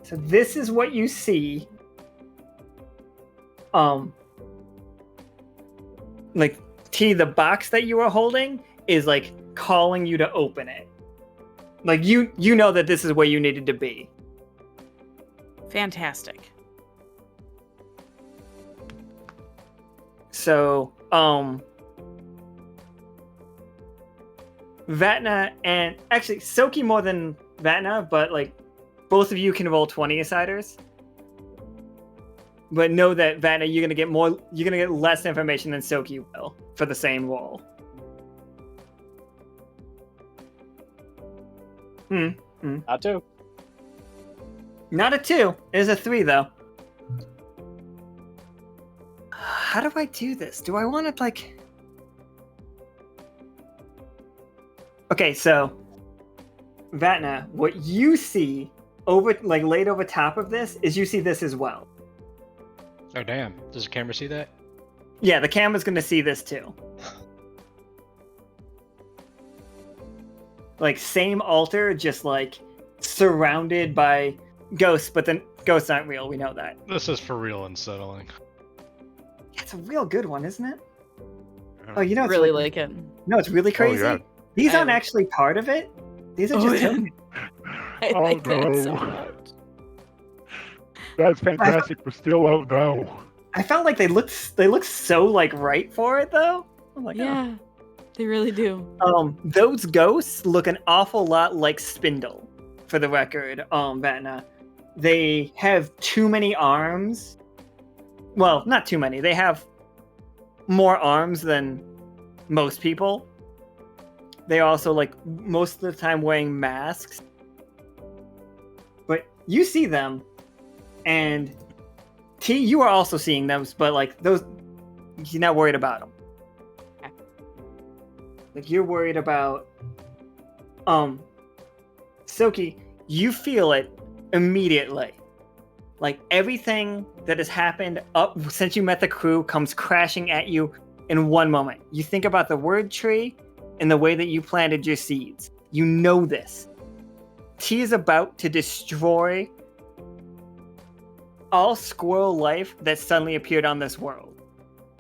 Speaker 3: So this is what you see. Like T, the box that you are holding is like calling you to open it. Like you know that this is where you needed to be.
Speaker 8: Fantastic.
Speaker 3: So, Vatna and actually Tsoki more than Vatna, but like both of you can roll 20-siders. But know that Vatna, you're gonna get less information than Tsoki will for the same roll.
Speaker 5: Not two.
Speaker 3: Not a 2. It is a 3 though. How do I do this? Do I want to like? Okay, so Vatna, what you see over like laid over top of this is you see this as well.
Speaker 4: Oh damn! Does the camera see that?
Speaker 3: Yeah, the camera's gonna see this too. Like same altar, just like surrounded by ghosts, but then ghosts aren't real. We know that.
Speaker 4: This is for real unsettling.
Speaker 3: It's a real good one, isn't it? Oh, you know, it's
Speaker 8: Really like it.
Speaker 3: no, it's really crazy.
Speaker 7: yeah.
Speaker 3: These aren't
Speaker 8: I-
Speaker 3: actually part of it. These are
Speaker 8: Oh,
Speaker 3: just
Speaker 8: yeah.
Speaker 3: him.
Speaker 8: I
Speaker 7: Oh,
Speaker 8: like that so
Speaker 7: no.
Speaker 8: much.
Speaker 7: That's fantastic, but still, oh no.
Speaker 3: I felt like they look so like right for it though. I'm like,
Speaker 8: Yeah, they really do.
Speaker 3: those ghosts look an awful lot like Spindle. For the record, Vatna, they have too many arms well, not too many. They have more arms than most people. They're also, like, most of the time wearing masks. But you see them, and T, you are also seeing them, but, like, those, you're not worried about them. Like, you're worried about, Tsoki, you feel it immediately. Like, everything that has happened up since you met the crew comes crashing at you in one moment. You think about the word tree and the way that you planted your seeds. You know this. T is about to destroy all squirrel life that suddenly appeared on this world.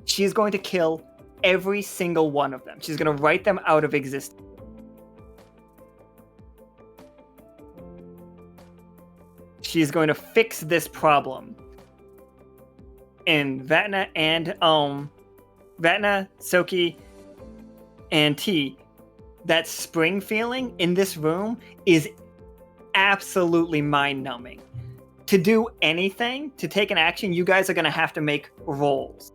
Speaker 3: She's going to kill every single one of them. She's going to write them out of existence. She's going to fix this problem. And Vatna, Tsoki, and T, that spring feeling in this room is absolutely mind-numbing. To do anything, to take an action, you guys are going to have to make rolls.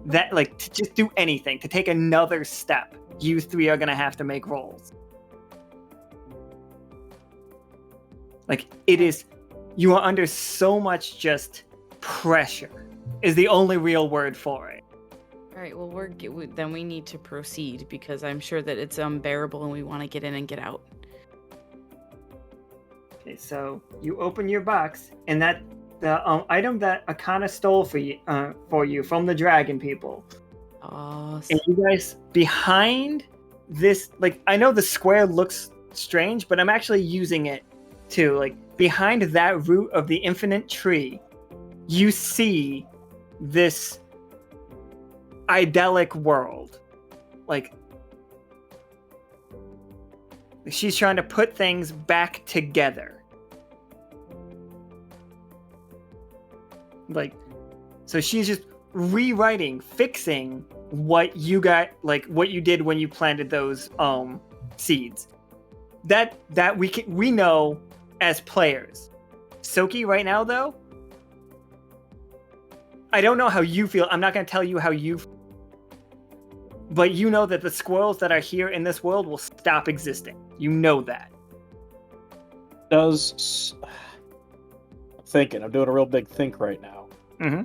Speaker 3: That, like, to just do anything, to take another step, you three are going to have to make rolls. Like, it is, you are under so much just pressure, is the only real word for it.
Speaker 8: All right, well, then we need to proceed because I'm sure that it's unbearable and we want to get in and get out.
Speaker 3: Okay, so you open your box, and that the item that Akana stole for you from the dragon people.
Speaker 8: Awesome.
Speaker 3: And you guys behind this, like, I know the square looks strange, but I'm actually using it too. Like, behind that root of the infinite tree, you see this idyllic world. Like, she's trying to put things back together. Like, so she's just rewriting, fixing what you got, like what you did when you planted those seeds. That we know as players. Tsoki, right now though, I don't know how you feel. I'm not going to tell you how you feel. But you know that the squirrels that are here in this world will stop existing. You know that.
Speaker 5: I'm thinking. I'm doing a real big think right now.
Speaker 3: Mm-hmm.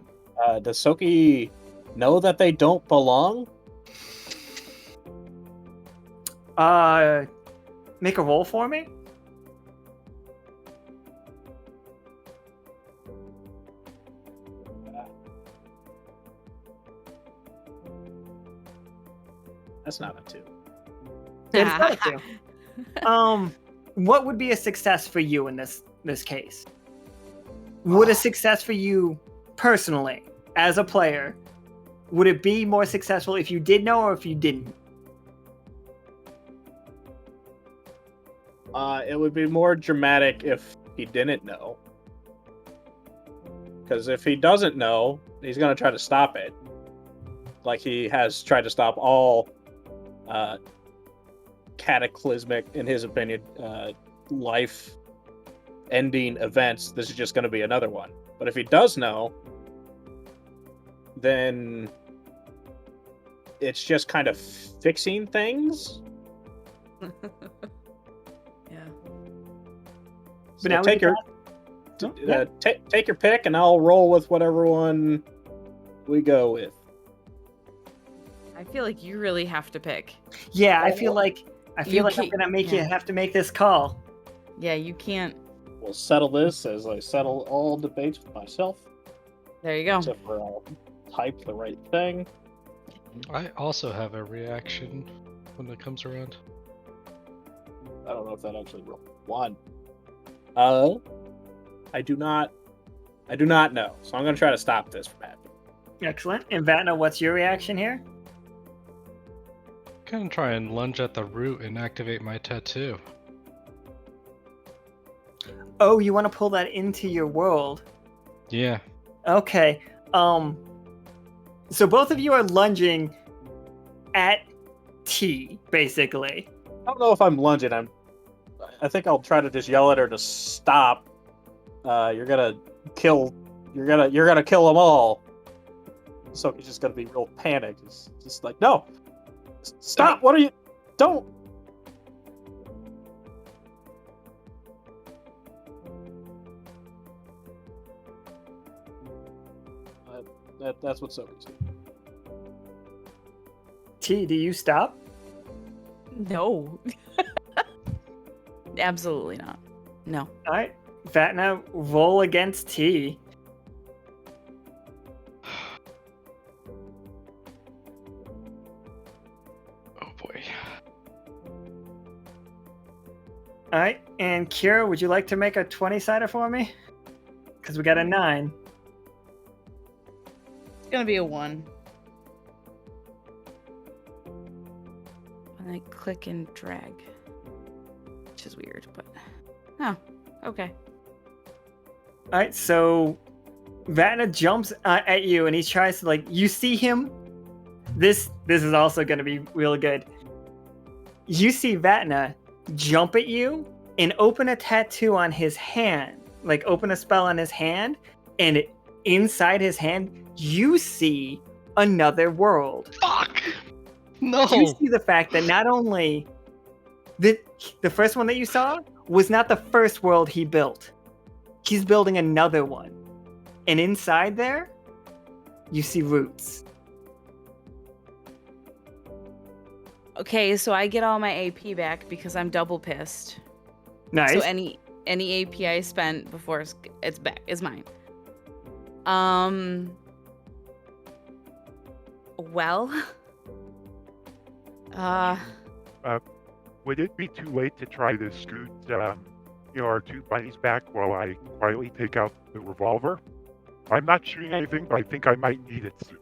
Speaker 5: Does Tsoki know that they don't belong?
Speaker 3: Make a roll for me.
Speaker 5: That's not a 2.
Speaker 3: It's not a 2. What would be a success for you in this case? Would a success for you personally, as a player, would it be more successful if you did know or if you didn't?
Speaker 5: It would be more dramatic if he didn't know. Because if he doesn't know, he's going to try to stop it. Like he has tried to stop all cataclysmic, in his opinion, life-ending events. This is just going to be another one. But if he does know, then it's just kind of fixing things.
Speaker 8: Yeah.
Speaker 5: So
Speaker 3: But now
Speaker 5: take your pick, and I'll roll with whatever one we go with.
Speaker 8: I feel like you really have to pick.
Speaker 3: Yeah, I feel like I'm
Speaker 8: can't-
Speaker 3: gonna make you
Speaker 8: yeah.
Speaker 3: have to make this call.
Speaker 8: Yeah, you can't.
Speaker 5: We'll settle this as I settle all debates with myself.
Speaker 8: There you go.
Speaker 5: Except for I'll type the right thing.
Speaker 4: I also have a reaction when it comes around.
Speaker 5: I don't know if that actually rolled 1. I do not know. So I'm gonna try to stop this from happening.
Speaker 3: Excellent. And Vatna, what's your reaction here?
Speaker 4: Gonna try and lunge at the root and activate my tattoo.
Speaker 3: Oh, you want to pull that into your world?
Speaker 4: Yeah.
Speaker 3: Okay. So both of you are lunging at T, basically.
Speaker 5: I don't know if I'm lunging. I think I'll try to just yell at her to stop. You're gonna kill them all. Tsoki's just gonna be real panicked. It's just like, no, stop! What are you? Don't. That's what Tsoki's doing.
Speaker 3: T, do you stop?
Speaker 8: No. Absolutely not. No.
Speaker 3: All right, Vatna, roll against T.
Speaker 4: Oh boy.
Speaker 3: All right, and Kiera, would you like to make a 20-sider for me? Because we got a 9.
Speaker 8: It's gonna be a 1. And I click and drag. Which is weird, but... Oh, okay.
Speaker 3: All right, so Vatna jumps at you, and he tries to, like, you see him. This is also going to be really good. You see Vatna jump at you and open a tattoo on his hand, like open a spell on his hand, and inside his hand, you see another world.
Speaker 4: Fuck! No!
Speaker 3: You see the fact that not only the first one that you saw was not the first world he built. He's building another one. And inside there, you see roots.
Speaker 8: Okay, so I get all my AP back because I'm double pissed.
Speaker 3: Nice.
Speaker 8: So any AP I spent before it's back is mine. Well.
Speaker 7: Would it be too late to try to scoot, our 2 bunnies back while I quietly take out the revolver? I'm not shooting anything, but I think I might need it soon.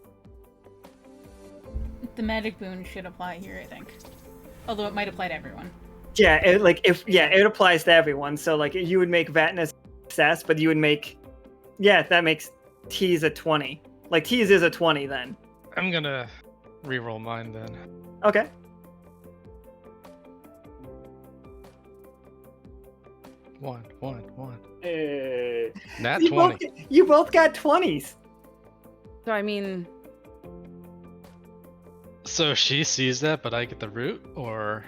Speaker 1: The magic boon should apply here, I think. Although it might apply to everyone.
Speaker 3: Yeah, it applies to everyone. So like you would make Vatna success, but you would make that makes T's a 20. Like T's is a 20 then.
Speaker 4: I'm gonna reroll mine then.
Speaker 3: Okay.
Speaker 4: One.
Speaker 5: Hey.
Speaker 4: Nat
Speaker 3: You
Speaker 4: 20.
Speaker 3: you both got 20s.
Speaker 8: So I mean,
Speaker 4: So she sees that, but I get the root, or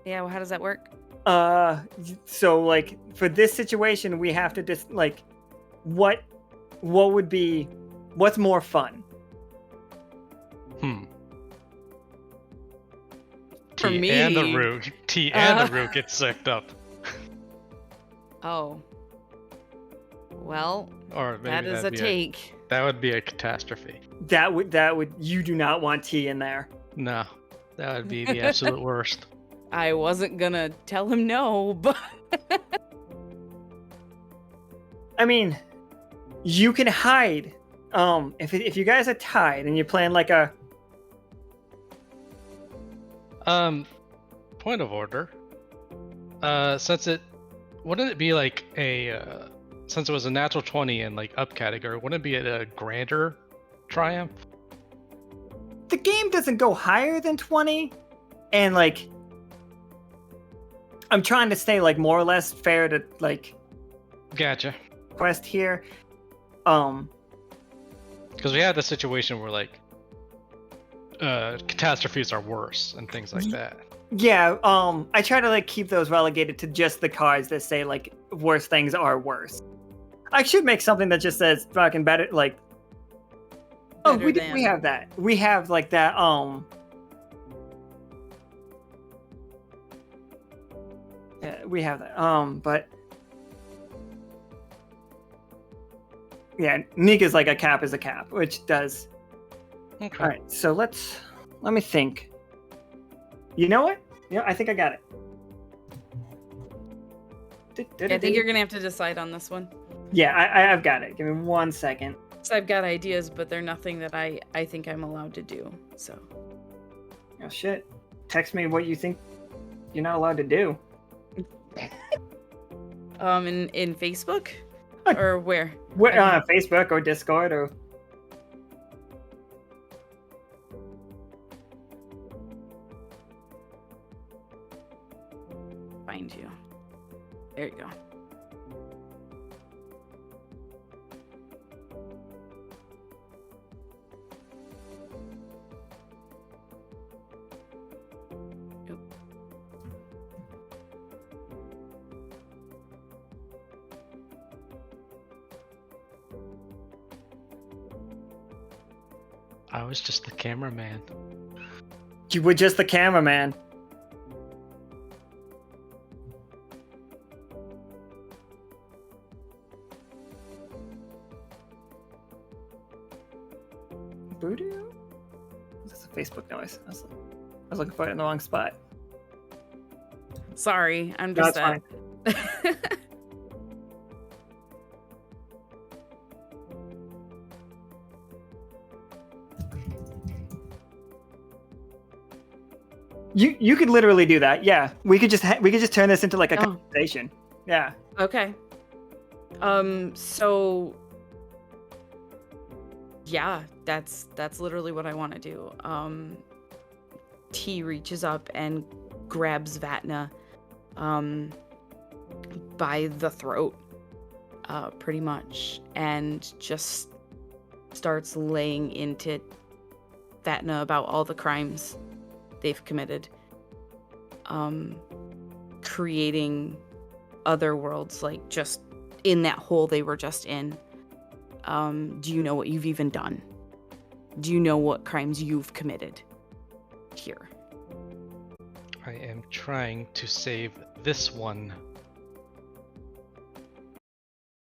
Speaker 8: yeah. Well, how does that work?
Speaker 3: So like for this situation, we have to just like, what would be, what's more fun?
Speaker 8: For
Speaker 4: T
Speaker 8: me.
Speaker 4: and the root. T and the root get sucked up.
Speaker 8: Oh. Well,
Speaker 4: Or maybe
Speaker 8: that is a take.
Speaker 4: That would be a catastrophe.
Speaker 3: That would you do not want T in there.
Speaker 4: No, that would be the absolute worst.
Speaker 8: I wasn't gonna tell him no, but
Speaker 3: I mean, you can hide. If you guys are tied and you're playing like a
Speaker 4: point of order. Wouldn't it be like a since it was a natural 20 in like up category, wouldn't it be a grander triumph?
Speaker 3: the game doesn't go higher than 20, and like I'm trying to stay like more or less fair to like
Speaker 4: Gotcha.
Speaker 3: quest here.
Speaker 4: Because we had the situation where like catastrophes are worse and things like that.
Speaker 3: Yeah, I try to like keep those relegated to just the cards that say like worse things are worse. I should make something that just says fucking better, like oh,
Speaker 8: Better
Speaker 3: we
Speaker 8: than.
Speaker 3: we have that. We have like that yeah, we have that. But yeah, Nika's like a cap is a cap, which does.
Speaker 4: Okay.
Speaker 3: All right, so let me think. You know what? Yeah, I think I got it.
Speaker 8: I think you're gonna have to decide on this one.
Speaker 3: Yeah, I've got it. Give me 1 second.
Speaker 8: So I've got ideas, but they're nothing that I think I'm allowed to do. So
Speaker 3: Oh shit! Text me what you think you're not allowed to do.
Speaker 8: in Facebook
Speaker 3: Uh,
Speaker 8: or where?
Speaker 3: What Facebook or Discord or
Speaker 8: Find you. There you go.
Speaker 4: I was just the cameraman.
Speaker 3: You were just the cameraman. Voodoo? That's a Facebook noise. I was looking for it in the wrong spot.
Speaker 8: Sorry, I'm
Speaker 3: No,
Speaker 8: just
Speaker 3: it's fine. You could literally do that. Yeah, we could just turn this into like a
Speaker 8: Oh.
Speaker 3: conversation. Yeah.
Speaker 8: Okay. So yeah, that's literally what I want to do. T reaches up and grabs Vatna by the throat, pretty much, and just starts laying into Vatna about all the crimes they've committed, creating other worlds, like just in that hole they were just in. Do you know what you've even done? Do you know what crimes you've committed here?
Speaker 4: I am trying to save this one